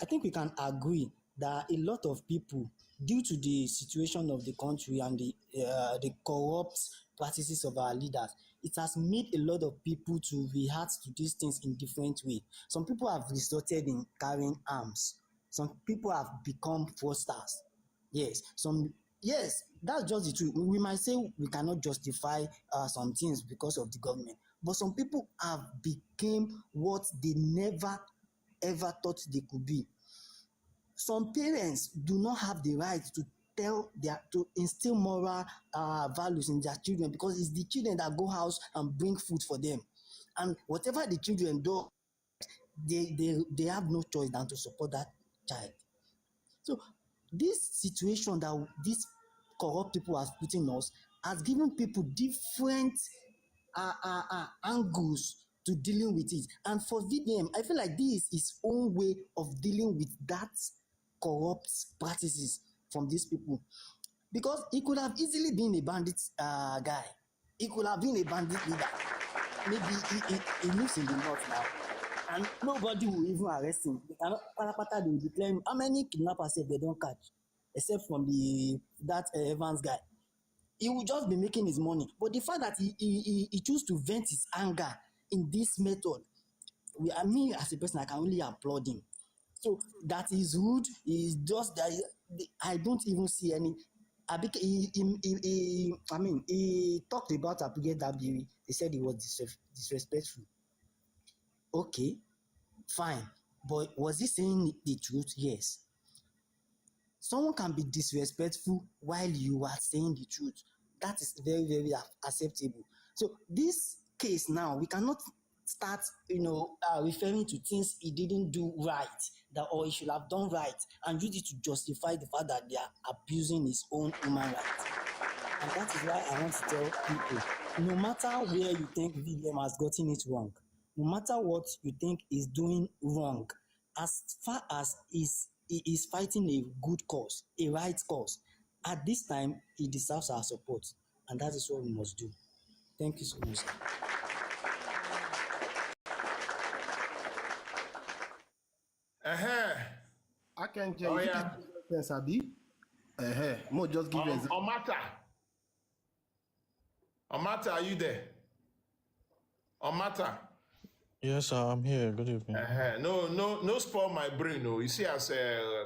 think we can agree that a lot of people, due to the situation of the country and the corrupt practices of our leaders, it has made a lot of people to react to these things in different ways. Some people have resorted in carrying arms. Some people have become fraudsters. Yes, that's just the truth. We might say we cannot justify some things because of the government, but some people have become what they never ever thought they could be. Some parents do not have the right to to instill moral values in their children, because it's the children that go house and bring food for them, and whatever the children do, they have no choice than to support that child. So this situation that these corrupt people are putting us has given people different angles to dealing with it. And for VDM, I feel like this is his own way of dealing with that corrupt practices from these people, because he could have easily been a bandit guy. He could have been a bandit leader. maybe he lives in the north now, and nobody will even arrest him. They will declare him. How many kidnappers if they don't catch, except from that Evans guy? He will just be making his money. But the fact that he choose to vent his anger in this method, me as a person, I can only applaud him. So that is rude. Is just that I don't even see any. He talked about Abigail Dabiri. He said he was disrespectful. Okay, fine. But was he saying the truth? Yes. Someone can be disrespectful while you are saying the truth. That is very, very acceptable. So this case now, we cannot start, referring to things he didn't do right, or he should have done right, and use it to justify the fact that they are abusing his own human rights. And that is why I want to tell people, no matter where you think William has gotten it wrong, no matter what you think he's doing wrong, as far as he is fighting a good cause, a right cause, at this time, he deserves our support. And that is what we must do. Thank you so much. I can tell you. Yeah. Sabi. More just give you Omata, are you there? Omata. Yes, sir, I'm here. Good evening. No, spoil my brain. No, you see, as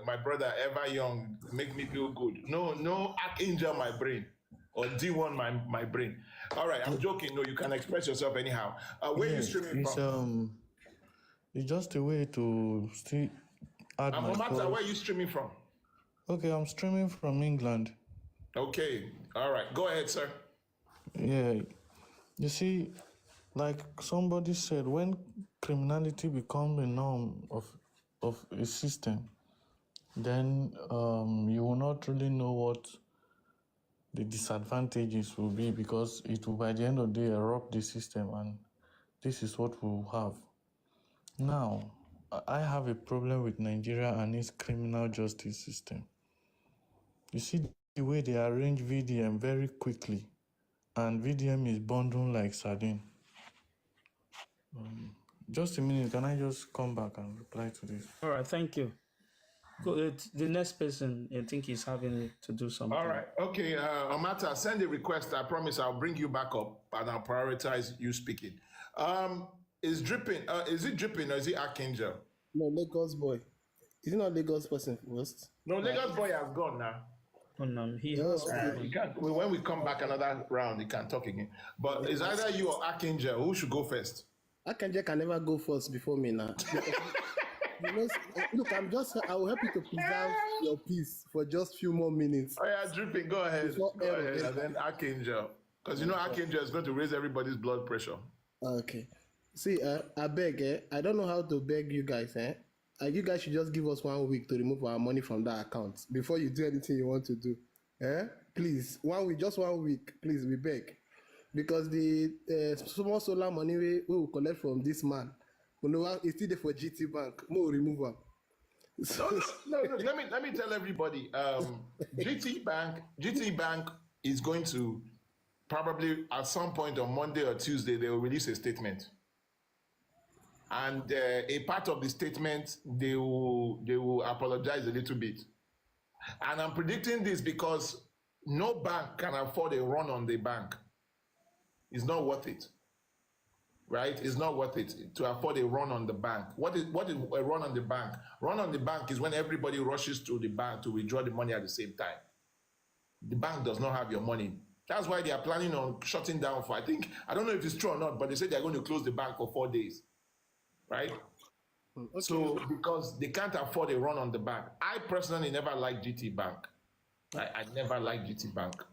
my brother ever young, make me feel good. No, archangel my brain or D1 my brain. All right, I'm joking. No, you can express yourself anyhow. Where are you streaming from? It's just a way to still add my Omata, where are you streaming from? Okay, I'm streaming from England. Okay, all right. Go ahead, sir. Yeah, you see, like somebody said, when criminality becomes a norm of a system, then you will not really know what the disadvantages will be, because it will, by the end of the day, erupt the system, and this is what we'll have. Now, I have a problem with Nigeria and its criminal justice system. You see the way they arrange VDM very quickly, and VDM is bundled like sardine. Just a minute, can I just come back and reply to this? All right, thank you. Go, the next person, I think he's having to do something. All right, okay, Omata, send a request. I promise I'll bring you back up, and I'll prioritize you speaking. Is it Dripping or is it Archangel? No, Lagos boy. Is it not Lagos person first? No, Lagos boy has gone now. Oh, no, he has. When we come back another round, he can talk again. But it's either you or Archangel. Who should go first? Archangel can never go first before me now. Look, I will help you to preserve your peace for just few more minutes. Oh yeah, Dripping, go ahead. And then Archangel. Because you know Archangel is going to raise everybody's blood pressure. Okay. See, I beg, I don't know how to beg you guys, you guys should just give us 1 week to remove our money from that account before you do anything you want to do. Please, 1 week, just 1 week, please, we beg. Because the small solar money we will collect from this man, it's still there for GT Bank. More remove them. No. Let me tell everybody. GT Bank is going to probably at some point on Monday or Tuesday they will release a statement. And a part of the statement, they will apologize a little bit. And I'm predicting this because no bank can afford a run on the bank. It's not worth it, right? It's not worth it to afford a run on the bank. What is a run on the bank? Run on the bank is when everybody rushes to the bank to withdraw the money at the same time. The bank does not have your money. That's why they are planning on shutting down for, I don't know if it's true or not, but they said they're going to close the bank for 4 days. Right? Okay. So, because they can't afford a run on the bank. I personally never liked GT Bank. I never liked GT Bank.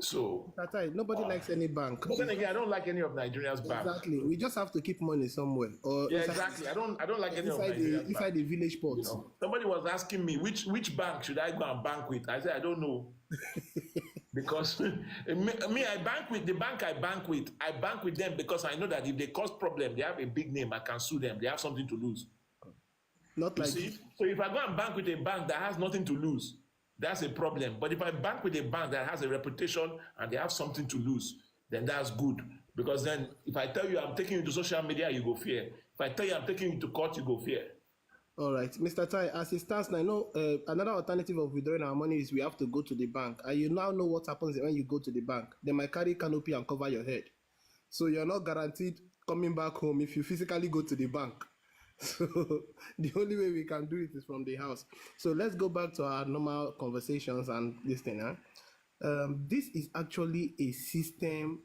So, that's right. Nobody likes any bank. But then again, I don't like any of Nigeria's banks. Exactly. We just have to keep money somewhere. Or exactly. I don't like any of Nigeria's inside the village ports. You know, somebody was asking me which bank should I go and bank with. I said I don't know. Because me, I bank with the bank I bank with them because I know that if they cause problem, they have a big name. I can sue them. They have something to lose. Not like see? So if I go and bank with a bank that has nothing to lose, that's a problem. But if I bank with a bank that has a reputation and they have something to lose, then that's good. Because then, if I tell you I'm taking you to social media, you go fear. If I tell you I'm taking you to court, you go fear. All right, Mr. Tai, as it stands now, I know another alternative of withdrawing our money is we have to go to the bank. And you now know what happens when you go to the bank. They might carry canopy and cover your head. So you're not guaranteed coming back home if you physically go to the bank. So the only way we can do it is from the house. So let's go back to our normal conversations and this thing. This is actually a system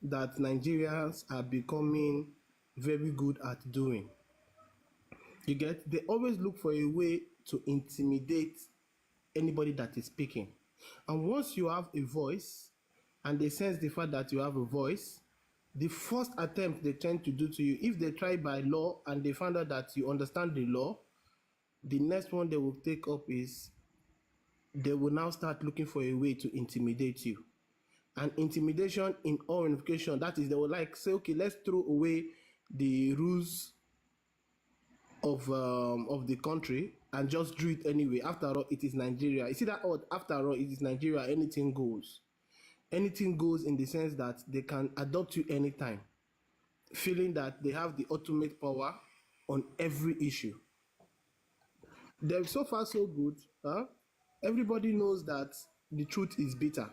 that Nigerians are becoming very good at doing. You get, they always look for a way to intimidate anybody that is speaking. And once you have a voice and they sense the fact that you have a voice, the first attempt they tend to do to you, if they try by law and they find out that you understand the law, the next one they will take up is they will now start looking for a way to intimidate you. And intimidation in all ramifications, that is, they will like say, okay, let's throw away the rules of the country and just do it anyway. After all, it is Nigeria. You see that? After all, it is Nigeria. Anything goes. Anything goes in the sense that they can adopt you anytime, feeling that they have the ultimate power on every issue. They're so far so good. Everybody knows that the truth is bitter.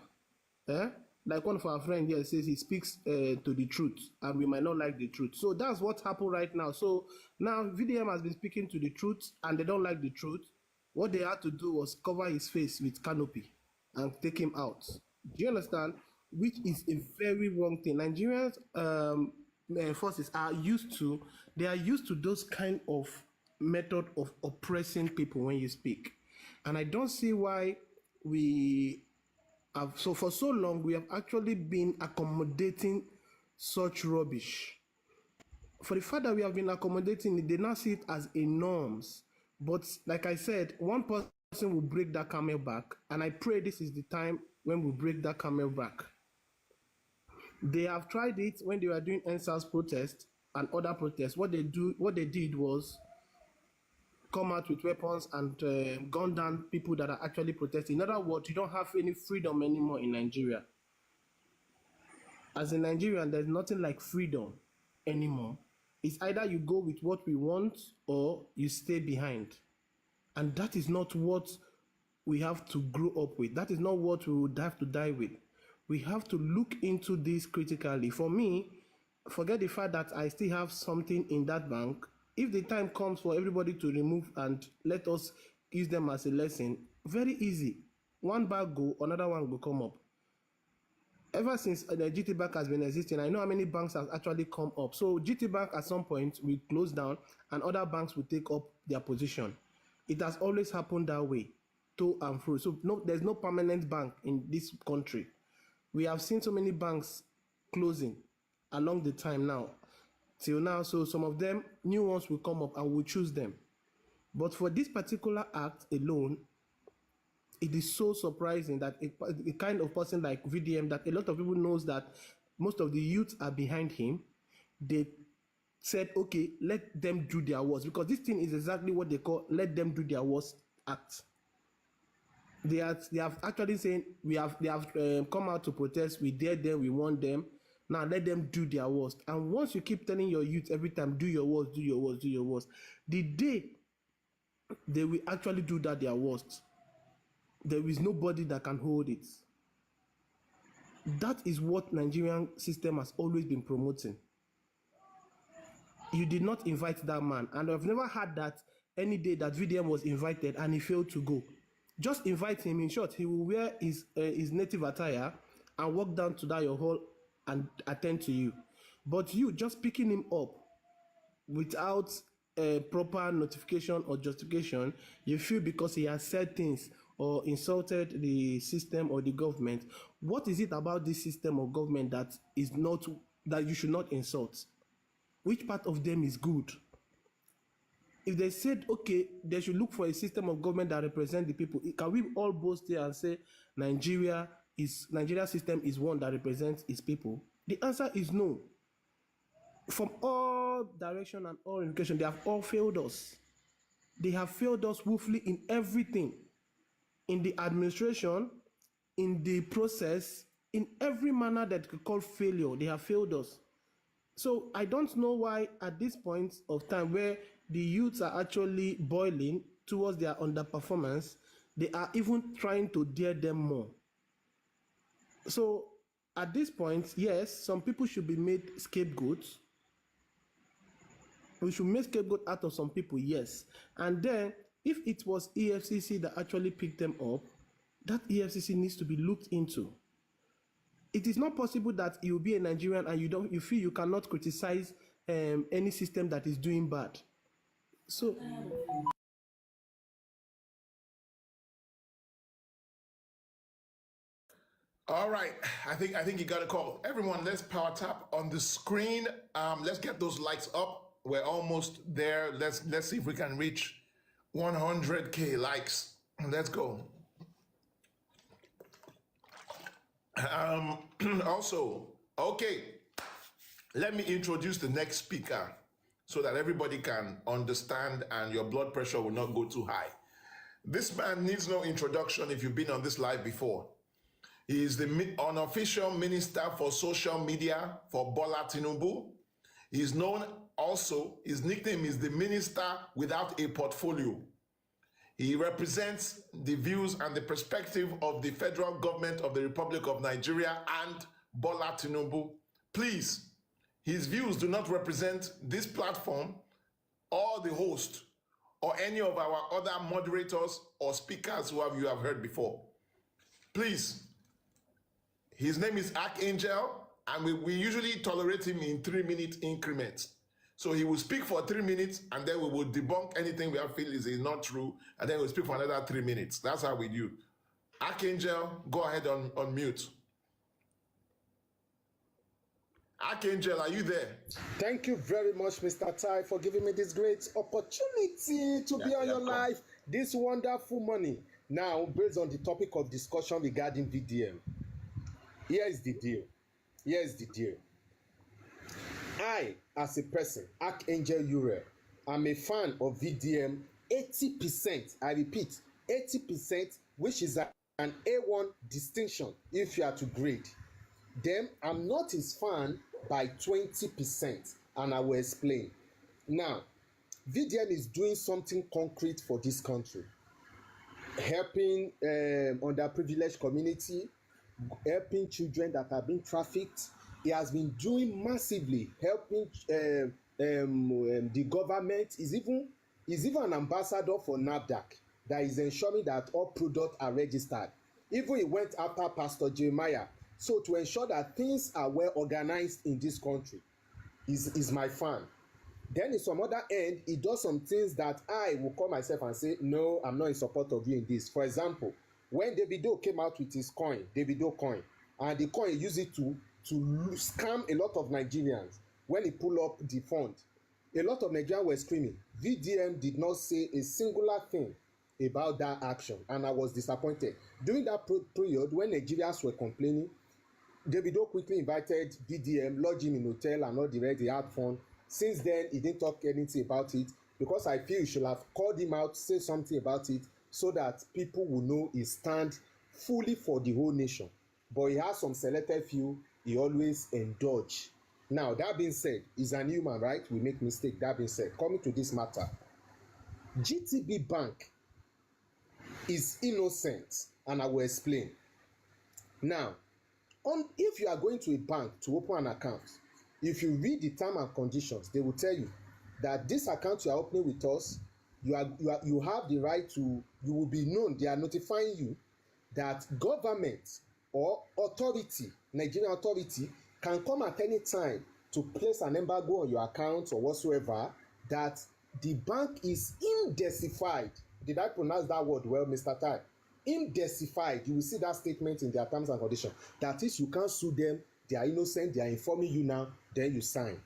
Like one of our friends here says, he speaks to the truth, and we might not like the truth. So that's what happened right now. So now VDM has been speaking to the truth, and they don't like the truth. What they had to do was cover his face with canopy and take him out. Do you understand? Which is a very wrong thing. Nigerians forces are used to. They are used to those kind of method of oppressing people when you speak, and I don't see why we. So for so long, we have actually been accommodating such rubbish. For the fact that we have been accommodating it, they now see it as a norms. But like I said, one person will break that camel back, and I pray this is the time when we break that camel back. They have tried it when they were doing NSAS protest and other protests. What they did was come out with weapons and gun down people that are actually protesting. In other words, you don't have any freedom anymore in Nigeria. As a Nigerian, there's nothing like freedom anymore. It's either you go with what we want or you stay behind. And that is not what we have to grow up with. That is not what we would have to die with. We have to look into this critically. For me, forget the fact that I still have something in that bank. If the time comes for everybody to remove and let us use them as a lesson, very easy. One bag go, another one will come up. Ever since the GT Bank has been existing, I know how many banks have actually come up. So GT Bank at some point will close down and other banks will take up their position. It has always happened that way, to and fro. So no, there's no permanent bank in this country. We have seen so many banks closing along the time now. Till now, so some of them, new ones will come up and we'll choose them. But for this particular act alone, it is so surprising that a kind of person like VDM, that a lot of people knows that most of the youth are behind him, they said, okay, let them do their worst. Because this thing is exactly what they call, let them do their worst act. They have actually saying, they have come out to protest, we dare them, we want them. Now let them do their worst. And once you keep telling your youth every time, do your worst, do your worst, do your worst, the day they will actually do that their worst, there is nobody that can hold it. That is what Nigerian system has always been promoting. You did not invite that man. And I've never had that any day that VDM was invited and he failed to go. Just invite him. In short, he will wear his native attire and walk down to that your hall and attend to you. But you just picking him up without a proper notification or justification, you feel because he has said things or insulted the system or the government. What is it about this system or government that is not, that you should not insult? Which part of them is good? If they said, okay, they should look for a system of government that represents the people, can we all boast here and say Nigeria system is one that represents its people? The answer is no. From all direction and all indication, they have all failed us. They have failed us woefully in everything. In the administration, in the process, in every manner that could call failure. They have failed us. So I don't know why at this point of time where the youths are actually boiling towards their underperformance, they are even trying to dare them more. So at this point, yes, some people should be made scapegoats. We should make scapegoat out of some people, yes. And then if it was EFCC that actually picked them up, that EFCC needs to be looked into. It is not possible that you will be a Nigerian and you feel you cannot criticize any system that is doing bad. So All right, I think you got a call. Everyone, let's power tap on the screen. Let's get those lights up. We're almost there. Let's see if we can reach 100K likes. Let's go. Also, okay, let me introduce the next speaker so that everybody can understand and your blood pressure will not go too high. This man needs no introduction if you've been on this live before. He is the unofficial minister for social media for Bola Tinubu. He is known also, his nickname is the minister without a portfolio. He represents the views and the perspective of the federal government of the Republic of Nigeria and Bola Tinubu. Please, his views do not represent this platform or the host or any of our other moderators or speakers who you have heard before. Please, his name is Archangel, and we usually tolerate him in 3-minute increments. So he will speak for 3 minutes, and then we will debunk anything we feel is not true, and then we'll speak for another 3 minutes. That's how we do. Archangel, go ahead on mute. Archangel, are you there? Thank you very much, Mr. Tai, for giving me this great opportunity to be on your live this wonderful morning. Now, based on the topic of discussion regarding VDM, here is the deal. Here is the deal. I, as a person, Archangel Uriel, I'm a fan of VDM 80%. I repeat, 80%, which is an A1 distinction if you are to grade. Then I'm not his fan by 20%, and I will explain. Now, VDM is doing something concrete for this country, helping underprivileged community, helping children that have been trafficked. He has been doing massively, helping the government. Is even an ambassador for NAFDAC that is ensuring that all products are registered. Even he went after Pastor Jeremiah. So to ensure that things are well organized in this country, is my fan. Then in some other end, he does some things that I will call myself and say, no, I'm not in support of you in this. For example, when Davido came out with his coin, Davido coin, and the coin he used it to scam a lot of Nigerians. When he pulled up the fund, a lot of Nigerians were screaming. VDM did not say a singular thing about that action, and I was disappointed. During that period, when Nigerians were complaining, Davido quickly invited VDM, lodged him in hotel and all the rest. He had fun. Since then, he didn't talk anything about it, because I feel he should have called him out, say something about it, so that people will know he stands fully for the whole nation. But he has some selected few he always indulge. Now, that being said, he's an human, right? We make mistakes. That being said, coming to this matter, GTB Bank is innocent, and I will explain. Now, if you are going to a bank to open an account, if you read the terms and conditions, they will tell you that this account you are opening with us, you have the right to, you will be known, they are notifying you that government or authority, Nigerian authority, can come at any time to place an embargo on your account or whatsoever, that the bank is indecified. Did I pronounce that word well, Mr. Tai? Indecified. You will see that statement in their terms and conditions. That is, you can't sue them, they are innocent, they are informing you now, then you sign.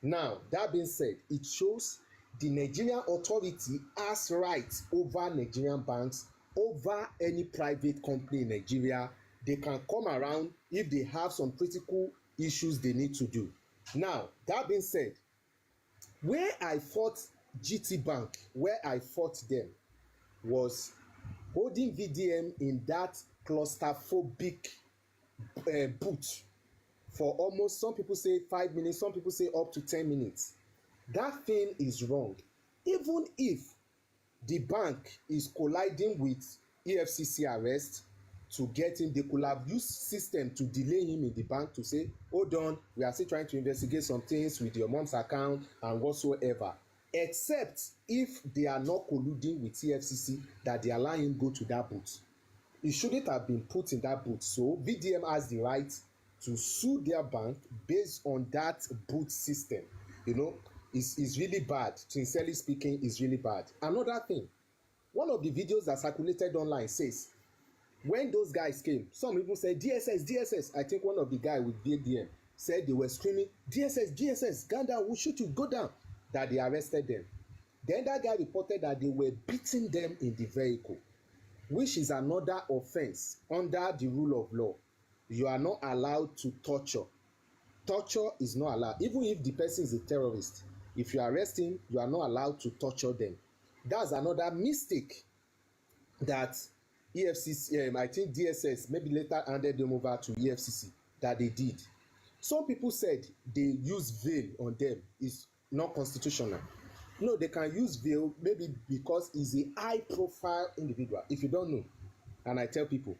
Now, that being said, it shows the Nigerian authority has rights over Nigerian banks, over any private company in Nigeria. They can come around if they have some critical issues they need to do. Now, that being said, where I fought GT Bank, where I fought them, was holding VDM in that claustrophobic boot for almost, some people say 5 minutes, some people say up to 10 minutes. That thing is wrong. Even if the bank is colliding with EFCC arrest to get him, they could have used system to delay him in the bank to say, hold on, we are still trying to investigate some things with your mom's account and whatsoever. Except if they are not colluding with EFCC, that they allow him go to that booth. He shouldn't have been put in that booth. So VDM has the right to sue their bank based on that boot system. You know, it's really bad. Sincerely speaking, it's really bad. Another thing, one of the videos that circulated online says, when those guys came, some people said DSS, DSS. I think one of the guys with VDM said they were screaming, DSS, DSS, Ganda, we shoot you, go down, that they arrested them. Then that guy reported that they were beating them in the vehicle, which is another offense under the rule of law. You are not allowed to torture. Torture is not allowed. Even if the person is a terrorist, if you arrest him, you are not allowed to torture them. That's another mistake that EFCC, I think DSS, maybe later handed them over to EFCC, that they did. Some people said they use veil on them. It's not constitutional. No, they can use veil maybe because he's a high-profile individual. If you don't know, and I tell people,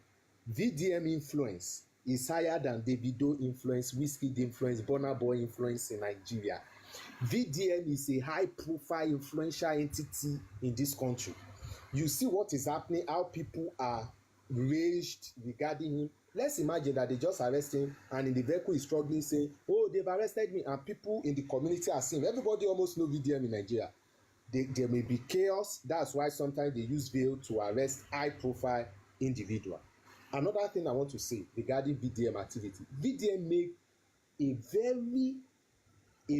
VDM influence is higher than Davido influence, Wizkid influence, Burna Boy influence in Nigeria. VDM is a high-profile, influential entity in this country. You see what is happening, how people are raged regarding him. Let's imagine that they just arrest him and in the vehicle he's struggling saying, oh, they've arrested me, and people in the community are seeing. Everybody almost know VDM in Nigeria. There may be chaos. That's why sometimes they use veil to arrest high-profile individual. Another thing I want to say regarding VDM activity, VDM made a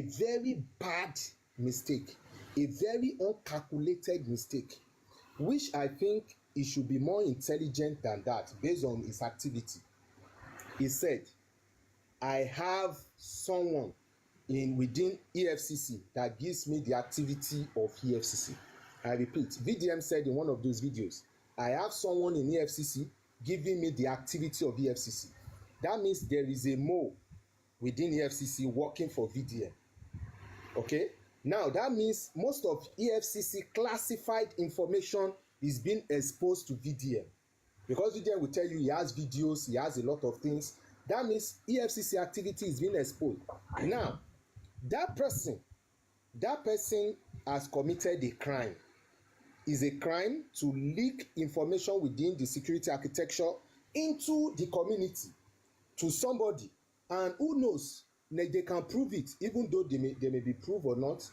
very bad mistake, a very uncalculated mistake, which I think he should be more intelligent than that based on his activity. He said, I have someone within EFCC that gives me the activity of EFCC. I repeat, VDM said in one of those videos, I have someone in EFCC giving me the activity of EFCC. That means there is a mole within EFCC working for VDM. Okay? Now, that means most of EFCC classified information is being exposed to VDM. Because VDM will tell you he has videos, he has a lot of things. That means EFCC activity is being exposed. Now, that person has committed a crime. It's a crime to leak information within the security architecture into the community to somebody. And who knows, they can prove it, even though they may be proved or not,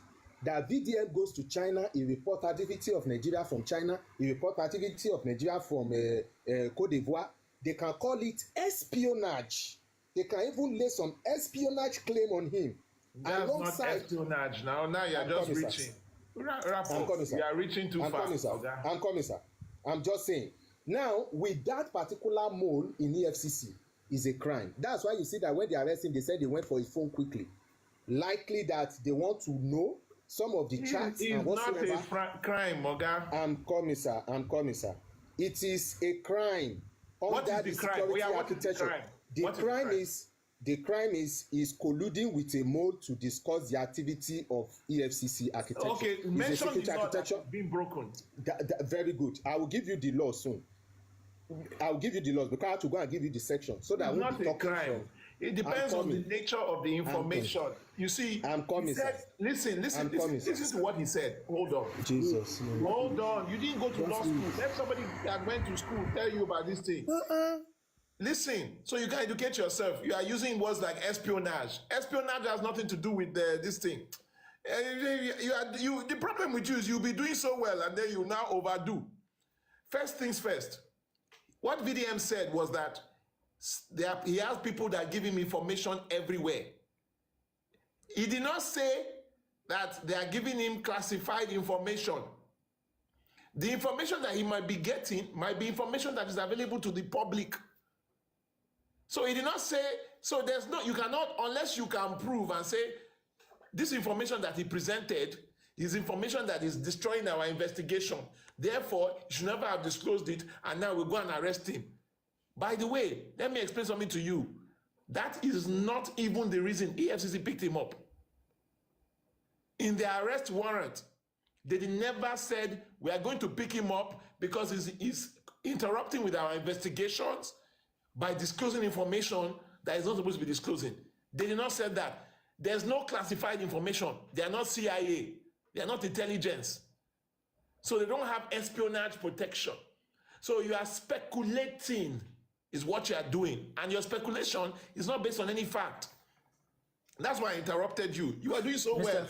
that VDM goes to China, he reports activity of Nigeria from China, he reports activity of Nigeria from Cote d'Ivoire. They can call it espionage. They can even lay some espionage claim on him. That's not espionage. Now you're just reaching. Wrap up. You are reaching too fast. I'm coming, sir. I'm just saying. Now, with that particular mole in EFCC, is a crime. That's why you see that when they arrest him, they said they went for his phone quickly. Likely that they want to know some of the chats and whatsoever. It's not a crime, Moga. I'm coming, sir. It is a crime. What is the crime? What is the crime? The crime is colluding with a mole to discuss the activity of EFCC architecture. Okay, mention the law that is being broken. Very good. I will give you the law soon. I will give you the laws because I have to go and give you the section so that it's not a crime. It depends on the nature of the information. You see, I'm coming. Listen to what he said. Hold on. Jesus. Hold on. You didn't go to law school. Let somebody that went to school tell you about this thing. Listen, so you can educate yourself. You are using words like espionage. Espionage has nothing to do with this thing. The problem with you is you'll be doing so well and then you now overdo. First things first. What VDM said was that he has people that give him information everywhere. He did not say that they are giving him classified information. The information that he might be getting might be information that is available to the public. So he did not say, so there's no, you cannot, unless you can prove and say, this information that he presented is information that is destroying our investigation. Therefore, you should never have disclosed it, and now we'll go and arrest him. By the way, let me explain something to you. That is not even the reason EFCC picked him up. In the arrest warrant, they never said, we are going to pick him up because he's interrupting with our investigations by disclosing information that is not supposed to be disclosing. They did not say that. There's no classified information. They are not CIA. They are not intelligence. So they don't have espionage protection. So you are speculating is what you are doing. And your speculation is not based on any fact. That's why I interrupted you. You are doing so well.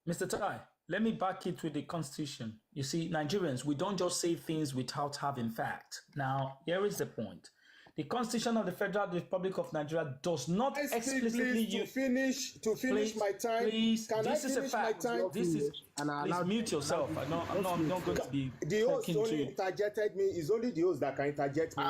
Mr. Tai, let me back it with the Constitution. You see, Nigerians, we don't just say things without having fact. Now, here is the point. The Constitution of the Federal Republic of Nigeria does not explicitly to finish my time. Please, can this I is a finish my fact. time? Please mute yourself. I'm not going to be the host talking only to you. interjected me. It's only the host that can interject me.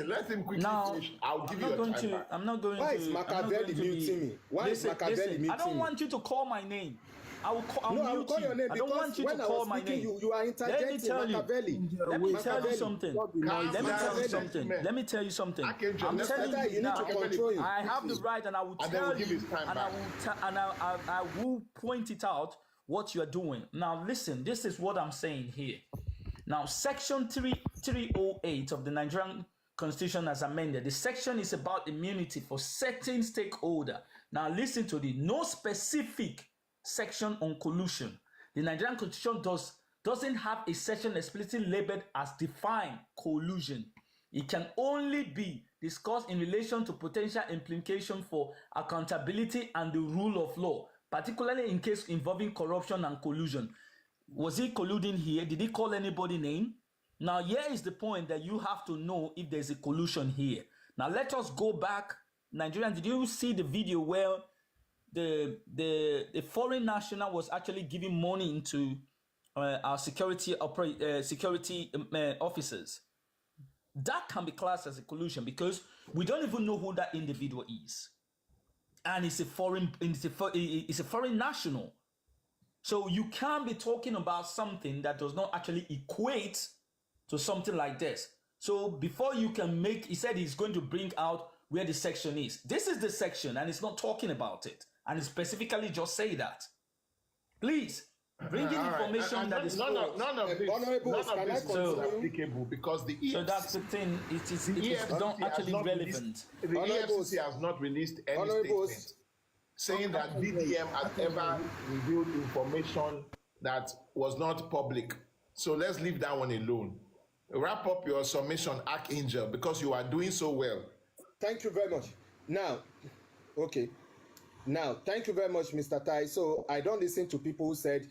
Let him quickly finish. I'll give you your time back. I'm not going to. Why is Machiavelli muting me? Why is Machiavelli muting me? I don't want you to call my name. I will call your name I don't want you to call my name. You are interjecting. Let me tell you something. Let me tell you something. I'm telling you now. I have the right, and I will tell you, and I will point it out what you are doing. Now, listen. This is what I'm saying here. Now, Section 308 of the Nigerian Constitution as amended. The section is about immunity for certain stakeholder. Now, listen to the no specific section on collusion. The Nigerian Constitution doesn't have a section explicitly labeled as defined collusion. It can only be discussed in relation to potential implication for accountability and the rule of law, particularly in case involving corruption and collusion. Was he colluding here? Did he call anybody name? Now, here is the point that you have to know if there's a collusion here. Now, let us go back. Nigerian, did you see the video where the foreign national was actually giving money into our security officers? That can be classed as a collusion because we don't even know who that individual is, and it's a foreign national. So you can't be talking about something that does not actually equate to something like this. So before you can make, he said he's going to bring out where the section is. This is the section, and it's not talking about it. And specifically just say that. Please, bring in information that is none of this is applicable because the EFCC, so that's the thing, it is not actually relevant. The EFCC has not released any statement saying that VDM has ever revealed information that was not public. So let's leave that one alone. Wrap up your submission, Archangel, because you are doing so well. Thank you very much. Now, thank you very much, Mr. Tai. So I don't listen to people who said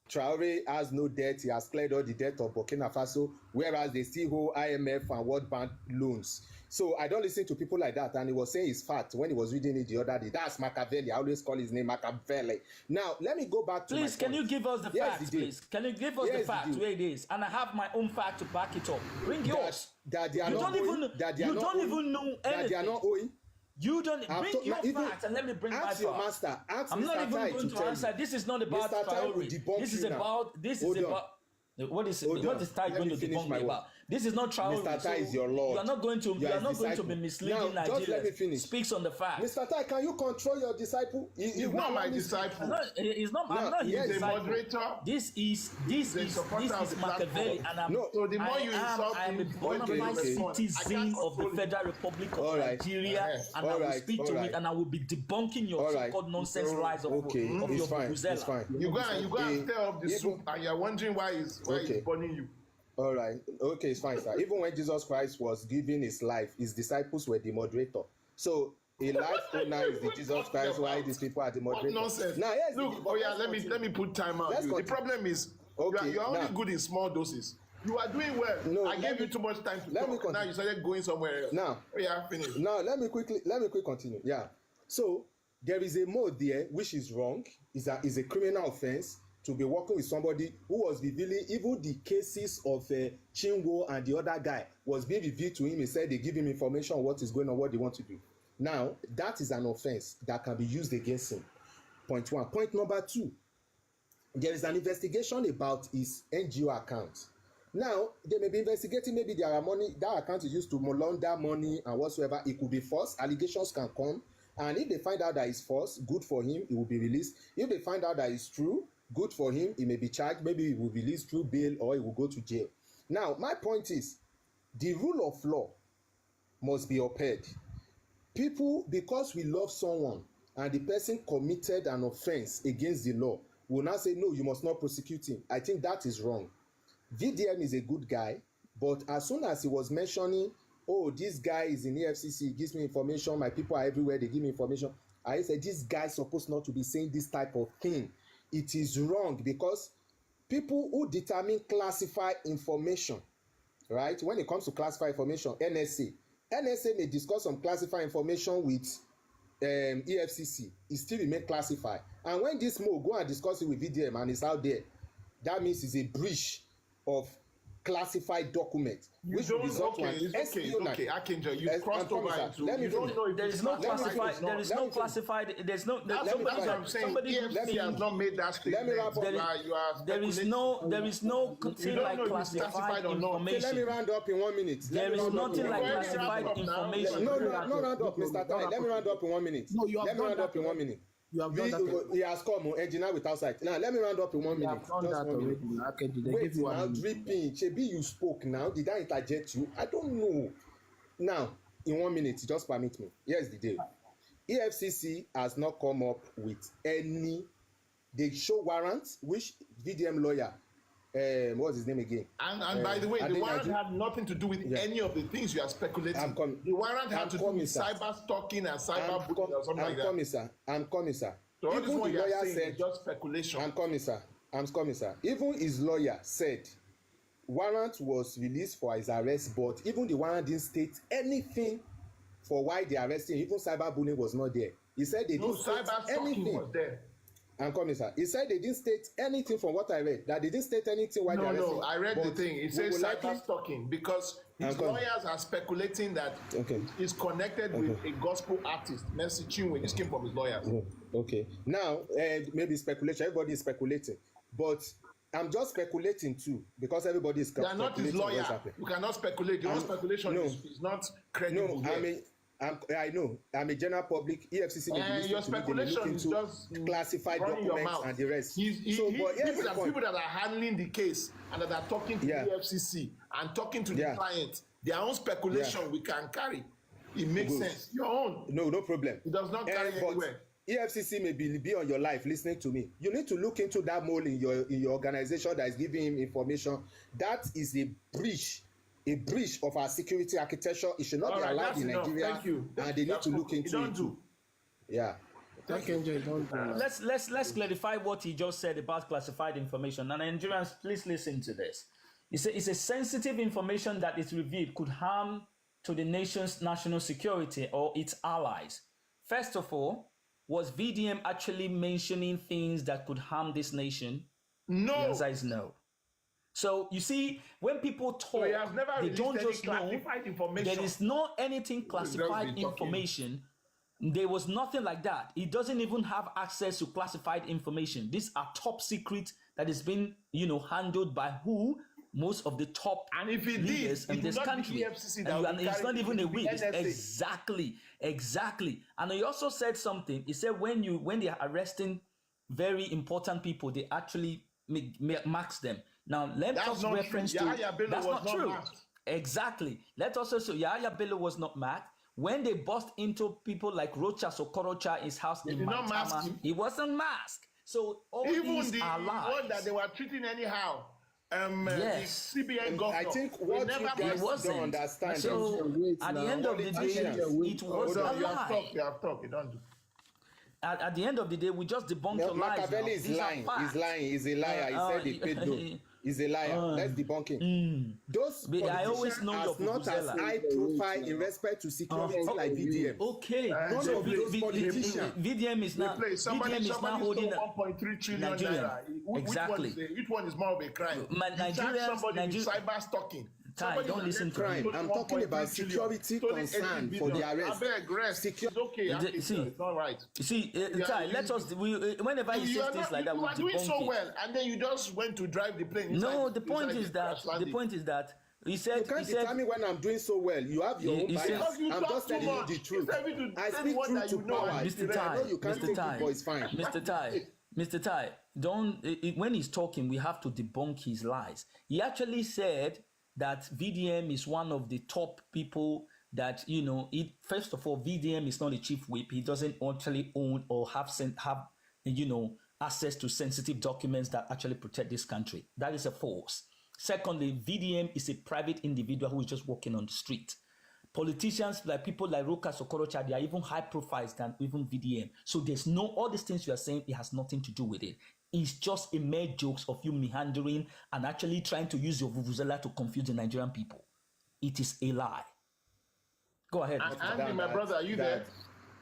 Traore has no debt. He has cleared all the debt of Burkina Faso, whereas they still hold IMF and World Bank loans. So I don't listen to people like that. And he was saying his fact when he was reading it the other day. That's Machiavelli. I always call his name Machiavelli. Now, let me go back to please, can you give us the facts, please? Can you give us the facts where it is? And I have my own fact to back it up. Bring yours. That they are you not don't owing, even, that they are you not don't owing, even know that anything. they are not owing. You don't bring your facts and let me bring my ask your fact. master. Ask I'm Mr. not even Tai going to answer. This is not about Traore. This is about. This is about. What is Tai going to debunk me about? This is not Traore. Mr. Tai is your lord. You are not going to. You are not going to be misleading Nigerians. Just let me finish. Speaks on the fact. Mr. Tai, can you control your disciple? He's not my disciple. He's not. I'm not his disciple. Moderator. This is Machiavelli, and I'm. So the more you insult I am a bona fide citizen of the Federal Republic of Nigeria, and I will speak to it, and I will be debunking your so-called nonsense lies of your Vuvuzela. You go and stir up the soup, and you're wondering why he's burning you. All right. Okay, it's fine, sir. Even when Jesus Christ was giving his life, his disciples were the moderator. So a life owner is the Jesus Christ, while these people are the moderator. Nonsense. Now, yes, look, let me put time out. The problem is you're only good in small doses. You are doing well. No, I gave you too much time to talk. Now you started going somewhere else. Now, finish. Now let me quickly continue. Yeah. So there is a mode there which is wrong. Is a criminal offense to be working with somebody who was revealing even the cases of Chinwo and the other guy was being revealed to him. He said they give him information on what is going on, what they want to do. Now, that is an offense that can be used against him. Point one. Point number two, there is an investigation about his NGO account. Now, they may be investigating, maybe there are money, that account is used to launder money and whatsoever. It could be false. Allegations can come. And if they find out that it's false, good for him, he will be released. If they find out that it's true, good for him, he may be charged. Maybe he will be released through bail or he will go to jail. Now, my point is, the rule of law must be upheld. People, because we love someone and the person committed an offense against the law, will now say, no, you must not prosecute him. I think that is wrong. VDM is a good guy, but as soon as he was mentioning, oh, this guy is in EFCC, he gives me information, my people are everywhere, they give me information, I said, this guy is supposed not to be saying this type of thing. It is wrong because people who determine classified information, right, when it comes to classified information, NSA may discuss some classified information with EFCC, it still remain classified. And when this Mo go and discuss it with VDM and it's out there, that means it's a breach of classified documents, which will result to an espionage. Okay, Akinjo, you crossed over into. You don't know if there is no classified. There is no classified. There's no. That's what I'm saying. EFCC has not made that statement. There is no thing like classified information. Let me round up in 1 minute. There is nothing like classified information. No, round up, Mr. Tai. Let me round up in 1 minute. No, you have Let me round up in 1 minute. You have done that. He has come, engineer without sight. Now, let me round up in 1 minute. Just 1 minute. Okay, wait, now, dripping. Chebi, you spoke now. Did I interject you? I don't know. Now, in 1 minute, just permit me. Here's the deal. EFCC has not come up with any. They show warrants, which VDM lawyer, what's his name again? And by the way, the warrant had nothing to do with any of the things you are speculating. The warrant had to do with cyber stalking and cyber bullying or something like that. I'm coming, sir. So all this one you are saying is just speculation. I'm coming, sir. Even his lawyer said warrant was released for his arrest, but even the warrant didn't state anything for why they arrested him. Even cyberbullying was not there. He said they didn't state anything. Was there. I'm coming, sir. He said they didn't state anything from what I read. That they didn't state anything why they arrested him. No, I read the thing. It says cyber stalking because his lawyers are speculating that he's connected with a gospel artist, Mercy Chinwe. This came from his lawyers. Okay. Now, maybe speculation. Everybody is speculating. But I'm just speculating too because everybody is speculating. They are not his lawyer. You cannot speculate. Your speculation is not credible. No, I know. I'm a general public. EFCC may be your speculation is just classified documents and the rest. People that are handling the case and that are talking to the EFCC and talking to the client, their own speculation we can carry. It makes sense. Your own. No problem. It does not carry anywhere. EFCC may be on your life listening to me. You need to look into that mole in your organization that is giving him information. That is a breach of our security architecture. It should not be allowed in Nigeria. Thank you. And they need to look into it. Yeah. Let's clarify what he just said about classified information. And Nigerians, please listen to this. It's a sensitive information that is revealed could harm to the nation's national security or its allies. First of all, was VDM actually mentioning things that could harm this nation? No. The answer is no. So you see, when people talk, they don't just know. There is not anything classified information. There was nothing like that. He doesn't even have access to classified information. These are top secret that is being, handled by who? Most of the top leaders in this country. And it's not even a week. Exactly. And he also said something. He said when they are arresting very important people, they actually marks them. Now let us reference to that's not true. Exactly. Let us also Yahya Bello was not marked. When they bust into people like Rochas or Korocha, his house in Maitama, he wasn't masked. So all these are lies. One that they were treating anyhow. Yes. CBN governor. I think what you guys don't understand. So at the end of the day, it was a lie. You have talked. You don't do. At the end of the day, we just debunk your lies. Machiavelli is lying. He's a liar. He said he paid no. He's a liar. Let's debunk him. Those politicians are not as high profile in respect to security like VDM. Okay. None of those politicians. VDM is not. Somebody stole 1.3 trillion naira. Exactly. Which one is more of a crime? Nigerians, somebody with cyber stalking. Ty, don't listen to crime. him. I'm talking about security concern for the arrest. Abeg, rest. It's okay. See, It's all right. You see, Ty, let us. Whenever he says things like that, you we are doing so debunk it. well, and then you just went to drive the plane. No, the point is that he said. You can't determine when I'm doing so well. You have your own bias. I'm just telling you the truth. I speak truth to power. Mr. Ty, I know you can't Mr. take Ty, it, but it's fine. Mr. Ty, don't. When he's talking, we have to debunk his lies. He actually said that VDM is one of the top people that, you know, first of all, VDM is not a chief whip. He doesn't actually own or have access to sensitive documents that actually protect this country. That is a false. Secondly, VDM is a private individual who is just walking on the street. Politicians, like people like Roka Sokorocha, they are even high profiles than even VDM. So there's all these things you are saying, it has nothing to do with it. It's just a mere jokes of you meandering and actually trying to use your vuvuzela to confuse the Nigerian people. It is a lie. Go ahead. Andy, my brother, are you there?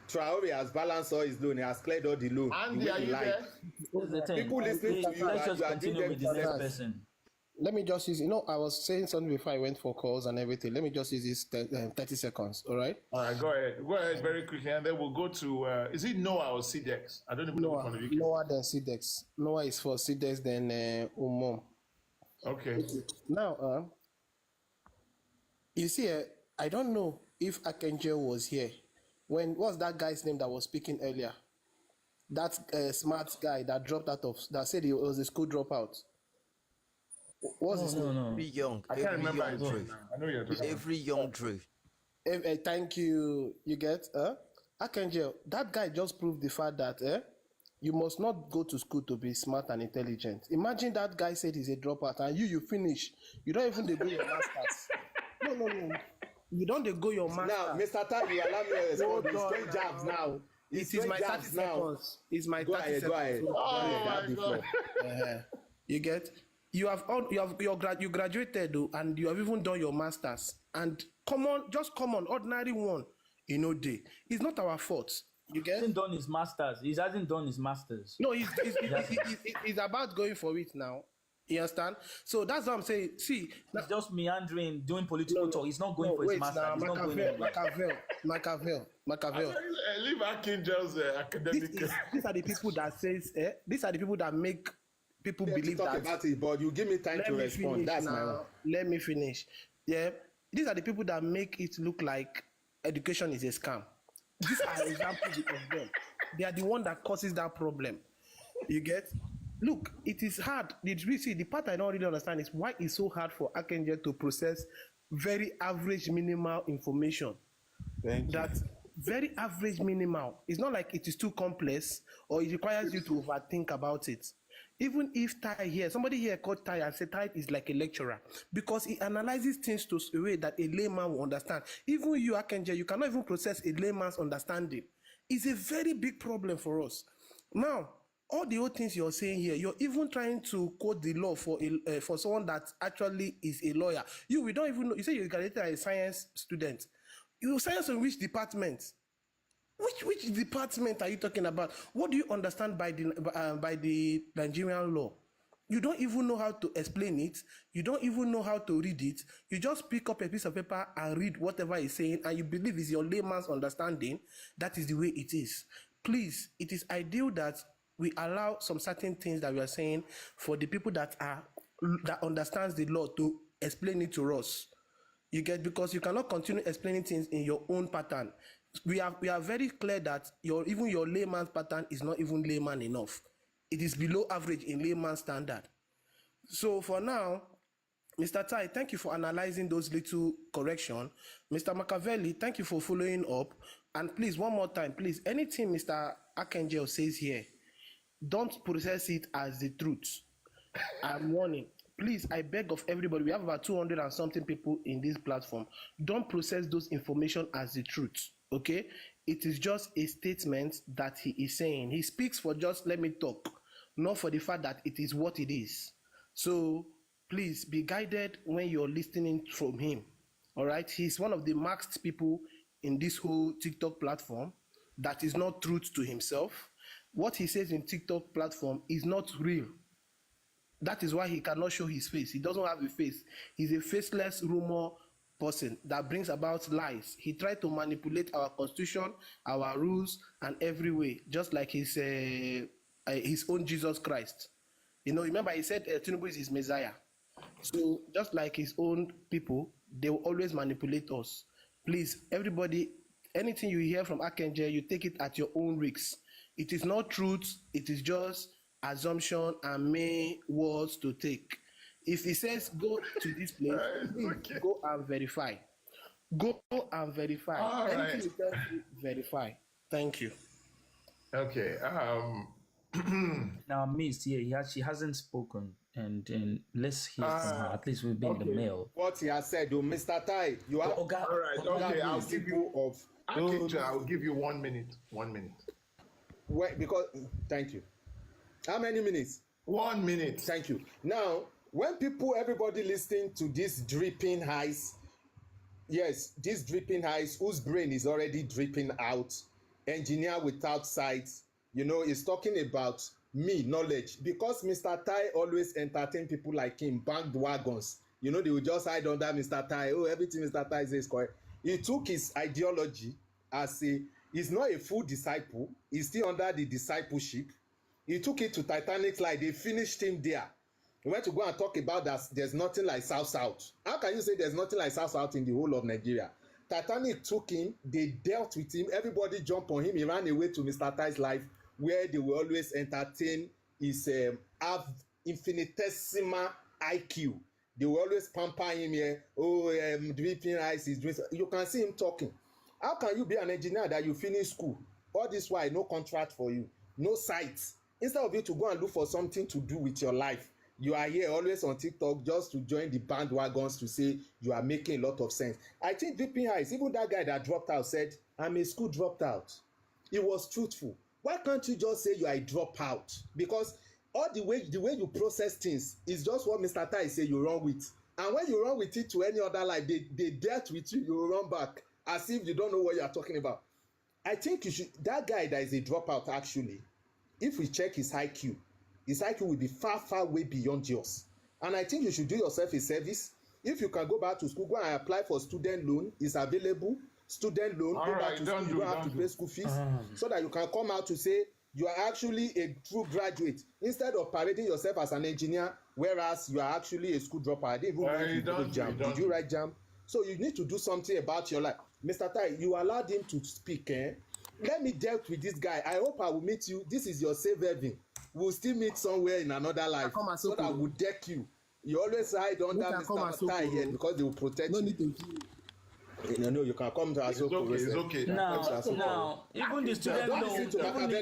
Traore has balanced all his loan. He has cleared all the loan. Andy, are you there? People listening to you, let's just you are continue doing with them the next disservice. person. Let me just use, I was saying something before I went for calls and everything. Let me just use this 30 seconds, all right? All right, go ahead. Go ahead very quickly, and then we'll go to, is it Noah or CDEX? I don't even know which one of you. Noah than CDEX. Noah is for CDEX, then Umom. Okay. Now, you see, I don't know if Akenjo was here. What's that guy's name that was speaking earlier? That smart guy that dropped out of, that said he was a school dropout. What's his name? Every young. I can't remember his Dre. name now. I know you're talking Every young Dre. Thank you. You get? Akenjo, that guy just proved the fact that you must not go to school to be smart and intelligent. Imagine that guy said he's a dropout and you finish. You don't even go your masters. No. You don't go your masters. Now, Mr. Tai, you allow me to respond. It's straight jabs now. It is my 30 seconds. It's my 30 seconds. Go ahead. Oh my God. You get? You graduated though, and you have even done your masters. And ordinary one, day. It's not our fault. You get? He hasn't done his masters. He hasn't done his masters. No, he's about going for it now. You understand? So that's what I'm saying. See, he's just meandering, doing political talk. He's not going for his masters. He's not going anywhere. Machiavel. Leave Akinjo's academic. These are the people that says. These are the people that make people believe talk that. About it, but you give me time to respond. That's my own. Let me finish. Yeah, these are the people that make it look like education is a scam. These are examples of them. They are the one that causes that problem. You get? Look, it is hard. The part I don't really understand is why it's so hard for Akenjo to process very average minimal information. Very average minimal. It's not like it is too complex or it requires you to overthink about it. Even if Tai here, somebody here called Tai and said Tai is like a lecturer because he analyzes things to a way that a layman will understand. Even you, Akenjo, you cannot even process a layman's understanding. It's a very big problem for us. Now, all the old things you're saying here, you're even trying to quote the law for someone that actually is a lawyer. We don't even know. You say you graduated as a science student. You science in which department? Which department are you talking about? What do you understand by the Nigerian law? You don't even know how to explain it. You don't even know how to read it. You just pick up a piece of paper and read whatever he's saying, and you believe it's your layman's understanding. That is the way it is. Please, it is ideal that we allow some certain things that we are saying for the people that understands the law to explain it to us. You get, because you cannot continue explaining things in your own pattern. We are very clear that even your layman's pattern is not even layman enough. It is below average in layman standard. So for now, Mr. Tai, thank you for analyzing those little corrections. Mr. Machiavelli, thank you for following up. And please, one more time, please, anything Mr. Akenjo says here, don't process it as the truth. I'm warning. Please, I beg of everybody, we have about 200 and something people in this platform. Don't process those information as the truth, okay? It is just a statement that he is saying. He speaks for just let me talk, not for the fact that it is what it is. So please be guided when you're listening from him, all right? He's one of the maxed people in this whole TikTok platform that is not truth to himself. What he says in TikTok platform is not real. That is why he cannot show his face. He doesn't have a face. He's a faceless rumor person that brings about lies. He tried to manipulate our constitution, our rules, and every way, just like his own Jesus Christ. You know, remember he said Tinubu is his Messiah. So just like his own people, they will always manipulate us. Please, everybody, anything you hear from Akenje, you take it at your own risks. It is not truth. It is just assumption and mere words to take. If he says go to this place, please go and verify. Go and verify. All Anything right. you tell me, verify. Thank you. Okay. Now, Miss, yeah, she hasn't spoken, and let's hear from her. At least we've been in the Okay. mail. What he has said, Mr. Tai, you are All right. Okay. I'll give you. Akinjo, I'll give you 1 minute. 1 minute. Wait, because thank you. How many minutes? 1 minute. Thank you. Now, when everybody listening to this dripping eyes, yes, this dripping eyes, whose brain is already dripping out, engineer without sight, you know, is talking about me, knowledge. Because Mr. Tai always entertain people like him, bandwagons. You know, they will just hide under Mr. Tai. Oh, everything Mr. Tai says is correct. He took his ideology as he's not a full disciple. He's still under the discipleship. He took it to Titanic like they finished him there. We went to go and talk about that there's nothing like South-South. How can you say there's nothing like South-South in the whole of Nigeria? Titanic took him, they dealt with him, everybody jumped on him, he ran away to Mr. Tai's life, where they will always entertain his infinitesimal IQ. They will always pamper him here. Oh, dripping eyes is doing. You can see him talking. How can you be an engineer that you finish school? All this while, no contract for you, no sites. Instead of you to go and look for something to do with your life, you are here always on TikTok just to join the bandwagons to say you are making a lot of sense. I think dripping eyes, even that guy that dropped out said, I'm a school dropped out. He was truthful. Why can't you just say you are a dropout? Because all the way you process things is just what Mr. Tai say you run with. And when you run with it to any other life, they dealt with you, you run back as if you don't know what you are talking about. I think you should, that guy that is a dropout actually, if we check his IQ will be far, far way beyond yours. And I think you should do yourself a service. If you can go back to school, go and apply for student loan. It's available. Student loan. Go back to school. You don't have to pay school fees. So that you can come out to say you are actually a true graduate. Instead of parading yourself as an engineer, whereas you are actually a school dropout. I didn't even know you did JAMB. Did you write JAMB? So you need to do something about your life. Mr. Tai, you allowed him to speak. Let me deal with this guy. I hope I will meet you. This is your safe haven. We'll still meet somewhere in another life so that we'll deck you. You always hide under Mr. Tai here because they will protect you. No need to kill. No, you can come to Asoko. It's okay. Now, even the student loan,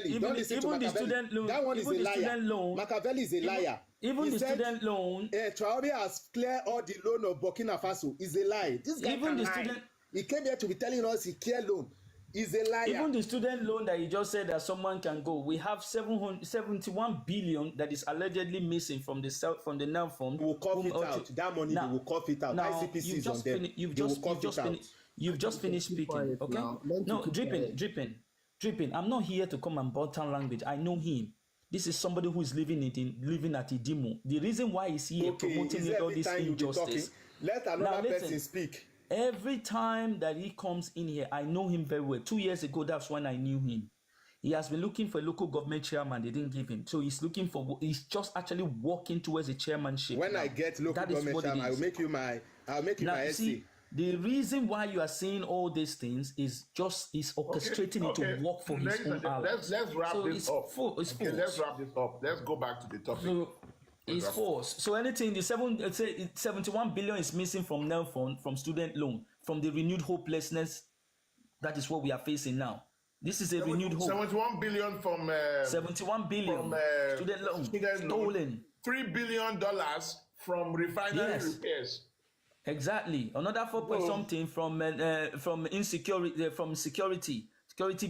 even the student loan, that one is a liar. Machiavelli is a liar. Even the student loan, Traore has cleared all the loan of Burkina Faso. Is a lie. This guy even the student, he came here to be telling us he cleared loan. Is a liar. Even the student loan that you just said that someone can go, we have 771 billion that is allegedly missing from the NAV fund. We will cough it out. That money, they will cough it out. Now, ICPC is on them. You've just finished speaking, okay? No, dripping. I'm not here to come and bottom language. I know him. This is somebody who is living at Idimo. The reason why he's here promoting all this injustice. Let another person speak. Every time that he comes in here, I know him very well. 2 years ago, that's when I knew him. He has been looking for a local government chairman. They didn't give him. So he's just actually walking towards a chairmanship. When I get local government chairman, I'll make you my SC. The reason why you are saying all these things is orchestrating it to work for his own allies. Let's wrap this up. Let's wrap this up. Let's go back to the topic. So, it's forced. So anything, the 71 billion is missing from NEL fund, from student loan, from the renewed hopelessness. That is what we are facing now. This is a renewed hope. 71 billion from 71 billion from student loan stolen. $3 billion from refinery repairs. Exactly. Another 4 point something from insecurity, from security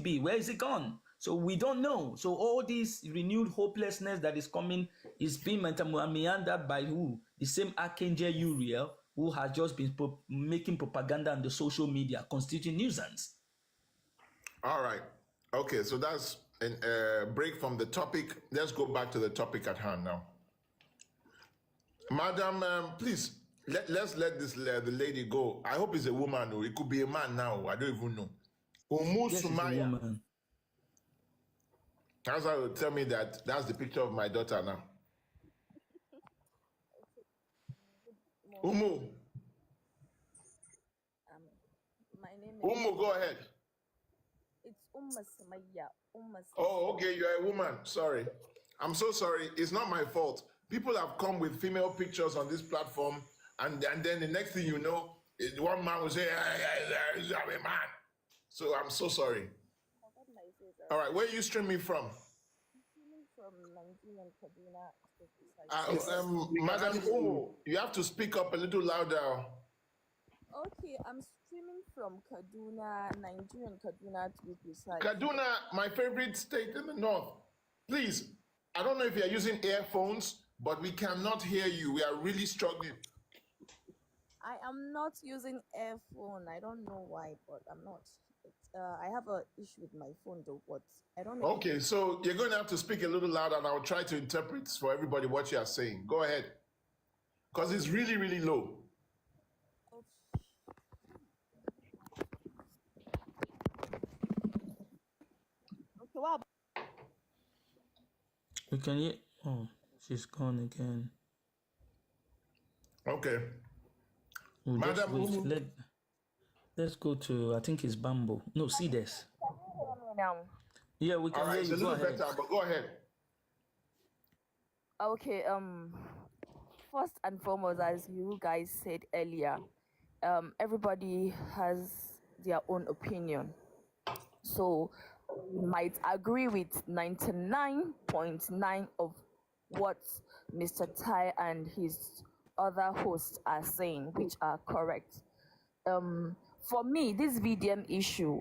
B. Where is it gone? So we don't know. So all this renewed hopelessness that is coming is being meandered by who? The same Akenje Uriel, who has just been making propaganda on the social media, constituting nuisance. All right. Okay, so that's a break from the topic. Let's go back to the topic at hand now. Madam, please let's let the lady go. I hope it's a woman, or it could be a man now. I don't even know. Umu Yes, it's a Sumaya. woman. That's how tell me that that's the picture of my daughter now. Umu, My name is Umu, go ahead. it's Sumaya. Oh, okay, you're a woman. Sorry. I'm so sorry. It's not my fault. People have come with female pictures on this platform, and then the next thing you know, one man will say, I'm a man. So I'm so sorry. All right, where are you streaming from? From Nigeria and Kaduna. Madam Umu, you have to speak up a little louder. Okay, I'm streaming from Kaduna, Nigerian Kaduna to be precise. Kaduna, my favorite state in the north. Please, I don't know if you're using earphones, but we cannot hear you. We are really struggling. I am not using earphone. I don't know why, but I'm not. I have an issue with my phone though, but I don't know. Okay, so you're going to have to speak a little louder, and I'll try to interpret for everybody what you are saying. Go ahead. Because it's really, really low. Okay, wow. We can hear. Oh, she's gone again. Okay. We'll just Madam wait. Umu. Let's go to, I think it's Bamboo. No, Cedes. Now. Yeah, we can All right, hear it's you. a Go little ahead. better, but go ahead. Okay, first and foremost, as you guys said earlier, everybody has their own opinion. So you might agree with 99.9 of what Mr. Tai and his other hosts are saying, which are correct. For me, this VDM issue,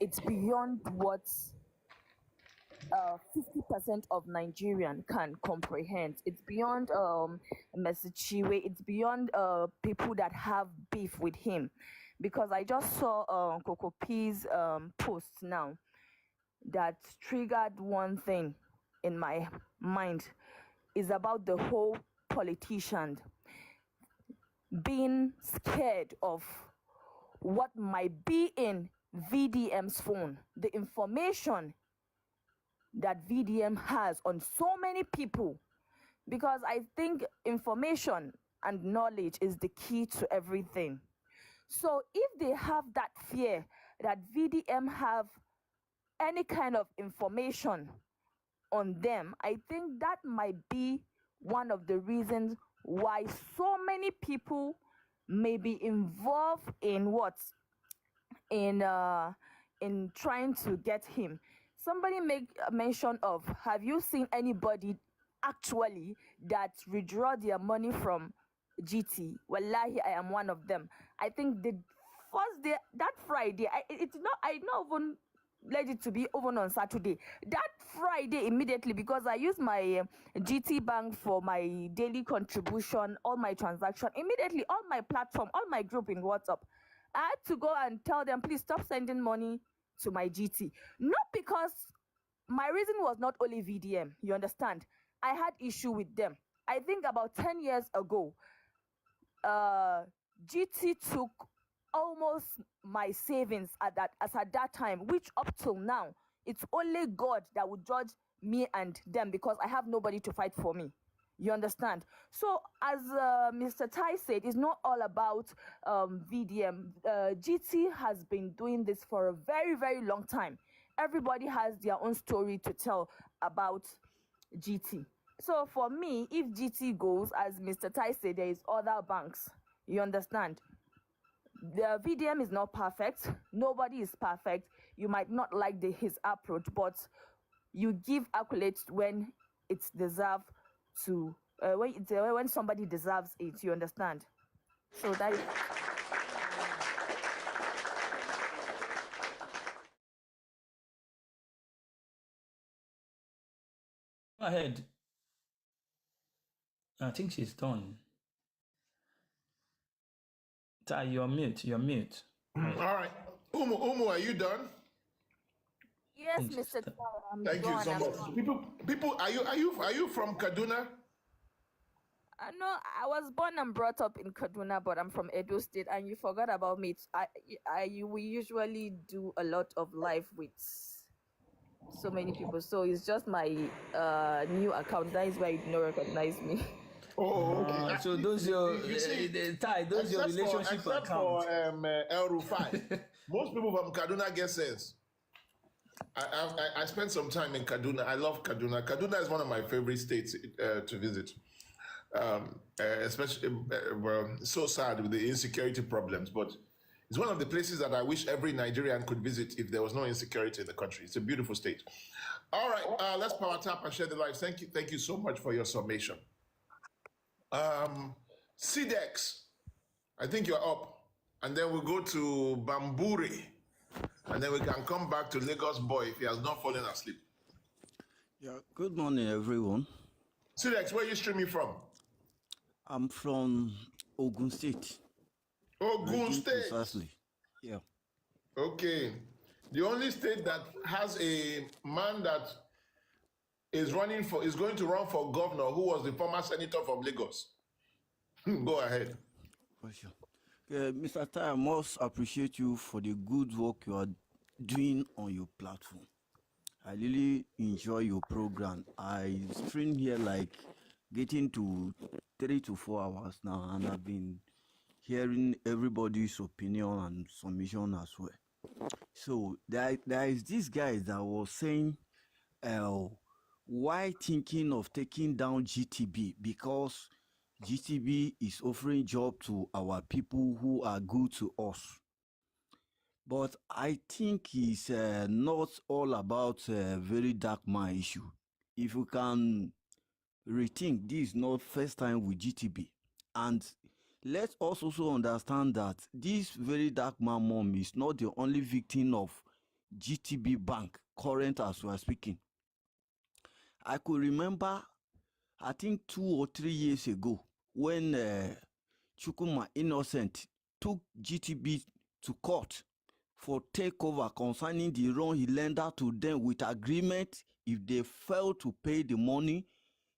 it's beyond what 50% of Nigerian can comprehend. It's beyond Messi Chiwe. It's beyond people that have beef with him. Because I just saw Coco P's post now that triggered one thing in my mind. Is about the whole politician being scared of what might be in VDM's phone, the information that VDM has on so many people, because I think information and knowledge is the key to everything. So if they have that fear that VDM have any kind of information on them, I think that might be one of the reasons why so many people may be involved in in trying to get him. Somebody make a mention of, have you seen anybody actually that withdraw their money from GT? Wallahi, I am one of them. I think the first day, that Friday, I not even let it to be even on Saturday. That Friday immediately, because I use my GT Bank for my daily contribution, all my transaction, immediately all my platform, all my group in WhatsApp, I had to go and tell them, please stop sending money to my GT. Not because my reason was not only VDM, you understand? I had issue with them. I think about 10 years ago, GT took almost my savings at that time, which up till now, it's only God that would judge me and them, because I have nobody to fight for me. You understand? So as Mr. Tai said, it's not all about VDM. GT has been doing this for a very, very long time. Everybody has their own story to tell about GT. So for me, if GT goes, as Mr. Tai said, there is other banks. You understand? The VDM is not perfect. Nobody is perfect. You might not like his approach, but you give accolades when it's deserved to, when somebody deserves it. You understand? So that is. Go ahead. I think she's done. Tai, you're mute. You're mute. All right. Umu, are you done? Yes, Mr. Tai, I'm Thank you done. so much. People, are you from Kaduna? I know I was born and brought up in Kaduna, but I'm from Edo State, and you forgot about me. We usually do a lot of live with so many people, so it's just my new account. That is why you do not recognize me. Oh, okay. So those your those your relationship except account. for El Rufai. Most people from Kaduna get sense. I spent some time in Kaduna. I love Kaduna. Kaduna is one of my favorite states to visit. Especially, well, so sad with the insecurity problems, but it's one of the places that I wish every Nigerian could visit if there was no insecurity in the country. It's a beautiful state. All right, let's power tap and share the lives. Thank you so much for your summation. CDEX, I think you're up, and then we'll go to Bamburi, and then we can come back to Lagos Boy if he has not fallen asleep. Yeah, good morning, everyone. CDEX, where are you streaming from? I'm from Ogun State. Ogun State? Precisely. Yeah. Okay. The only state that has a man that is going to run for governor who was the former senator from Lagos. Go ahead. For sure. Mr. Tai, I must appreciate you for the good work you are doing on your platform. I really enjoy your program. I stream here like getting to 3 to 4 hours now, and I've been hearing everybody's opinion and submission as well. So there is this guy that was saying, why thinking of taking down GTB? Because GTB is offering job to our people who are good to us. But I think it's not all about a very dark man issue. If you can rethink, this is not first time with GTB. And let's also understand that this very dark man mom is not the only victim of GTB Bank, current as we are speaking. I could remember, I think 2 or 3 years ago, when Chukuma Innocent took GTB to court for takeover concerning the loan he lent out to them with agreement if they fail to pay the money,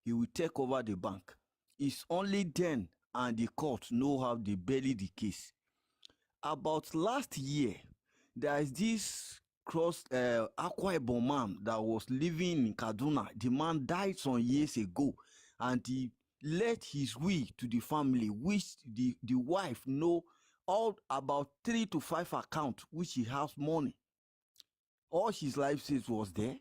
he will take over the bank. It's only then and the court know how they bury the case. About last year, there is this Akwa Ibom man that was living in Kaduna. The man died some years ago, and he left his will to the family, which the wife know all about 3 to 5 accounts which he has money. All his life says was there.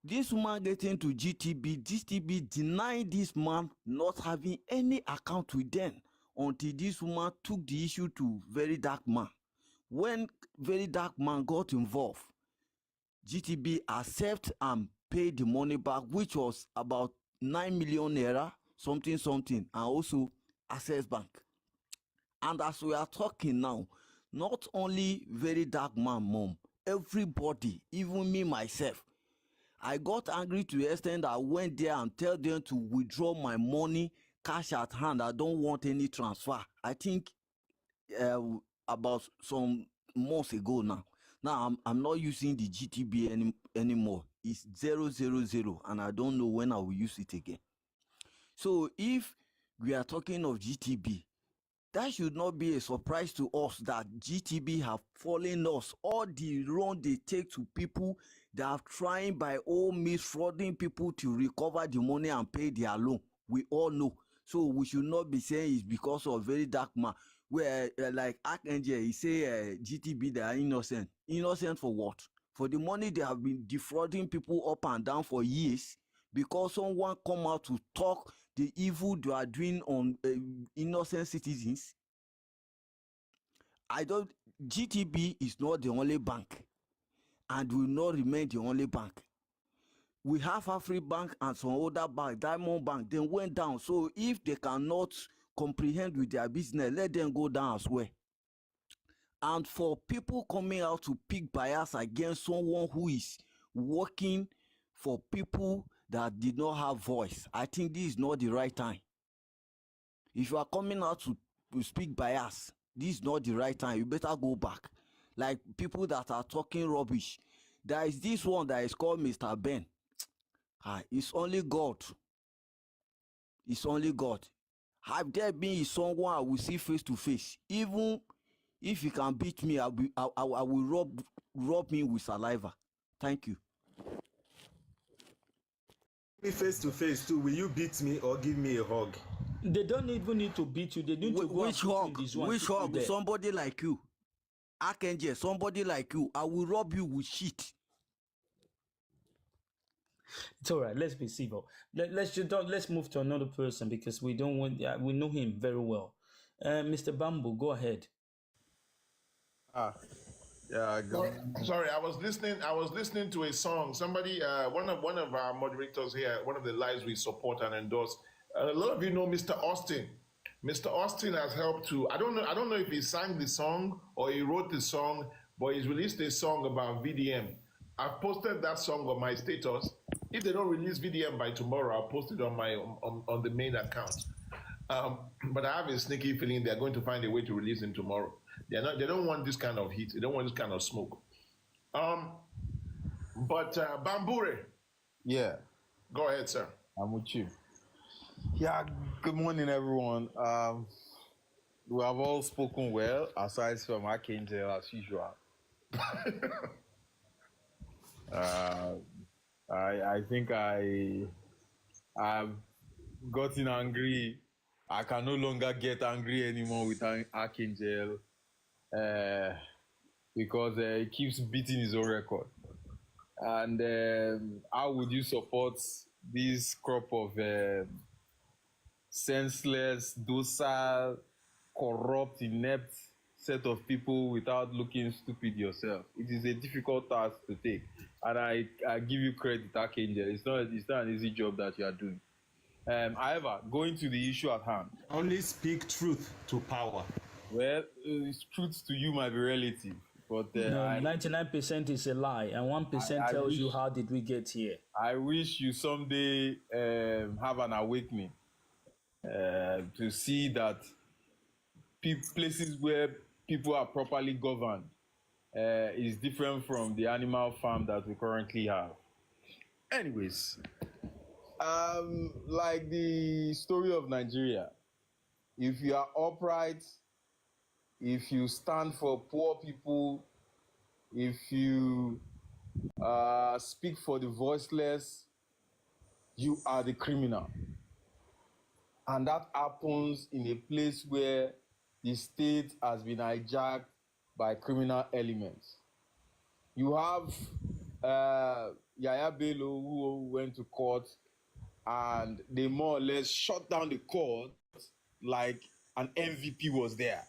This woman getting to GTB denied this man not having any account with them until this woman took the issue to Very Dark Man. When Very Dark Man got involved, GTB accepted and paid the money back, which was about 9 million naira, something, and also Access Bank. And as we are talking now, not only Very Dark Man mom, everybody, even me myself, I got angry to the extent that I went there and tell them to withdraw my money, cash at hand. I don't want any transfer. I think about some months ago now. Now I'm not using the GTB anymore. It's 000, and I don't know when I will use it again. So if we are talking of GTB, that should not be a surprise to us that GTB have fallen us. All the loan they take to people that are trying by all means frauding people to recover the money and pay their loan. We all know. So we should not be saying it's because of Very Dark Man. Where like Archangel, he say GTB they are innocent. Innocent for what? For the money they have been defrauding people up and down for years because someone come out to talk the evil they are doing on innocent citizens. GTB is not the only bank and will not remain the only bank. We have Afribank and some other bank, Diamond Bank, they went down. So if they cannot comprehend with their business, let them go down as well. And for people coming out to pick bias against someone who is working for people that did not have voice, I think this is not the right time. If you are coming out to speak bias, this is not the right time. You better go back. Like people that are talking rubbish. There is this one that is called Mr. Ben. It's only God. It's only God. Have there been someone I will see face to face? Even if he can beat me, I will rub me with saliva. Thank you. Face to face too, will you beat me or give me a hug? They don't even need to beat you. They need to go Which and put you in hug? this one. Which keep you hug? there. Somebody like you. Archangel, somebody like you. I will rub you with shit. It's all right. Let's be civil. Let's move to another person because we don't want. We know him very well. Mr. Bamboo, go ahead. Yeah. Sorry, I was listening to a song. Somebody, one of our moderators here, one of the lives we support and endorse. A lot of you know Mr. Austin. Mr. Austin has helped to. I don't know if he sang the song or he wrote the song, but he's released a song about VDM. I've posted that song on my status. If they don't release VDM by tomorrow, I'll post it on my on the main account. But I have a sneaky feeling they're going to find a way to release him tomorrow. They don't want this kind of heat. They don't want this kind of smoke. But Bambure. Yeah. Go ahead, sir. I'm with you. Yeah, good morning, everyone. We have all spoken well, aside from Archangel, as usual. I think I've gotten angry. I can no longer get angry anymore with Archangel because he keeps beating his own record. And how would you support this crop of senseless, docile, corrupt, inept set of people without looking stupid yourself? It is a difficult task to take, and I give you credit, Archangel. It's not an easy job that you are doing. However, going to the issue at hand. Only speak truth to power. Well, truth to you might be relative, but 99% is a lie, and 1% tells you how did we get here. I wish you someday have an awakening to see that places where people are properly governed is different from the animal farm that we currently have. Anyways, like the story of Nigeria, if you are upright, if you stand for poor people, if you speak for the voiceless, you are the criminal. And that happens in a place where the state has been hijacked by criminal elements. You have Yaya Bello, who went to court, and they more or less shut down the court like an MVP was there.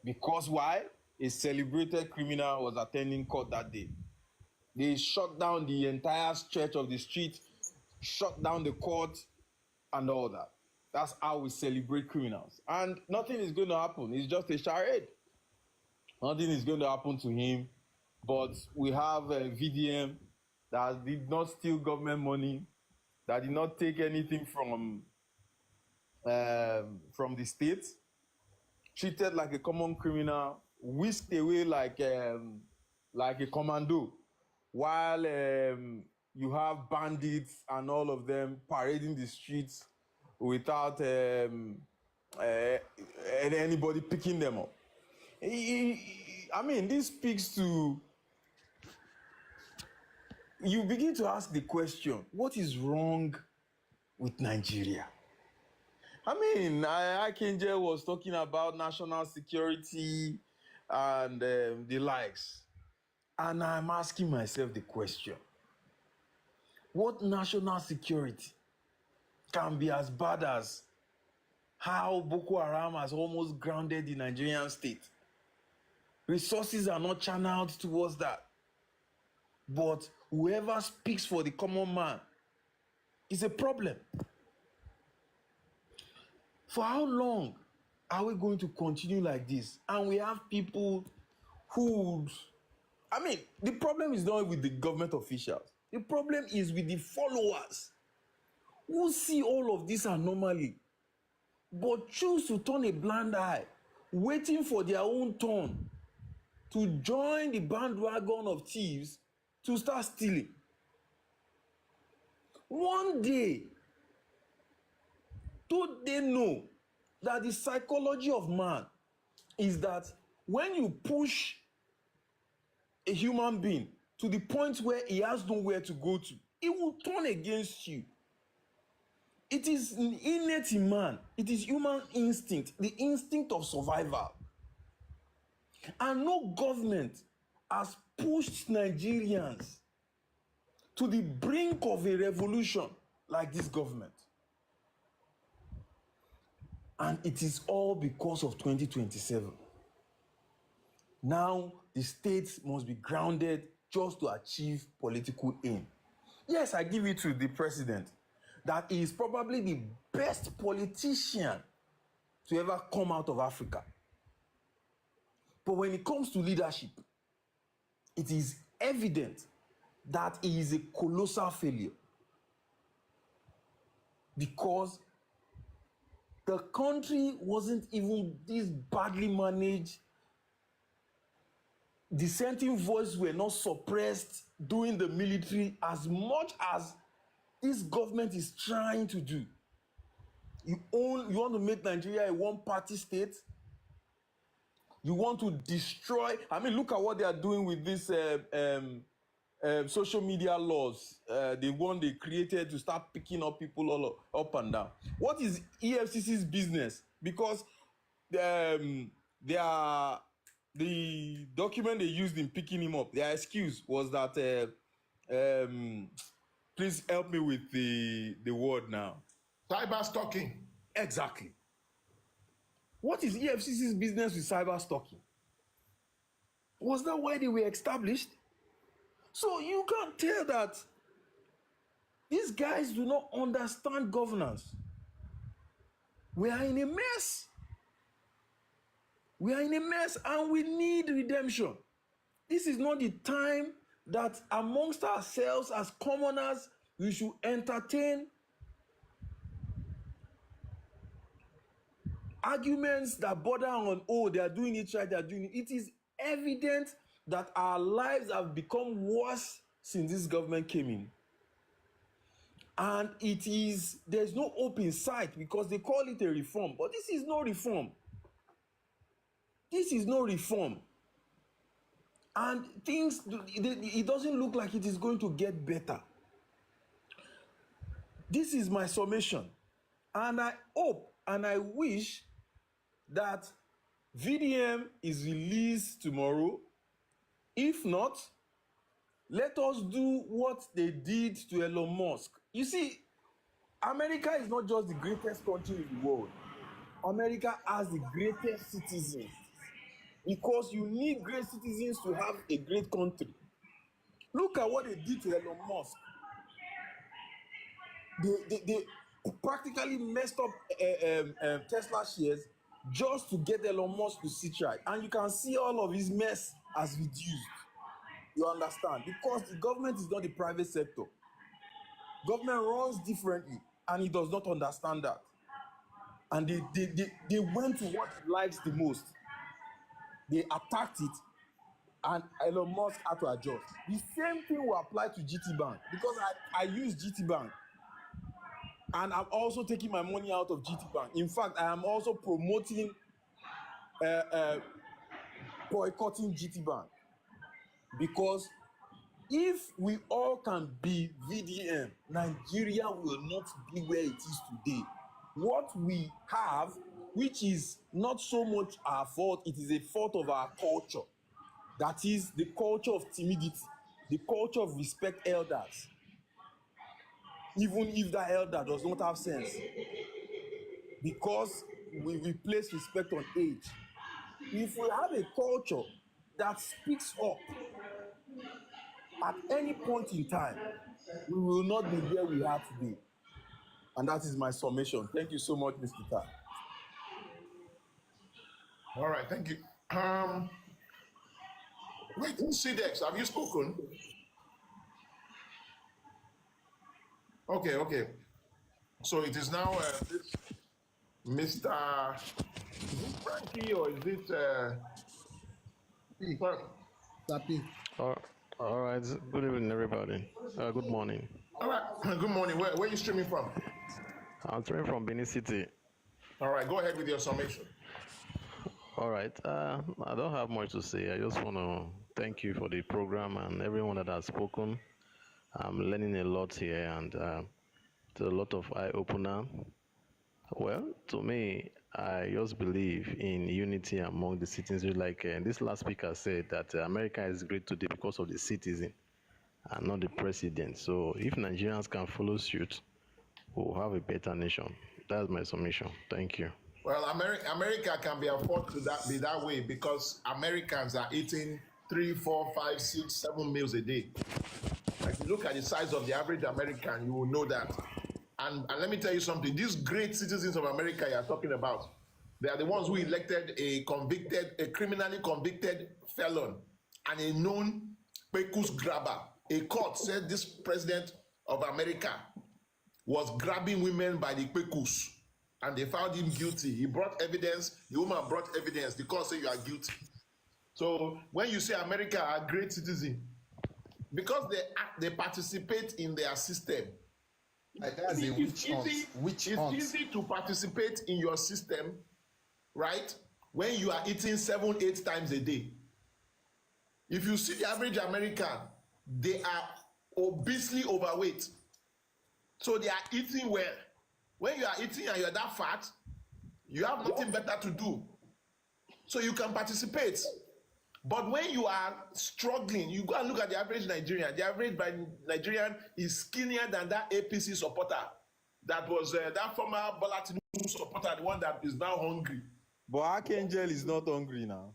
Because why? A celebrated criminal was attending court that day. They shut down the entire stretch of the street, shut down the court, and all that. That's how we celebrate criminals. And nothing is going to happen. It's just a charade. Nothing is going to happen to him. But we have a VDM that did not steal government money, that did not take anything from the state, treated like a common criminal, whisked away like a commando, while you have bandits and all of them parading the streets without anybody picking them up. I mean, this speaks to, you begin to ask the question, what is wrong with Nigeria? I mean, Archangel was talking about national security and the likes. And I'm asking myself the question, what national security can be as bad as how Boko Haram has almost grounded the Nigerian state? Resources are not channeled towards that. But whoever speaks for the common man is a problem. For how long are we going to continue like this? And we have people who, I mean, the problem is not with the government officials. The problem is with the followers who see all of this anomaly, but choose to turn a blind eye, waiting for their own turn to join the bandwagon of thieves to start stealing. One day, Don't they know that the psychology of man is that when you push a human being to the point where he has nowhere to go to, he will turn against you. It is innate in man. It is human instinct, the instinct of survival. And no government has pushed Nigerians to the brink of a revolution like this government. And it is all because of 2027. Now, the states must be grounded just to achieve political aim. Yes, I give it to the president that he is probably the best politician to ever come out of Africa. But when it comes to leadership, it is evident that he is a colossal failure. Because the country wasn't even this badly managed. Dissenting voices were not suppressed during the military as much as this government is trying to do. You want to make Nigeria a one-party state? You want to destroy... I mean, look at what they are doing with this social media laws. The one they created to start picking up people all up and down. What is EFCC's business? Because the document they used in picking him up, their excuse was that, please help me with the word now. Cyber stalking. Exactly. What is EFCC's business with cyber stalking? Was that why they were established? So you can't tell that these guys do not understand governance. We are in a mess. We are in a mess and we need redemption. This is not the time that amongst ourselves as commoners, we should entertain arguments that border on, oh, they are doing it right, they are doing it. It is evident that our lives have become worse since this government came in. And there's no hope in sight because they call it a reform, but this is no reform. This is no reform. And it doesn't look like it is going to get better. This is my summation. And I hope and I wish that VDM is released tomorrow. If not, let us do what they did to Elon Musk. You see, America is not just the greatest country in the world. America has the greatest citizens. Because you need great citizens to have a great country. Look at what they did to Elon Musk. They practically messed up Tesla shares just to get Elon Musk to sit right. And you can see all of his mess has reduced. You understand? Because the government is not the private sector. Government runs differently, and he does not understand that. And they went to what he likes the most. They attacked it, and Elon Musk had to adjust. The same thing will apply to GT Bank because I use GT Bank, and I'm also taking my money out of GT Bank. In fact, I am also promoting boycotting GT Bank because if we all can be VDM, Nigeria will not be where it is today. What we have, which is not so much our fault, it is a fault of our culture. That is the culture of timidity, the culture of respect elders. Even if that elder does not have sense. Because we place respect on age. If we have a culture that speaks up at any point in time, we will not be where we are today. And that is my summation. Thank you so much, Mr. Tai. All right, thank you. Wait, CDEX, have you spoken? Okay. So it is now this Mr. Is it Frankie or is it Sapi? All right. Good evening, everybody. Good morning. All right. Good morning. Where are you streaming from? I'm Trent from Benin City. All right, go ahead with your summation. All right. I don't have much to say. I just want to thank you for the program and everyone that has spoken. I'm learning a lot here, and it's a lot of eye opener. Well, to me, I just believe in unity among the citizens. Like this last speaker said, that America is great today because of the citizen and not the president. So if Nigerians can follow suit, we'll have a better nation. That's my submission. Thank you. Well, America can be afforded to be that way because Americans are eating 3, 4, 5, 6, 7 meals a day. Like you look at the size of the average American, you will know that. And let me tell you something, these great citizens of America you are talking about, they are the ones who elected a criminally convicted felon and a known pecus grabber. A court said this president of America was grabbing women by the pecus, and they found him guilty. He brought evidence, the woman brought evidence, the court said you are guilty. So when you say America are great citizens, because they participate in their system, That's a witch hunt. Witch it's hunt. easy to participate in your system, right? When you are eating 7, 8 times a day. If you see the average American, they are obesely overweight. So they are eating well. When you are eating and you're that fat, you have nothing better to do. So you can participate. But when you are struggling, you go and look at the average Nigerian. The average Nigerian is skinnier than that APC supporter. That was that former Bola Tinubu supporter, the one that is now hungry. But Archangel is not hungry now.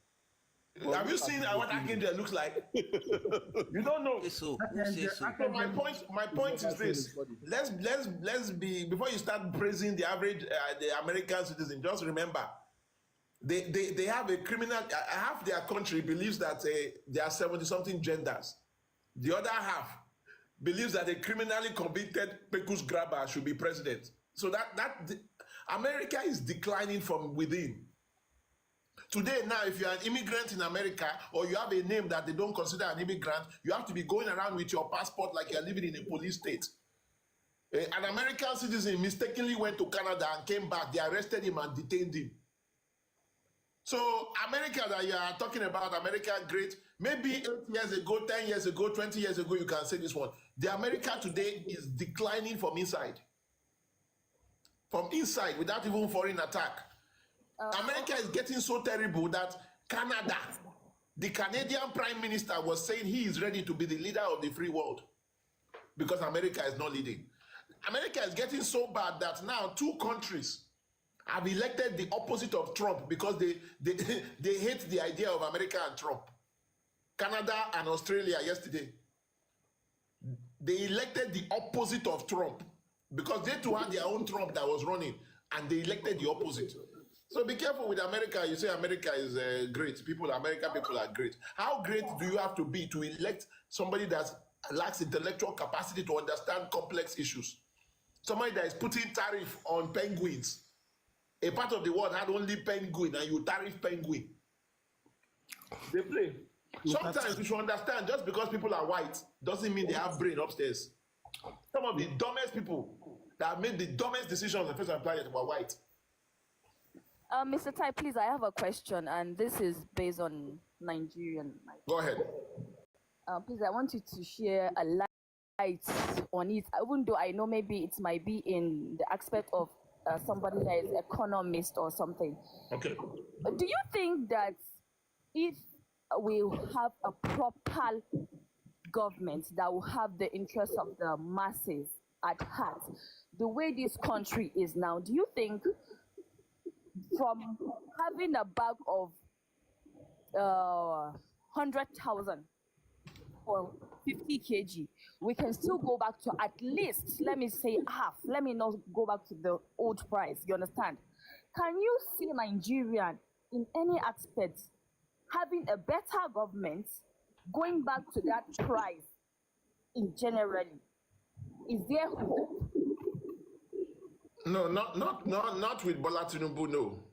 Have you seen what Archangel looks like? You don't know. So my point is this. Let's be, before you start praising the average the American citizen, just remember they have a criminal, half their country believes that there are 70-something genders. The other half believes that a criminally convicted pecus grabber should be president. So that America is declining from within. Today, now, if you're an immigrant in America or you have a name that they don't consider an immigrant, you have to be going around with your passport like you're living in a police state. An American citizen mistakenly went to Canada and came back. They arrested him and detained him. So America that you are talking about, America great, maybe 8 years ago, 10 years ago, 20 years ago, you can say this one. The America today is declining from inside. From inside, without even foreign attack. America is getting so terrible that Canada, the Canadian Prime Minister was saying he is ready to be the leader of the free world because America is not leading. America is getting so bad that now 2 countries have elected the opposite of Trump because they hate the idea of America and Trump. Canada and Australia yesterday, they elected the opposite of Trump because they too had their own Trump that was running and they elected the opposite. So be careful with America. You say America is great. American people are great. How great do you have to be to elect somebody that lacks intellectual capacity to understand complex issues? Somebody that is putting tariff on penguins. A part of the world had only penguin and you tariff penguin. They play. Sometimes you should understand, just because people are white doesn't mean they have brain upstairs. Some of the dumbest people that have made the dumbest decisions on the face of the planet were white. Mr. Tai, please, I have a question, and this is based on Nigerian. Go ahead. Please, I want you to share a light on it, even though I know maybe it might be in the aspect of somebody that is economist or something. Okay. Do you think that if we have a proper government that will have the interests of the masses at heart, the way this country is now, do you think from having a bag of 100,000 or 50 kg, we can still go back to at least, let me say half, let me not go back to the old price, you understand? Can you see Nigeria in any aspect having a better government, going back to that price in generally? Is there hope? No, not with Bola Tinubu, no.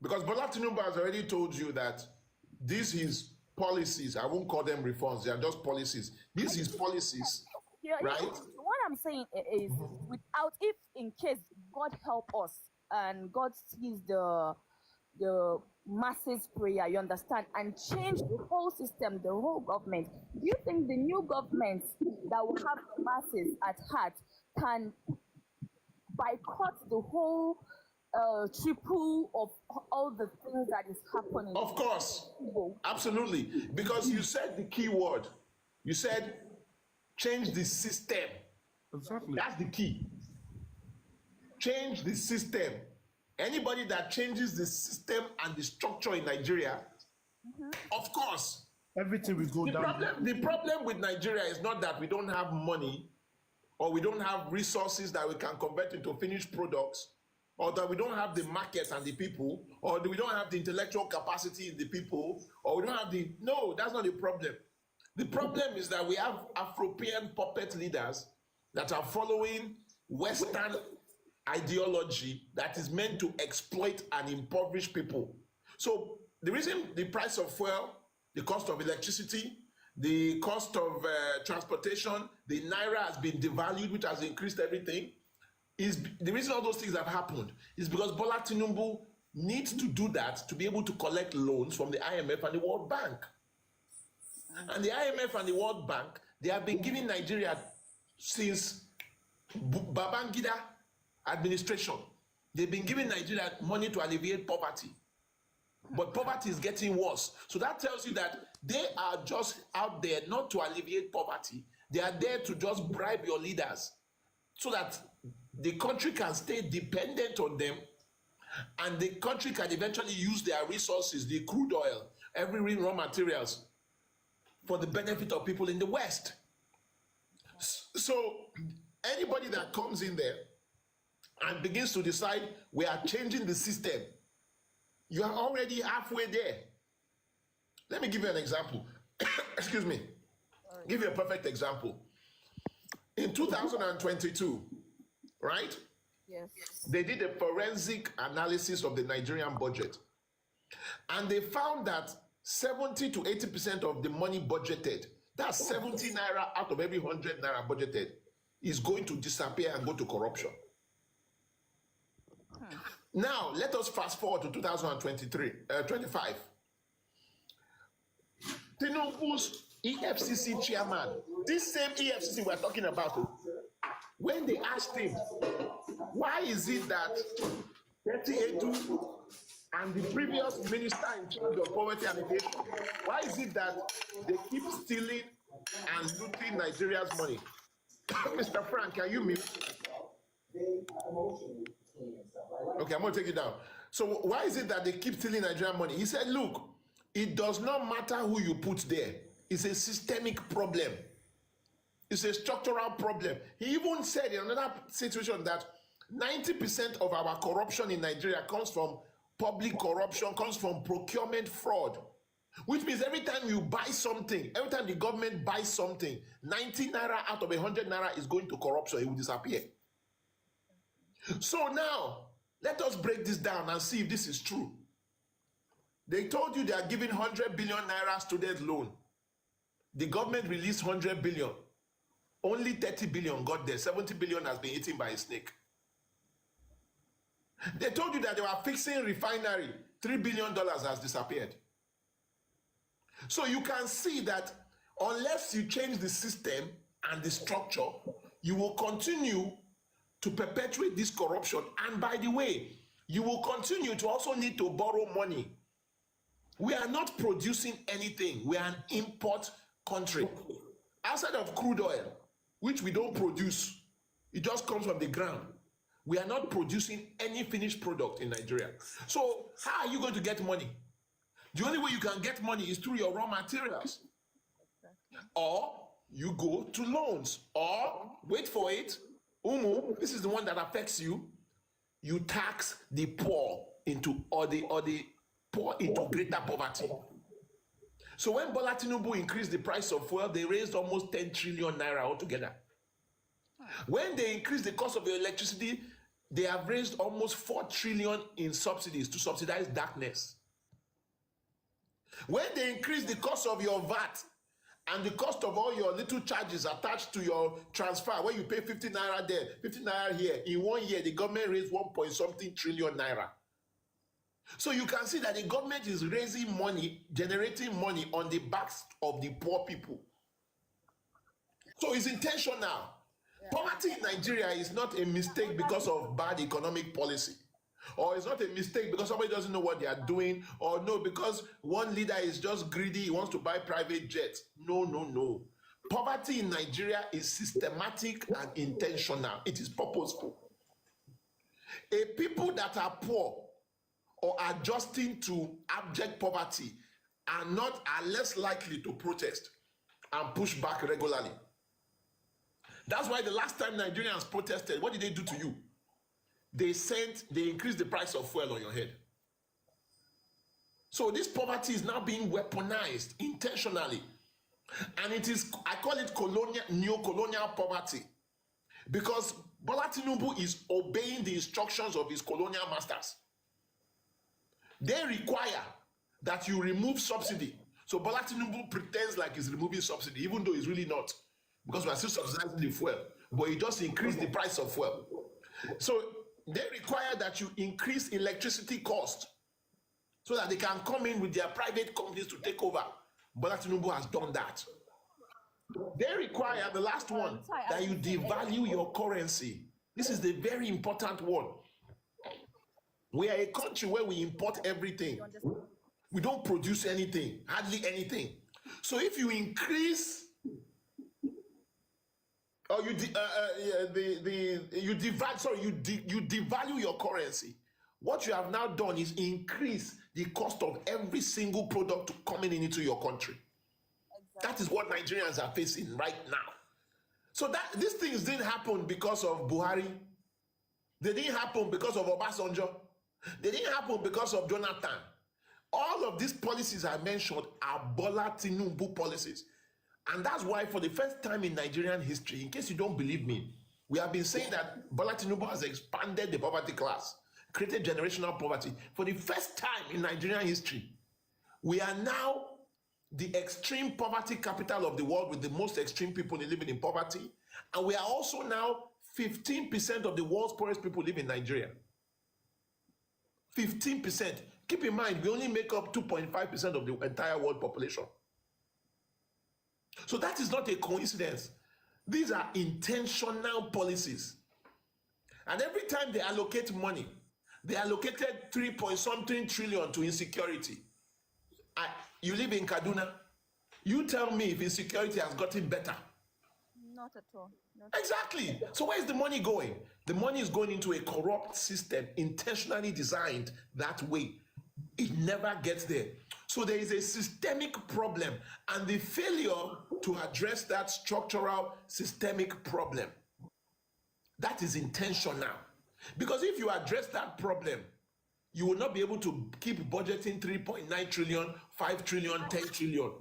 Because Bola Tinubu has already told you that this is policies. I won't call them reforms. They are just policies. This is policies, right? What I'm saying is, without, if in case God help us and God sees the masses prayer, you understand, and change the whole system, the whole government, do you think the new government that will have the masses at heart can boycott the whole triple of all the things that is happening? Of course, absolutely. Because you said the key word. You said change the system. Exactly. That's the key. Change the system. Anybody that changes the system and the structure in Nigeria, of course, everything will go down. The problem with Nigeria is not that we don't have money or we don't have resources that we can convert into finished products, or that we don't have the markets and the people, or we don't have the intellectual capacity in the people, or we don't have the... No, that's not the problem. The problem is that we have Afropean puppet leaders that are following Western ideology that is meant to exploit and impoverish people. So the reason the price of fuel, the cost of electricity, the cost of transportation, the Naira has been devalued, which has increased everything, is the reason all those things have happened is because Bola Tinubu needs to do that to be able to collect loans from the IMF and the World Bank. And the IMF and the World Bank, they have been giving Nigeria since Babangida administration. They've been giving Nigeria money to alleviate poverty. But poverty is getting worse. So that tells you that they are just out there not to alleviate poverty. They are there to just bribe your leaders so that the country can stay dependent on them, and the country can eventually use their resources, the crude oil, every raw materials, for the benefit of people in the West. So anybody that comes in there and begins to decide we are changing the system, you are already halfway there. Let me give you an example. Excuse me. Give you a perfect example. In 2022, right? Yes. They did a forensic analysis of the Nigerian budget. And they found that 70 to 80% of the money budgeted, that's 70 naira out of every 100 naira budgeted, is going to disappear and go to corruption. Now, let us fast forward to 25. Tinubu's EFCC chairman, this same EFCC we're talking about, when they asked him, why is it that 38 and the previous minister in charge of poverty and education, why is it that they keep stealing and looting Nigeria's money? Mr. Frank, can you mute? Okay, I'm going to take it down. So why is it that they keep stealing Nigerian money? He said, look, it does not matter who you put there. It's a systemic problem. It's a structural problem. He even said in another situation that 90% of our corruption in Nigeria comes from public corruption, comes from procurement fraud, which means every time you buy something, every time the government buys something, 90 naira out of 100 naira is going to corruption. It will disappear. So now, let us break this down and see if this is true. They told you they are giving 100 billion naira student loan. The government released 100 billion. Only 30 billion got there. 70 billion has been eaten by a snake. They told you that they were fixing refinery. $3 billion has disappeared. So you can see that unless you change the system and the structure, you will continue to perpetuate this corruption. And by the way, you will continue to also need to borrow money. We are not producing anything. We are an import country. Outside of crude oil, which we don't produce, it just comes from the ground. We are not producing any finished product in Nigeria. So how are you going to get money? The only way you can get money is through your raw materials. Or you go to loans. Or, wait for it, Umu, this is the one that affects you. You tax the poor into, or the poor into greater poverty. So when Bola Tinubu increased the price of fuel, they raised almost 10 trillion naira altogether. When they increased the cost of your electricity, they have raised almost 4 trillion in subsidies to subsidize darkness. When they increased the cost of your VAT and the cost of all your little charges attached to your transfer, where you pay 50 naira there, 50 naira here, in 1 year, the government raised 1 point something trillion naira. So you can see that the government is raising money, generating money on the backs of the poor people. So it's intentional. Poverty in Nigeria is not a mistake because of bad economic policy. Or it's not a mistake because somebody doesn't know what they are doing. Or no, because one leader is just greedy, he wants to buy private jets. No, no, no. Poverty in Nigeria is systematic and intentional. It is purposeful. A people that are poor or adjusting to abject poverty are less likely to protest and push back regularly. That's why the last time Nigerians protested, what did they do to you? They increased the price of fuel on your head. So this poverty is now being weaponized intentionally. And it is, I call it neo-colonial poverty, because Bola Tinubu is obeying the instructions of his colonial masters. They require that you remove subsidy. So Bola Tinubu pretends like he's removing subsidy, even though he's really not, because we are still subsidizing the fuel, but he just increased the price of fuel. So they require that you increase electricity cost so that they can come in with their private companies to take over. Bola Tinubu has done that. They require, the last one, that you devalue your currency. This is the very important one. We are a country where we import everything. We don't produce anything, hardly anything. So if you increase, or you devalue your currency, what you have now done is increase the cost of every single product coming into your country. Exactly. That is what Nigerians are facing right now. So that these things didn't happen because of Buhari. They didn't happen because of Obasanjo. They didn't happen because of Jonathan. All of these policies I mentioned are Bola Tinubu policies. And that's why for the first time in Nigerian history, in case you don't believe me, we have been saying that Bola Tinubu has expanded the poverty class, created generational poverty. For the first time in Nigerian history, we are now the extreme poverty capital of the world, with the most extreme people living in poverty. And we are also now 15% of the world's poorest people live in Nigeria. 15%. Keep in mind, we only make up 2.5% of the entire world population. So that is not a coincidence. These are intentional policies. And every time they allocate money, they allocated 3-point-something trillion to insecurity. You live in Kaduna. You tell me if insecurity has gotten better. Not at all. Exactly. So where is the money going? The money is going into a corrupt system, intentionally designed that way. It never gets there. So there is a systemic problem, and the failure to address that structural systemic problem, that is intentional. Because if you address that problem, you will not be able to keep budgeting 3.9 trillion, 5 trillion, 10 trillion.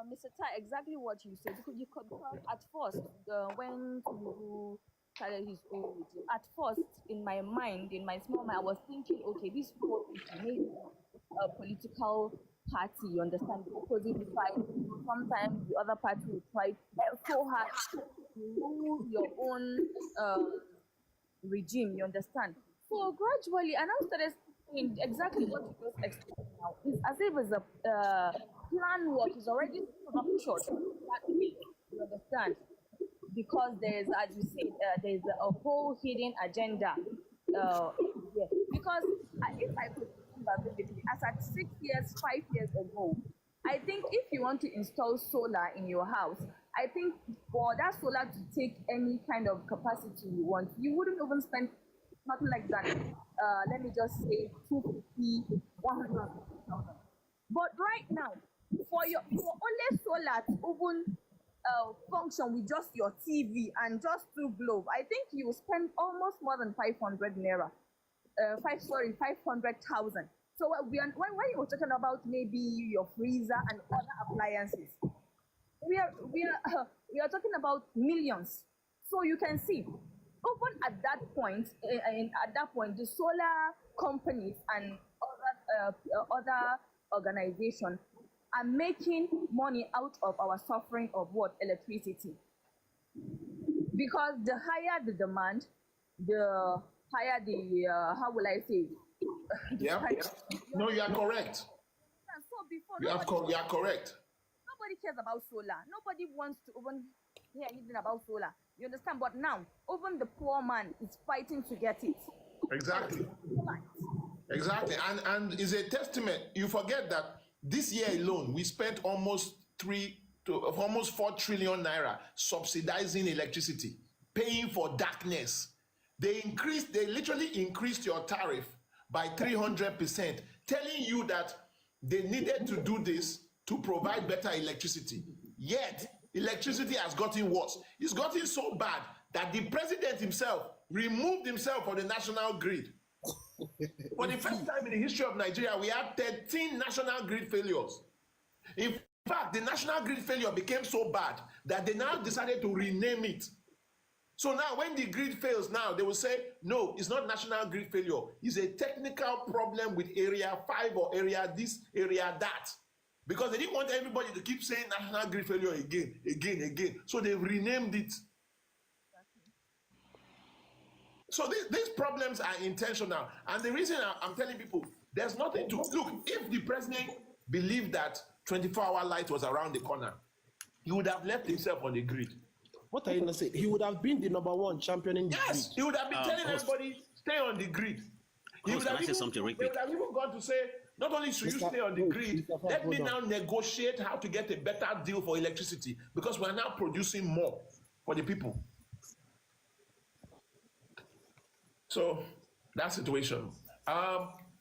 Mr. Tai, exactly what you said. You could at first, when Tinubu started his own regime, at first, in my mind, in my small mind, I was thinking, okay, this will maybe a political party, you understand, the opposite side. Sometimes the other party will try so hard to rule your own regime, you understand. So gradually, and I started saying exactly what you just explained now. It's as if it's a plan work is already short that way, you understand? Because there's, as you said, there's a whole hidden agenda. Because if I could remember vividly, as at 6 years, 5 years ago, I think if you want to install solar in your house, I think for that solar to take any kind of capacity you want, you wouldn't even spend nothing like that. Let me just say 250, 100,000. But right now, for only solar to even function with just your TV and just 2 globe, I think you spend almost more than 500 naira. 500,000. So when you're talking about maybe your freezer and other appliances, we are talking about millions. So you can see, even at that point, the solar companies and other organizations are making money out of our suffering of what? Electricity. Because the higher the demand, the higher the, how will I say it? Yeah. No, you are correct. So before, You are correct. nobody cares about solar. Nobody wants to even hear anything about solar. You understand? But now, even the poor man is fighting to get it. Exactly. Exactly. And is a testament. You forget that this year alone, we spent almost 4 trillion naira subsidizing electricity, paying for darkness. They literally increased your tariff by 300%, telling you that they needed to do this to provide better electricity. Yet, electricity has gotten worse. It's gotten so bad that the president himself removed himself from the national grid. For the first time in the history of Nigeria, we had 13 national grid failures. In fact, the national grid failure became so bad that they now decided to rename it. So now when the grid fails now, they will say, no, it's not national grid failure. It's a technical problem with area 5 or area this, area that. Because they didn't want everybody to keep saying national grid failure again. So they've renamed it. So these problems are intentional. And the reason I'm telling people, there's nothing to look. If the president believed that 24-hour light was around the corner, he would have left himself on the grid. What are you not saying? He would have been the #1 championing the grid. He would have been telling everybody, stay on the grid. He would have even gone to say, not only should you stay on the grid, let me now negotiate how to get a better deal for electricity, because we're now producing more for the people. So that situation.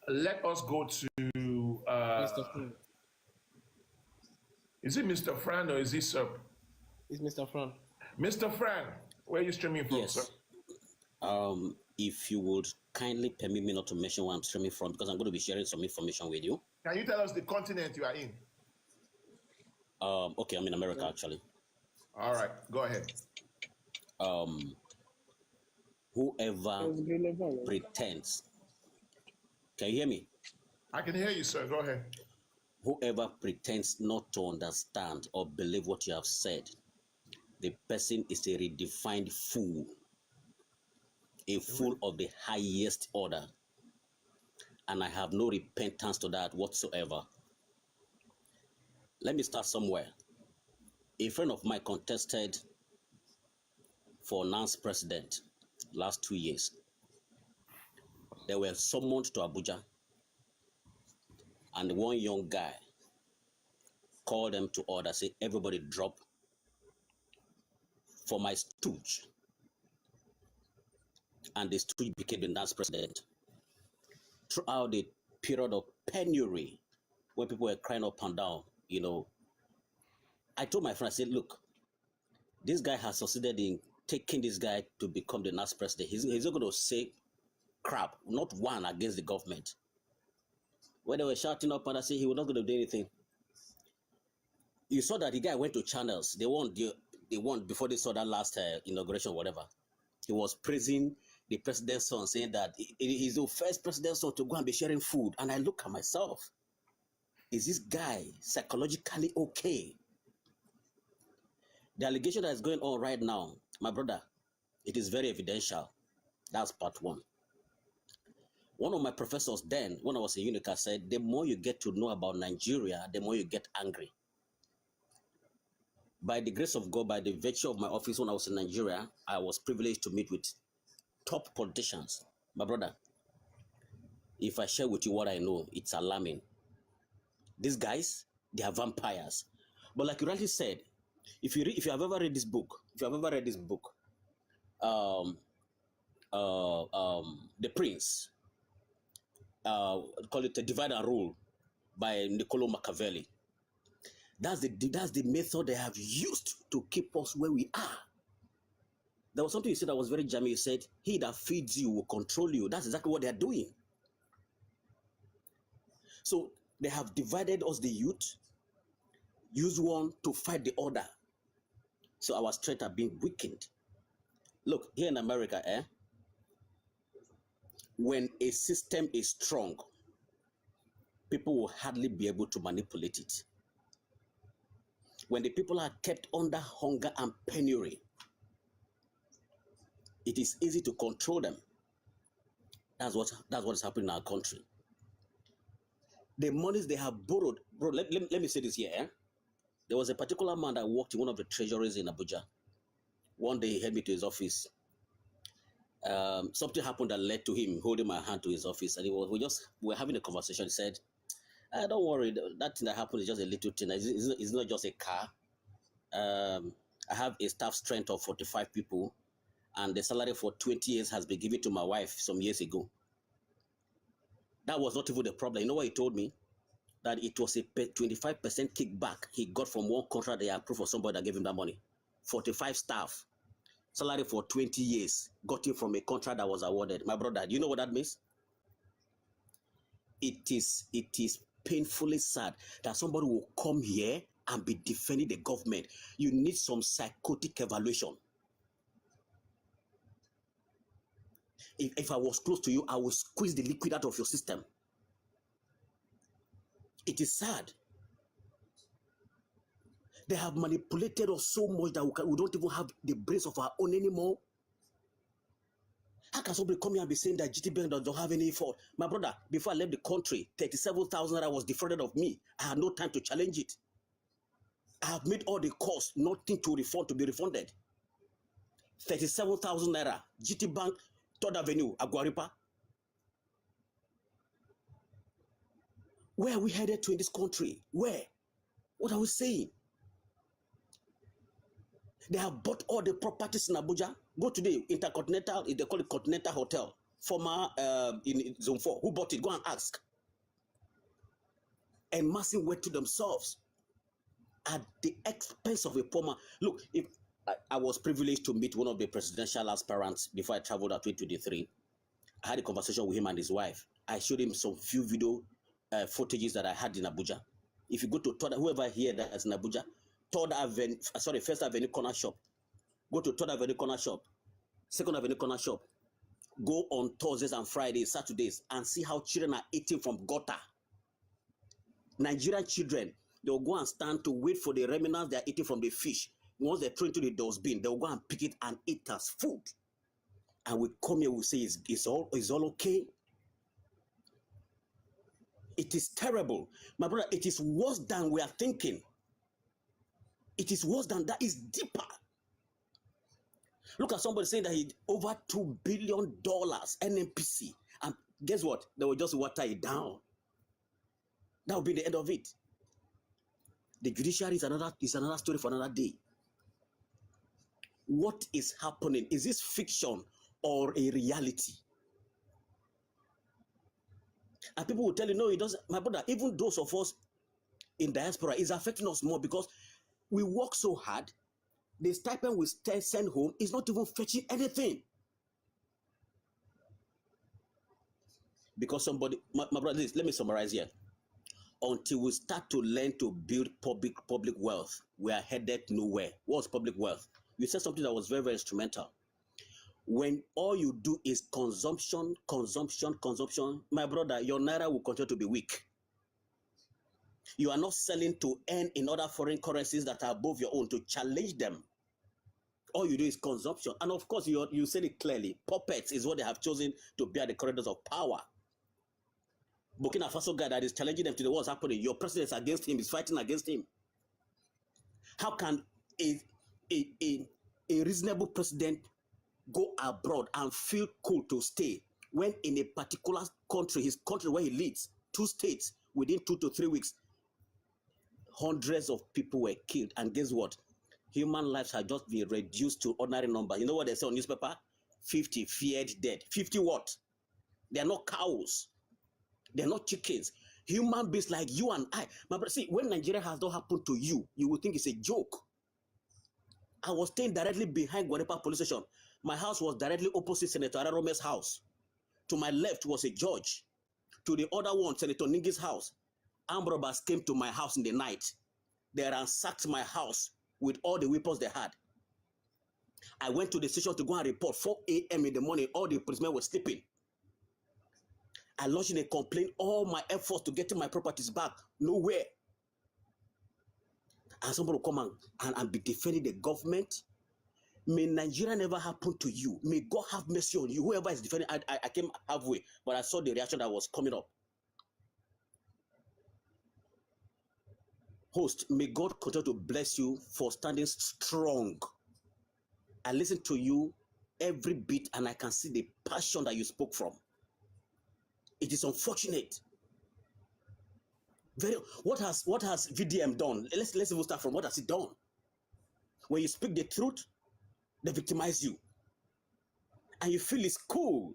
Let us go to Mr. Fran. Is it Mr. Fran or is it Sir? It's Mr. Fran. Mr. Fran, where are you streaming from, sir? If you would kindly permit me not to mention where I'm streaming from, because I'm going to be sharing some information with you. Can you tell us the continent you are in? Okay, I'm in America actually. All right, go ahead. Whoever pretends, can you hear me? I can hear you, sir. Go ahead. Whoever pretends not to understand or believe what you have said, the person is a redefined fool, a fool of the highest order. And I have no repentance to that whatsoever. Let me start somewhere. A friend of mine contested for NANS president last 2 years. They were summoned to Abuja, and one young guy called them to order, say, everybody drop for my stooge. And the stooge became the NANS president. Throughout the period of penury, when people were crying up and down, you know, I told my friend, I said, look, this guy has succeeded in taking this guy to become the next president. He's not going to say crap, not one against the government. When they were shouting up and I said he was not going to do anything. You saw that the guy went to channels. They won before they saw that last inauguration, whatever. He was praising the president's son, saying that he's the first president's son to go and be sharing food. And I look at myself, is this guy psychologically okay? The allegation that is going on right now, my brother, it is very evidential. That's part one. One of my professors then, when I was in Unica, said, the more you get to know about Nigeria, the more you get angry. By the grace of God, by the virtue of my office when I was in Nigeria, I was privileged to meet with top politicians. My brother, if I share with you what I know, it's alarming. These guys, they are vampires. But like you rightly said, if you have ever read this book, The Prince, call it a Divide and Rule by Niccolo Machiavelli. That's the method they have used to keep us where we are. There was something you said that was very jammy. You said, he that feeds you will control you. That's exactly what they are doing. So they have divided us, the youth, use one to fight the other. So our strength are being weakened. Look, here in America, when a system is strong, people will hardly be able to manipulate it. When the people are kept under hunger and penury, it is easy to control them. That's what is happening in our country. The monies they have borrowed, bro, let me say this here. Eh? There was a particular man that worked in one of the treasuries in Abuja. One day he had me to his office. Something happened that led to him holding my hand to his office, and we were having a conversation. He said, "Don't worry, that thing that happened is just a little thing. It's not just a car. I have a staff strength of 45 people, and the salary for 20 years has been given to my wife some years ago." That was not even the problem. You know what he told me? That it was a 25% kickback he got from one contract they approved for somebody that gave him that money. 45 staff, salary for 20 years, got him from a contract that was awarded. My brother, do you know what that means? It is painfully sad that somebody will come here and be defending the government. You need some psychotic evaluation. If I was close to you, I would squeeze the liquid out of your system. It is sad. They have manipulated us so much that we don't even have the brains of our own anymore. How can somebody come here and be saying that GTB don't have any fault? My brother, before I left the country, 37,000 naira was defrauded of me. I had no time to challenge it. I have made all the costs, nothing to be refunded. 37,000 naira, GT Bank, 3rd Avenue, Aguaripa. Where are we headed to in this country? Where? What are we saying? They have bought all the properties in Abuja. Go today, Intercontinental, they call it Continental Hotel, former in Zone 4. Who bought it? Go and ask. And massive went to themselves at the expense of a poor man. Look, if I was privileged to meet one of the presidential aspirants before I traveled at 2023. I had a conversation with him and his wife. I showed him some few video footages that I had in Abuja. If you go to whoever here that is in Abuja, 1st Avenue corner shop. Go to 3rd Avenue corner shop, 2nd Avenue corner shop. Go on Thursdays and Fridays, Saturdays, and see how children are eating from gutter. Nigerian children, they'll go and stand to wait for the remnants they are eating from the fish. Once they throw into the dustbin, they'll go and pick it and eat as food. And we come here, we say it's all okay. It is terrible. My brother, it is worse than we are thinking. It is worse than that. It's deeper. Look at somebody saying that he over $2 billion NNPC. And guess what? They will just water it down. That will be the end of it. The judiciary is another story for another day. What is happening? Is this fiction or a reality? And people will tell you, no, it doesn't. My brother, even those of us in diaspora is affecting us more because we work so hard. The stipend we send home is not even fetching anything. Because somebody, my brother, let me summarize here. Until we start to learn to build public wealth, we are headed nowhere. What's public wealth? You said something that was very, very instrumental. When all you do is consumption, my brother, your naira will continue to be weak. You are not selling to earn in other foreign currencies that are above your own to challenge them. All you do is consumption. And of course, you said it clearly. Puppets is what they have chosen to bear the corridors of power. Burkina Faso guy that is challenging them to the what's happening. Your president is against him, is fighting against him. How can a reasonable president go abroad and feel cool to stay when in a particular country, his country where he leads, 2 states, within 2 to 3 weeks, hundreds of people were killed. And guess what? Human lives have just been reduced to ordinary number. You know what they say on newspaper? 50 feared dead. 50 what? They are not cows. They're not chickens. Human beings like you and I. My brother, see, when Nigeria has not happened to you, you will think it's a joke. I was staying directly behind Guarepa police station. My house was directly opposite Senator Ararome's house. To my left was a judge. To the other one, Senator Ningi's house. Armed robbers came to my house in the night. They ransacked my house with all the weapons they had. I went to the station to go and report. 4 a.m. in the morning, all the policemen were sleeping. I lodged in a complaint, all my efforts to getting my properties back, nowhere. and somebody will come and be defending the government. May Nigeria never happen to you. May God have mercy on you. Whoever is defending, I came halfway, but I saw the reaction that was coming up. Host, may God continue to bless you for standing strong. I listen to you every bit, and I can see the passion that you spoke from. It is unfortunate. What has VDM done? Let's even start from what has it done? When you speak the truth, they victimize you, and you feel it's cool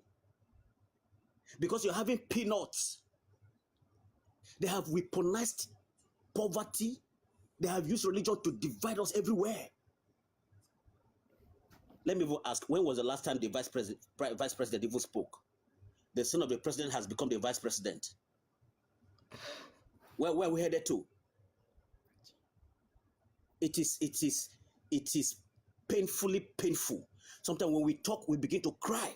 because you're having peanuts. They have weaponized poverty. They have used religion to divide us everywhere. Let me even ask, when was the last time the vice president even spoke? The son of the president has become the vice president. Where we headed to? It is painfully painful. Sometimes when we talk, we begin to cry.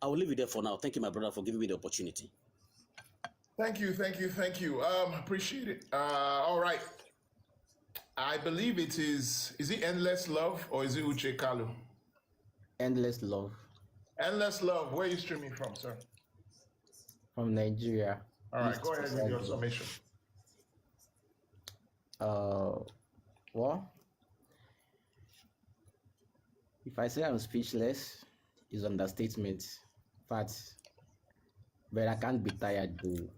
I will leave it there for now. Thank you, my brother, for giving me the opportunity. Thank you. Appreciate it. All right. I believe it is it Endless Love or is it Uche Kalu? Endless Love. Endless Love. Where are you streaming from, sir? From Nigeria. All right, go ahead with your summation. Well, if I say I'm speechless, it's understatement. But I can't be tired though.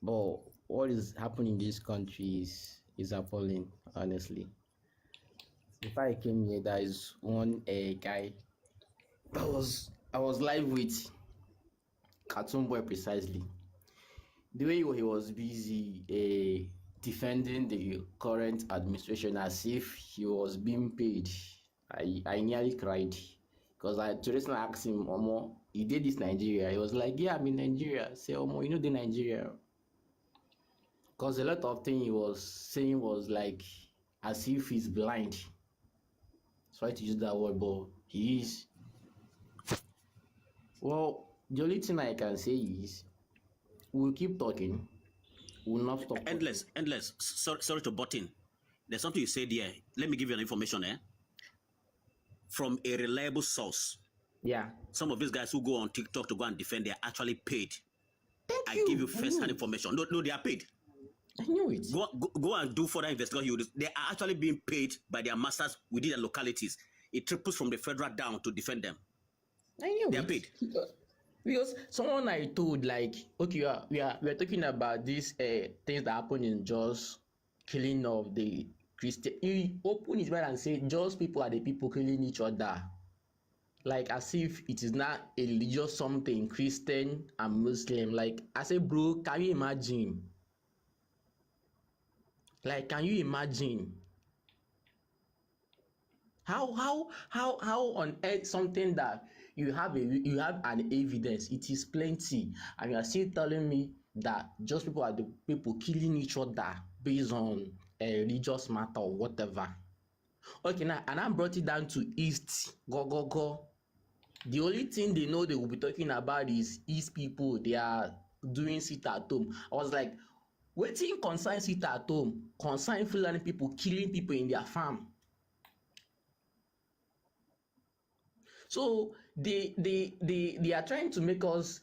But what is happening in this country is appalling, honestly. Before I came here, there is one guy I was live with, Cartoon Boy precisely. The way he was busy defending the current administration as if he was being paid, I nearly cried because I just asked him, Omo, he did this Nigeria. He was like, yeah, I'm in Nigeria. I say, Omo, you know the Nigeria. Because a lot of things he was saying was like as if he's blind. Sorry to use that word, but he is. Well, the only thing I can say is we'll keep talking. We'll not stop. Endless. Sorry to butt in. There's something you said here. Let me give you an information, from a reliable source. Yeah. Some of these guys who go on TikTok to go and defend, they are actually paid. I give you first-hand information. No, they are paid. I knew it. Go and do further investigation. They are actually being paid by their masters within the localities. It triples from the federal down to defend them. I knew they it. are paid. Because someone I told, like, okay, we are talking about these things that happen in Jos, killing of the Christian. He opened his mouth and said, just people are the people killing each other. Like as if it is not a religious something, Christian and Muslim. Like I said, bro, can you imagine? Like, can you imagine? How on earth something that you have an evidence, it is plenty, and you are still telling me that just people are the people killing each other based on a religious matter or whatever. Okay, now and I brought it down to East. Go. The only thing they know they will be talking about is East people. They are doing sit at home. I was like, wetin concern sit at home? Concern Fulani people killing people in their farm. So they are trying to make us,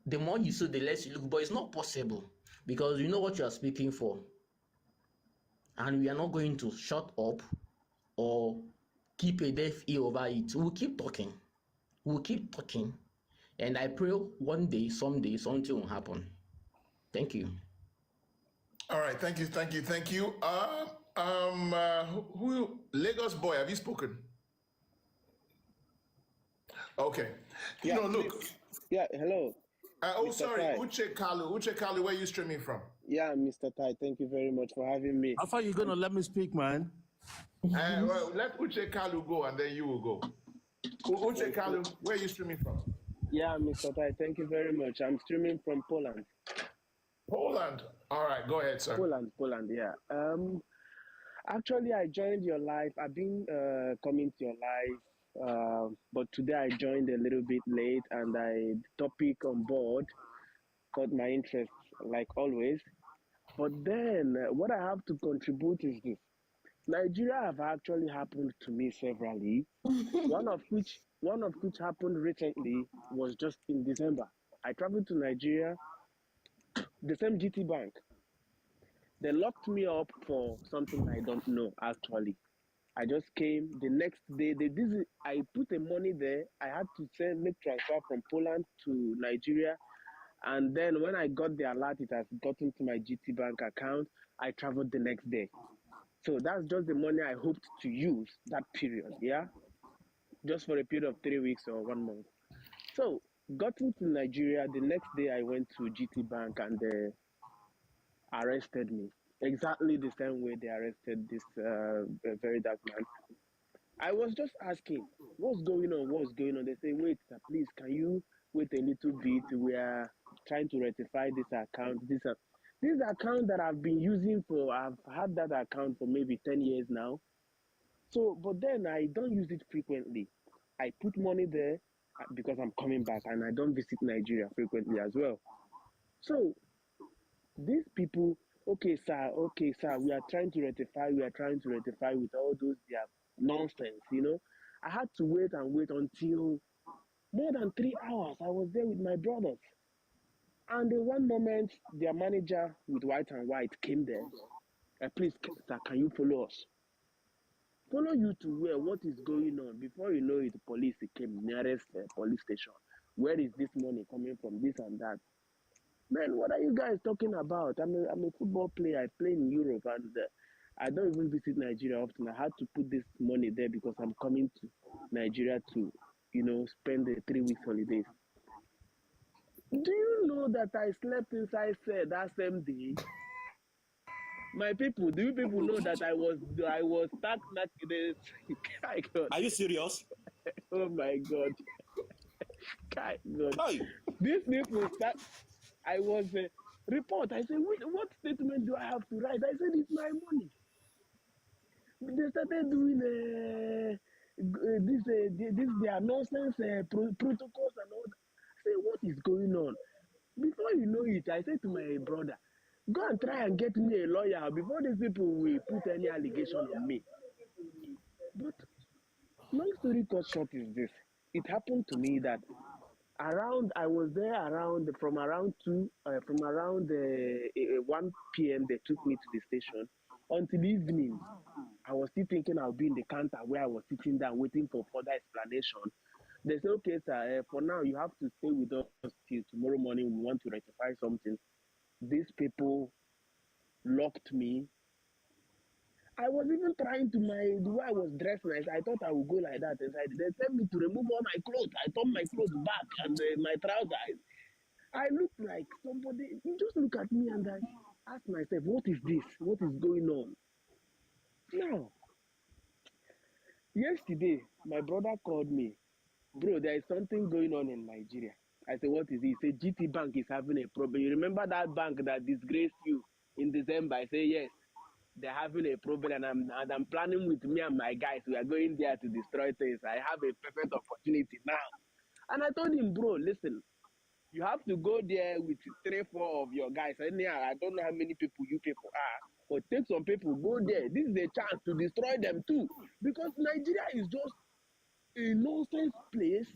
the more you say, the less you look, but it's not possible because you know what you are speaking for. And we are not going to shut up or keep a deaf ear over it. We'll keep talking. And I pray one day, someday, something will happen. Thank you. All right, thank you. Who Lagos boy, have you spoken? Okay. Yeah, Look. Yeah, hello. Sorry, Tai. Uche Kalu, where are you streaming from? Yeah, Mr. Tai, thank you very much for having me. How far you gonna let me speak, man? Well, let Uche Kalu go and then you will go. Uche Kalu, where are you streaming from? Yeah, Mr. Tai, thank you very much. I'm streaming from Poland. Poland. All right, go ahead, sir. Poland, yeah. Actually, I joined your live. I've been coming to your live, but today I joined a little bit late, and the topic on board caught my interest, like always. But then what I have to contribute is this. Nigeria have actually happened to me severally. One of which happened recently was just in December. I traveled to Nigeria, the same GT Bank. They locked me up for something I don't know actually. I just came the next day. I put the money there. I had to make transfer from Poland to Nigeria. And then when I got the alert, it has gotten to my GT Bank account. I traveled the next day. So that's just the money I hoped to use that period, yeah? Just for a period of 3 weeks or 1 month. So got into Nigeria. The next day I went to GT Bank and they arrested me. Exactly the same way they arrested this very dark man. I was just asking, what's going on? What's going on? They say, wait, sir, please, can you wait a little bit? We are trying to rectify this account. This account that I've been using I've had that account for maybe 10 years now. So, but then I don't use it frequently. I put money there because I'm coming back and I don't visit Nigeria frequently as well. So, these people, okay, sir, we are trying to rectify with all those their nonsense, you know. I had to wait until more than 3 hours. I was there with my brothers. And in one moment, their manager with white and white came there. Please, sir, can you follow us? Follow you to where? What is going on? Before you know it, the police came nearest police station. Where is this money coming from? This and that. Man, what are you guys talking about? I'm a football player. I play in Europe and I don't even visit Nigeria often. I had to put this money there because I'm coming to Nigeria to, spend the 3 weeks holidays. Do you know that I slept inside that same day? My people, do you people know that I was stuck naked? Are you serious? Oh my God. God. These people start. I was report. I said, what statement do I have to write? I said, it's my money. They started doing this their nonsense protocols and all that. I said, what is going on? Before you know it, I said to my brother, go and try and get me a lawyer before these people will put any allegation on me. But long story short is this. It happened to me that I was there from around 1 p.m. They took me to the station until evening. I was still thinking I'll be in the counter where I was sitting down waiting for further explanation. They said, okay, sir, for now you have to stay with us till tomorrow morning. We want to rectify something. These people locked me. I was even trying to the way I was dressed nice. I thought I would go like that inside. They sent me to remove all my clothes. I turned my clothes back and my trousers. I looked like somebody. You just look at me and I ask myself, what is this? What is going on? Now, yesterday, my brother called me. Bro, there is something going on in Nigeria. I said, what is it? He said, GT Bank is having a problem. You remember that bank that disgraced you in December? I say, yes. They're having a problem and I'm planning with me and my guys. We are going there to destroy things. I have a perfect opportunity now. And I told him, bro, listen, you have to go there with 3-4 of your guys. And yeah, I don't know how many people you people are, but take some people, go there. This is a chance to destroy them too. Because Nigeria is just a nonsense place.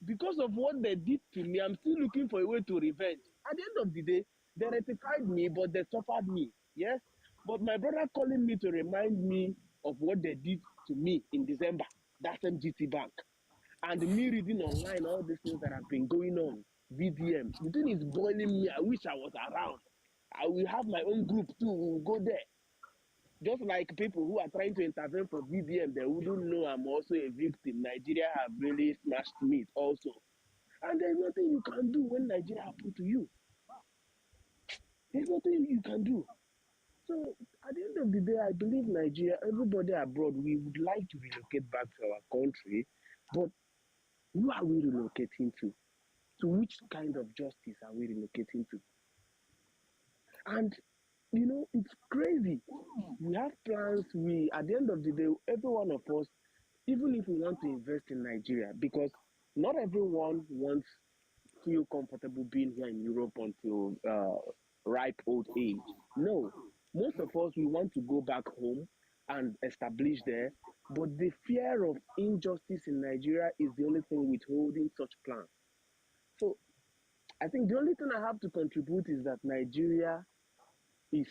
Because of what they did to me, I'm still looking for a way to revenge. At the end of the day, they rectified me, but they suffered me. Yes? But my brother calling me to remind me of what they did to me in December, that's MGT Bank. And me reading online all these things that have been going on, VDM. The thing is boiling me. I wish I was around. I will have my own group too. We'll go there. Just like people who are trying to intervene for VDM, they wouldn't know I'm also a victim. Nigeria have really smashed me also. And there's nothing you can do when Nigeria happened to you. There's nothing you can do. So at the end of the day, I believe Nigeria, everybody abroad, we would like to relocate back to our country, but who are we relocating to? To which kind of justice are we relocating to? And, it's crazy. We have plans. At the end of the day, every one of us, even if we want to invest in Nigeria, because not everyone wants to feel comfortable being here in Europe until ripe old age. No, most of us we want to go back home and establish there, but the fear of injustice in Nigeria is the only thing withholding such plans. So I think the only thing I have to contribute is that Nigeria is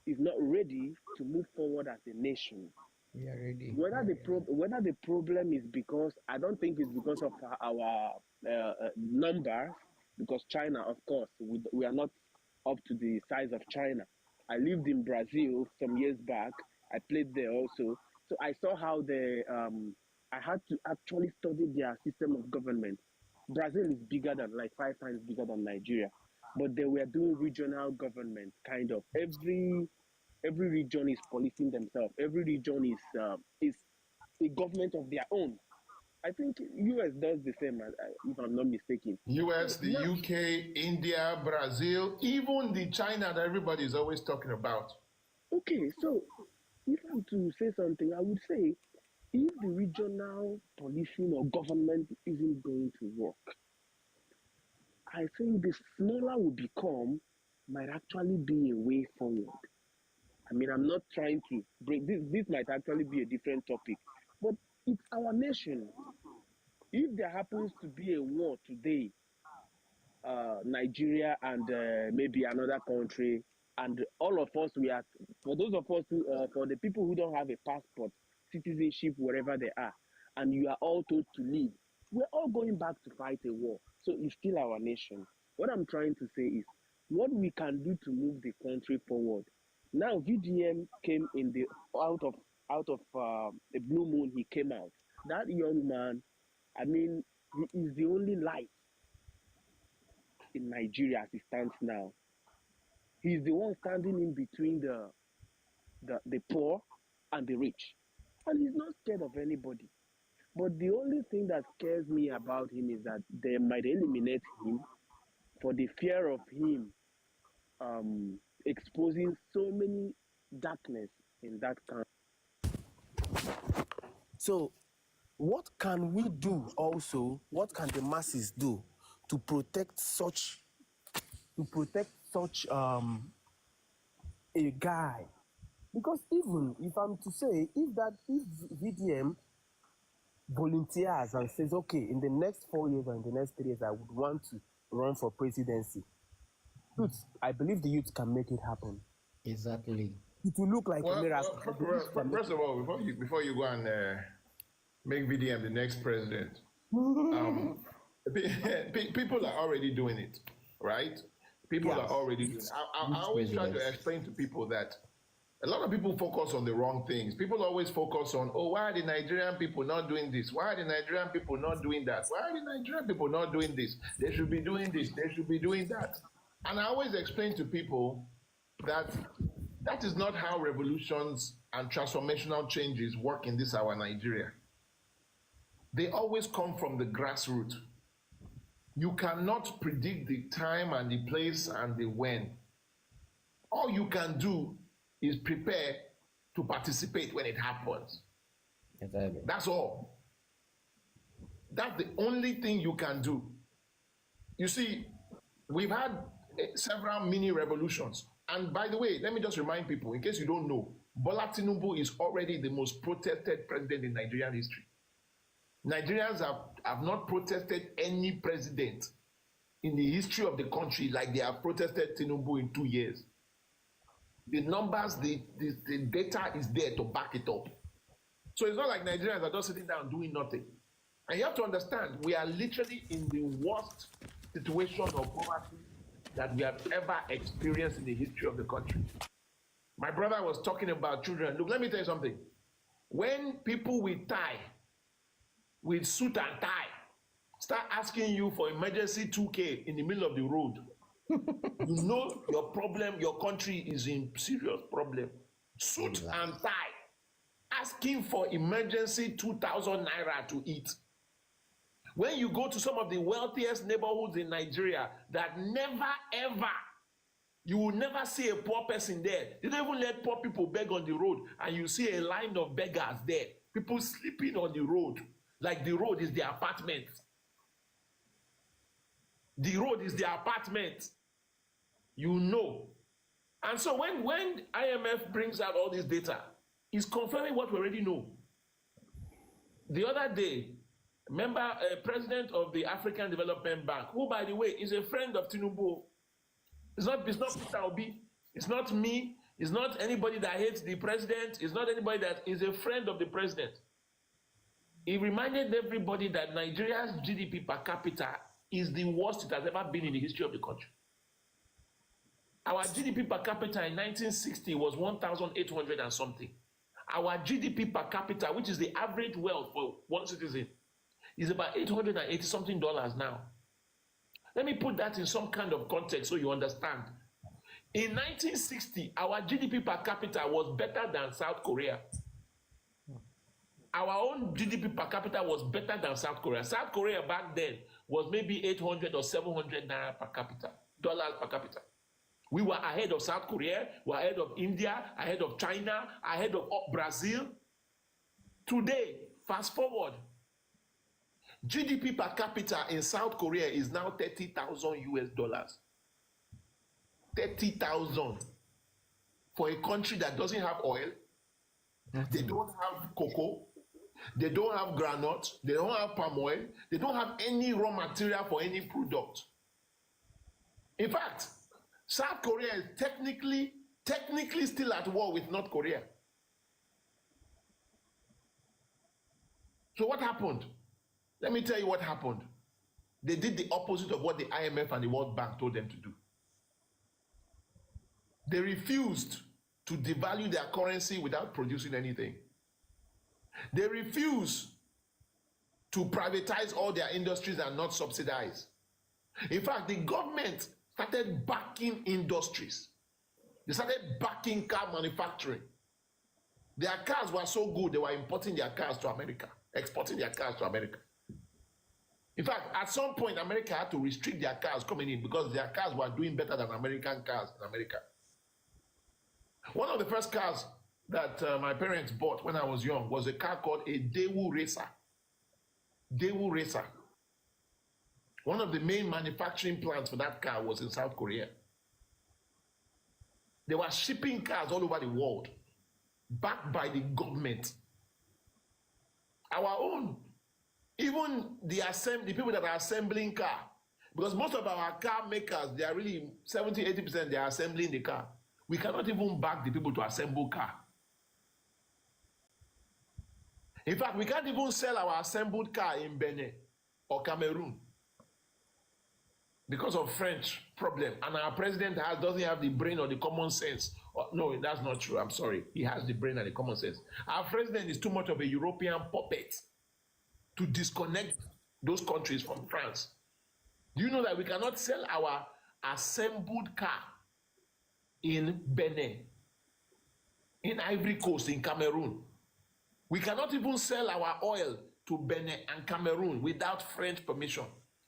is not ready to move forward as a nation. We are ready. Whether the problem is because I don't think it's because of our numbers, because China, of course, we are not up to the size of China. I lived in Brazil some years back. I played there also, so I saw how I had to actually study their system of government. Brazil is bigger than like 5 times bigger than Nigeria, but they were doing regional government kind of. Every region is policing themselves. Every region is a government of their own. I think US does the same, if I'm not mistaken. US, the UK, India, Brazil, even the China that everybody is always talking about. Okay, so if I'm to say something, I would say if the regional policing or government isn't going to work, I think the smaller we become might actually be a way forward. I mean, I'm not trying to bring this might actually be a different topic, but it's our nation. If there happens to be a war today, Nigeria and maybe another country, and all of us, for those of us for the people who don't have a passport, citizenship, wherever they are, and you are all told to leave, we're all going back to fight a war. So it's still our nation. What I'm trying to say is what we can do to move the country forward. Now VDM came in the out of a blue moon. He came out. That young man, I mean, he is the only light in Nigeria as it stands now. He's the one standing in between the poor and the rich, and he's not scared of anybody. But the only thing that scares me about him is that they might eliminate him for the fear of him exposing so many darkness in that country. So, what can we do also? What can the masses do to protect such a guy? Because even if I'm to say, if VDM volunteers and says, okay, in the next 4 years or in the next 3 years, I would want to run for presidency, youth, I believe the youth can make it happen. Exactly. It will look like a miracle. First of all, before you go and make VDM the next president, people are already doing it, right? People are already doing it. I always try to explain to people that a lot of people focus on the wrong things. People always focus on, oh, why are the Nigerian people not doing this? Why are the Nigerian people not doing that? Why are the Nigerian people not doing this? They should be doing this. They should be doing that. And I always explain to people that that is not how revolutions and transformational changes work in this our Nigeria. They always come from the grassroots. You cannot predict the time and the place and the when. All you can do is prepare to participate when it happens. Exactly. That's all. That's the only thing you can do. You see, we've had several mini revolutions. And by the way, let me just remind people, in case you don't know, Bola Tinubu is already the most protested president in Nigerian history. Nigerians have not protested any president in the history of the country like they have protested Tinubu in 2 years. The numbers, the data is there to back it up. So it's not like Nigerians are just sitting down doing nothing. And you have to understand, we are literally in the worst situation of poverty that we have ever experienced in the history of the country. My brother was talking about children. Look, let me tell you something. When people with tie, with suit and tie, start asking you for emergency 2K in the middle of the road, you know your problem, your country is in serious problem. Suit and tie, asking for emergency 2,000 naira to eat. When you go to some of the wealthiest neighborhoods in Nigeria, that never ever, you will never see a poor person there. They don't even let poor people beg on the road, and you see a line of beggars there. People sleeping on the road, like the road is their apartment. The road is their apartment. You know And so when IMF brings out all this data, it's confirming what we already know. The other day, remember, president of the African Development Bank, who, by the way, is a friend of Tinubu. It's not Peter Obi. It's not me. It's not anybody that hates the president. It's not anybody that is a friend of the president. He reminded everybody that Nigeria's GDP per capita is the worst it has ever been in the history of the country. Our GDP per capita in 1960 was 1,800 and something. Our GDP per capita, which is the average wealth for one citizen, is about $880 something now. Let me put that in some kind of context so you understand. In 1960, our GDP per capita was better than South Korea. Our own GDP per capita was better than South Korea. South Korea back then was maybe 800 or 700 naira per capita, dollars per capita. We were ahead of South Korea, we were ahead of India, ahead of China, ahead of Brazil. Today, fast forward, GDP per capita in South Korea is now 30,000 US dollars. 30,000 for a country that doesn't have oil, they don't have cocoa, they don't have granite, they don't have palm oil, they don't have any raw material for any product. In fact, South Korea is technically still at war with North Korea. So what happened? Let me tell you what happened. They did the opposite of what the IMF and the World Bank told them to do. They refused to devalue their currency without producing anything. They refused to privatize all their industries and not subsidize. In fact, the government started backing industries. They started backing car manufacturing. Their cars were so good, they were importing their cars to America, exporting their cars to America. In fact, at some point, America had to restrict their cars coming in because their cars were doing better than American cars in America. One of the first cars that my parents bought when I was young was a car called a Daewoo Racer. Daewoo Racer. One of the main manufacturing plants for that car was in South Korea. They were shipping cars all over the world, backed by the government. Our own, even the people that are assembling car, because most of our car makers, they are really 70-80%, they are assembling the car. We cannot even back the people to assemble car. In fact, we can't even sell our assembled car in Benin or Cameroon because of French problem. And our president doesn't have the brain or the common sense. No, that's not true. I'm sorry. He has the brain and the common sense. Our president is too much of a European puppet to disconnect those countries from France. Do you know that we cannot sell our assembled car in Benin, in Ivory Coast, in Cameroon? We cannot even sell our oil to Benin and Cameroon without French permission.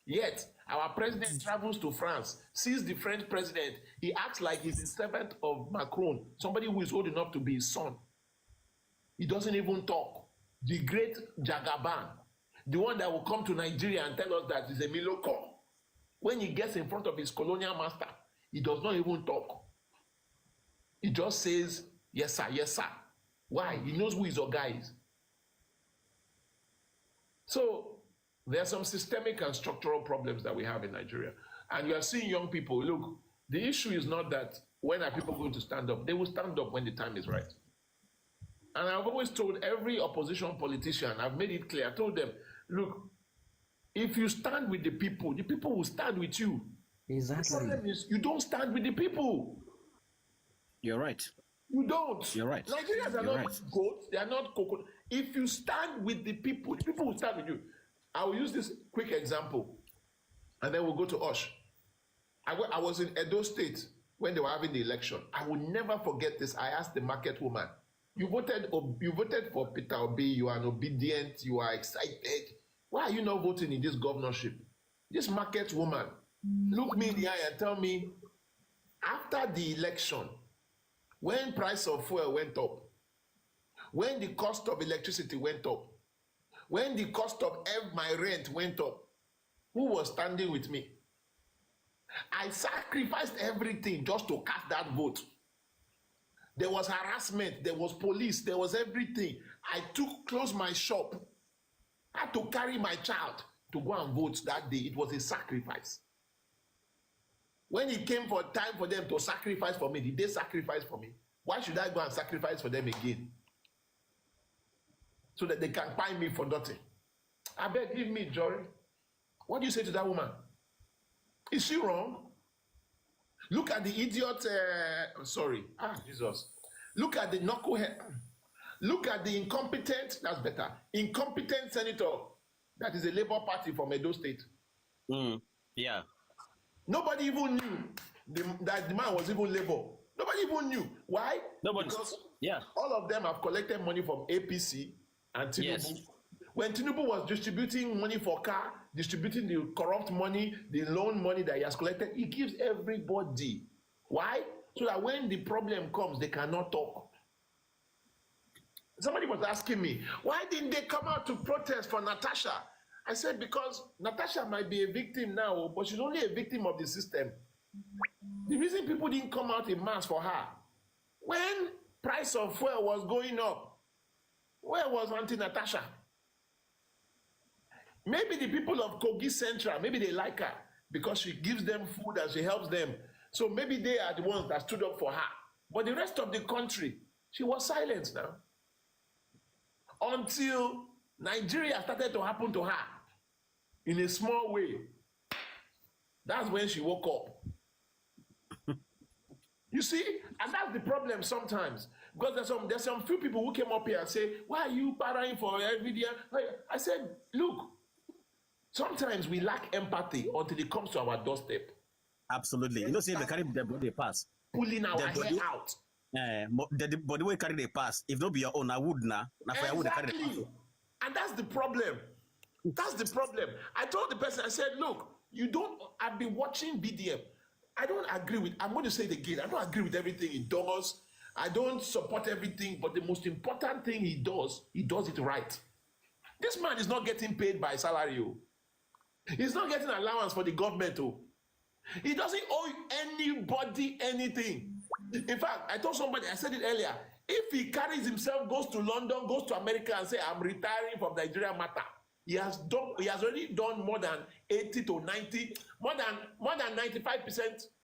Yet, our president travels to France, sees the French president, he acts like he's the servant of Macron, somebody who is old enough to be his son. He doesn't even talk. The great Jagaban, the one that will come to Nigeria and tell us that he's a Miloko. When he gets in front of his colonial master, he does not even talk. He just says, yes, sir, yes, sir. Why? He knows who his Oga is. So there are some systemic and structural problems that we have in Nigeria. And you are seeing young people, look, the issue is not that when are people going to stand up? They will stand up when the time is right. And I've always told every opposition politician, I've made it clear, I told them, look, if you stand with the people will stand with you. Exactly. The problem is you don't stand with the people. You're right. You don't. You're right. Nigerians are not goats. They are not cocoa. If you stand with the people will stand with you. I will use this quick example, and then we'll go to Osh. I was in Edo State when they were having the election. I will never forget this. I asked the market woman, you voted for Peter Obi, you are obedient, you are excited. Why are you not voting in this governorship? This market woman looked me in the eye and tell me, after the election, when price of fuel went up, when the cost of electricity went up, when the cost of my rent went up, who was standing with me? I sacrificed everything just to cast that vote. There was harassment, there was police, there was everything. I closed my shop. I had to carry my child to go and vote that day. It was a sacrifice. When it came for time for them to sacrifice for me, did they sacrifice for me? Why should I go and sacrifice for them again? So that they can buy me for nothing. I beg, give me Jory. What do you say to that woman? Is she wrong? Look at the idiot, Jesus. Look at the knucklehead. Look at the incompetent, that's better, incompetent senator that is a Labour Party from Edo State. Yeah. Nobody even knew that the man was even Labour. Nobody even knew. Why? Nobody. Because yeah, all of them have collected money from APC and Tinubu. Yes. When Tinubu was distributing money for car, distributing the corrupt money, the loan money that he has collected, he gives everybody. Why? So that when the problem comes, they cannot talk. Somebody was asking me, why didn't they come out to protest for Natasha? I said, because Natasha might be a victim now, but she's only a victim of the system. The reason people didn't come out in mass for her, when price of fuel was going up, where was Auntie Natasha? Maybe the people of Kogi Central, maybe they like her because she gives them food and she helps them. So maybe they are the ones that stood up for her. But the rest of the country, she was silent now. Until Nigeria started to happen to her in a small way. That's when she woke up. You see, and that's the problem sometimes. Because there's some few people who came up here and say, why are you partying for every day? I said, look, sometimes we lack empathy until it comes to our doorstep. Absolutely. You know, see, they carry the body pass. Pulling our hair out. The body will carry the pass. If not be your own, I would now. Exactly. And that's the problem. That's the problem. I told the person, I said, look, I've been watching BDM. I don't agree with, I'm going to say it again, I don't agree with everything he does. I don't support everything, but the most important thing he does it right. This man is not getting paid by salary. He's not getting allowance for the government. He doesn't owe anybody anything. In fact, I told somebody, I said it earlier, if he carries himself, goes to London, goes to America and say, I'm retiring from Nigeria matter, he has already done more than 80 to 90, more than 95%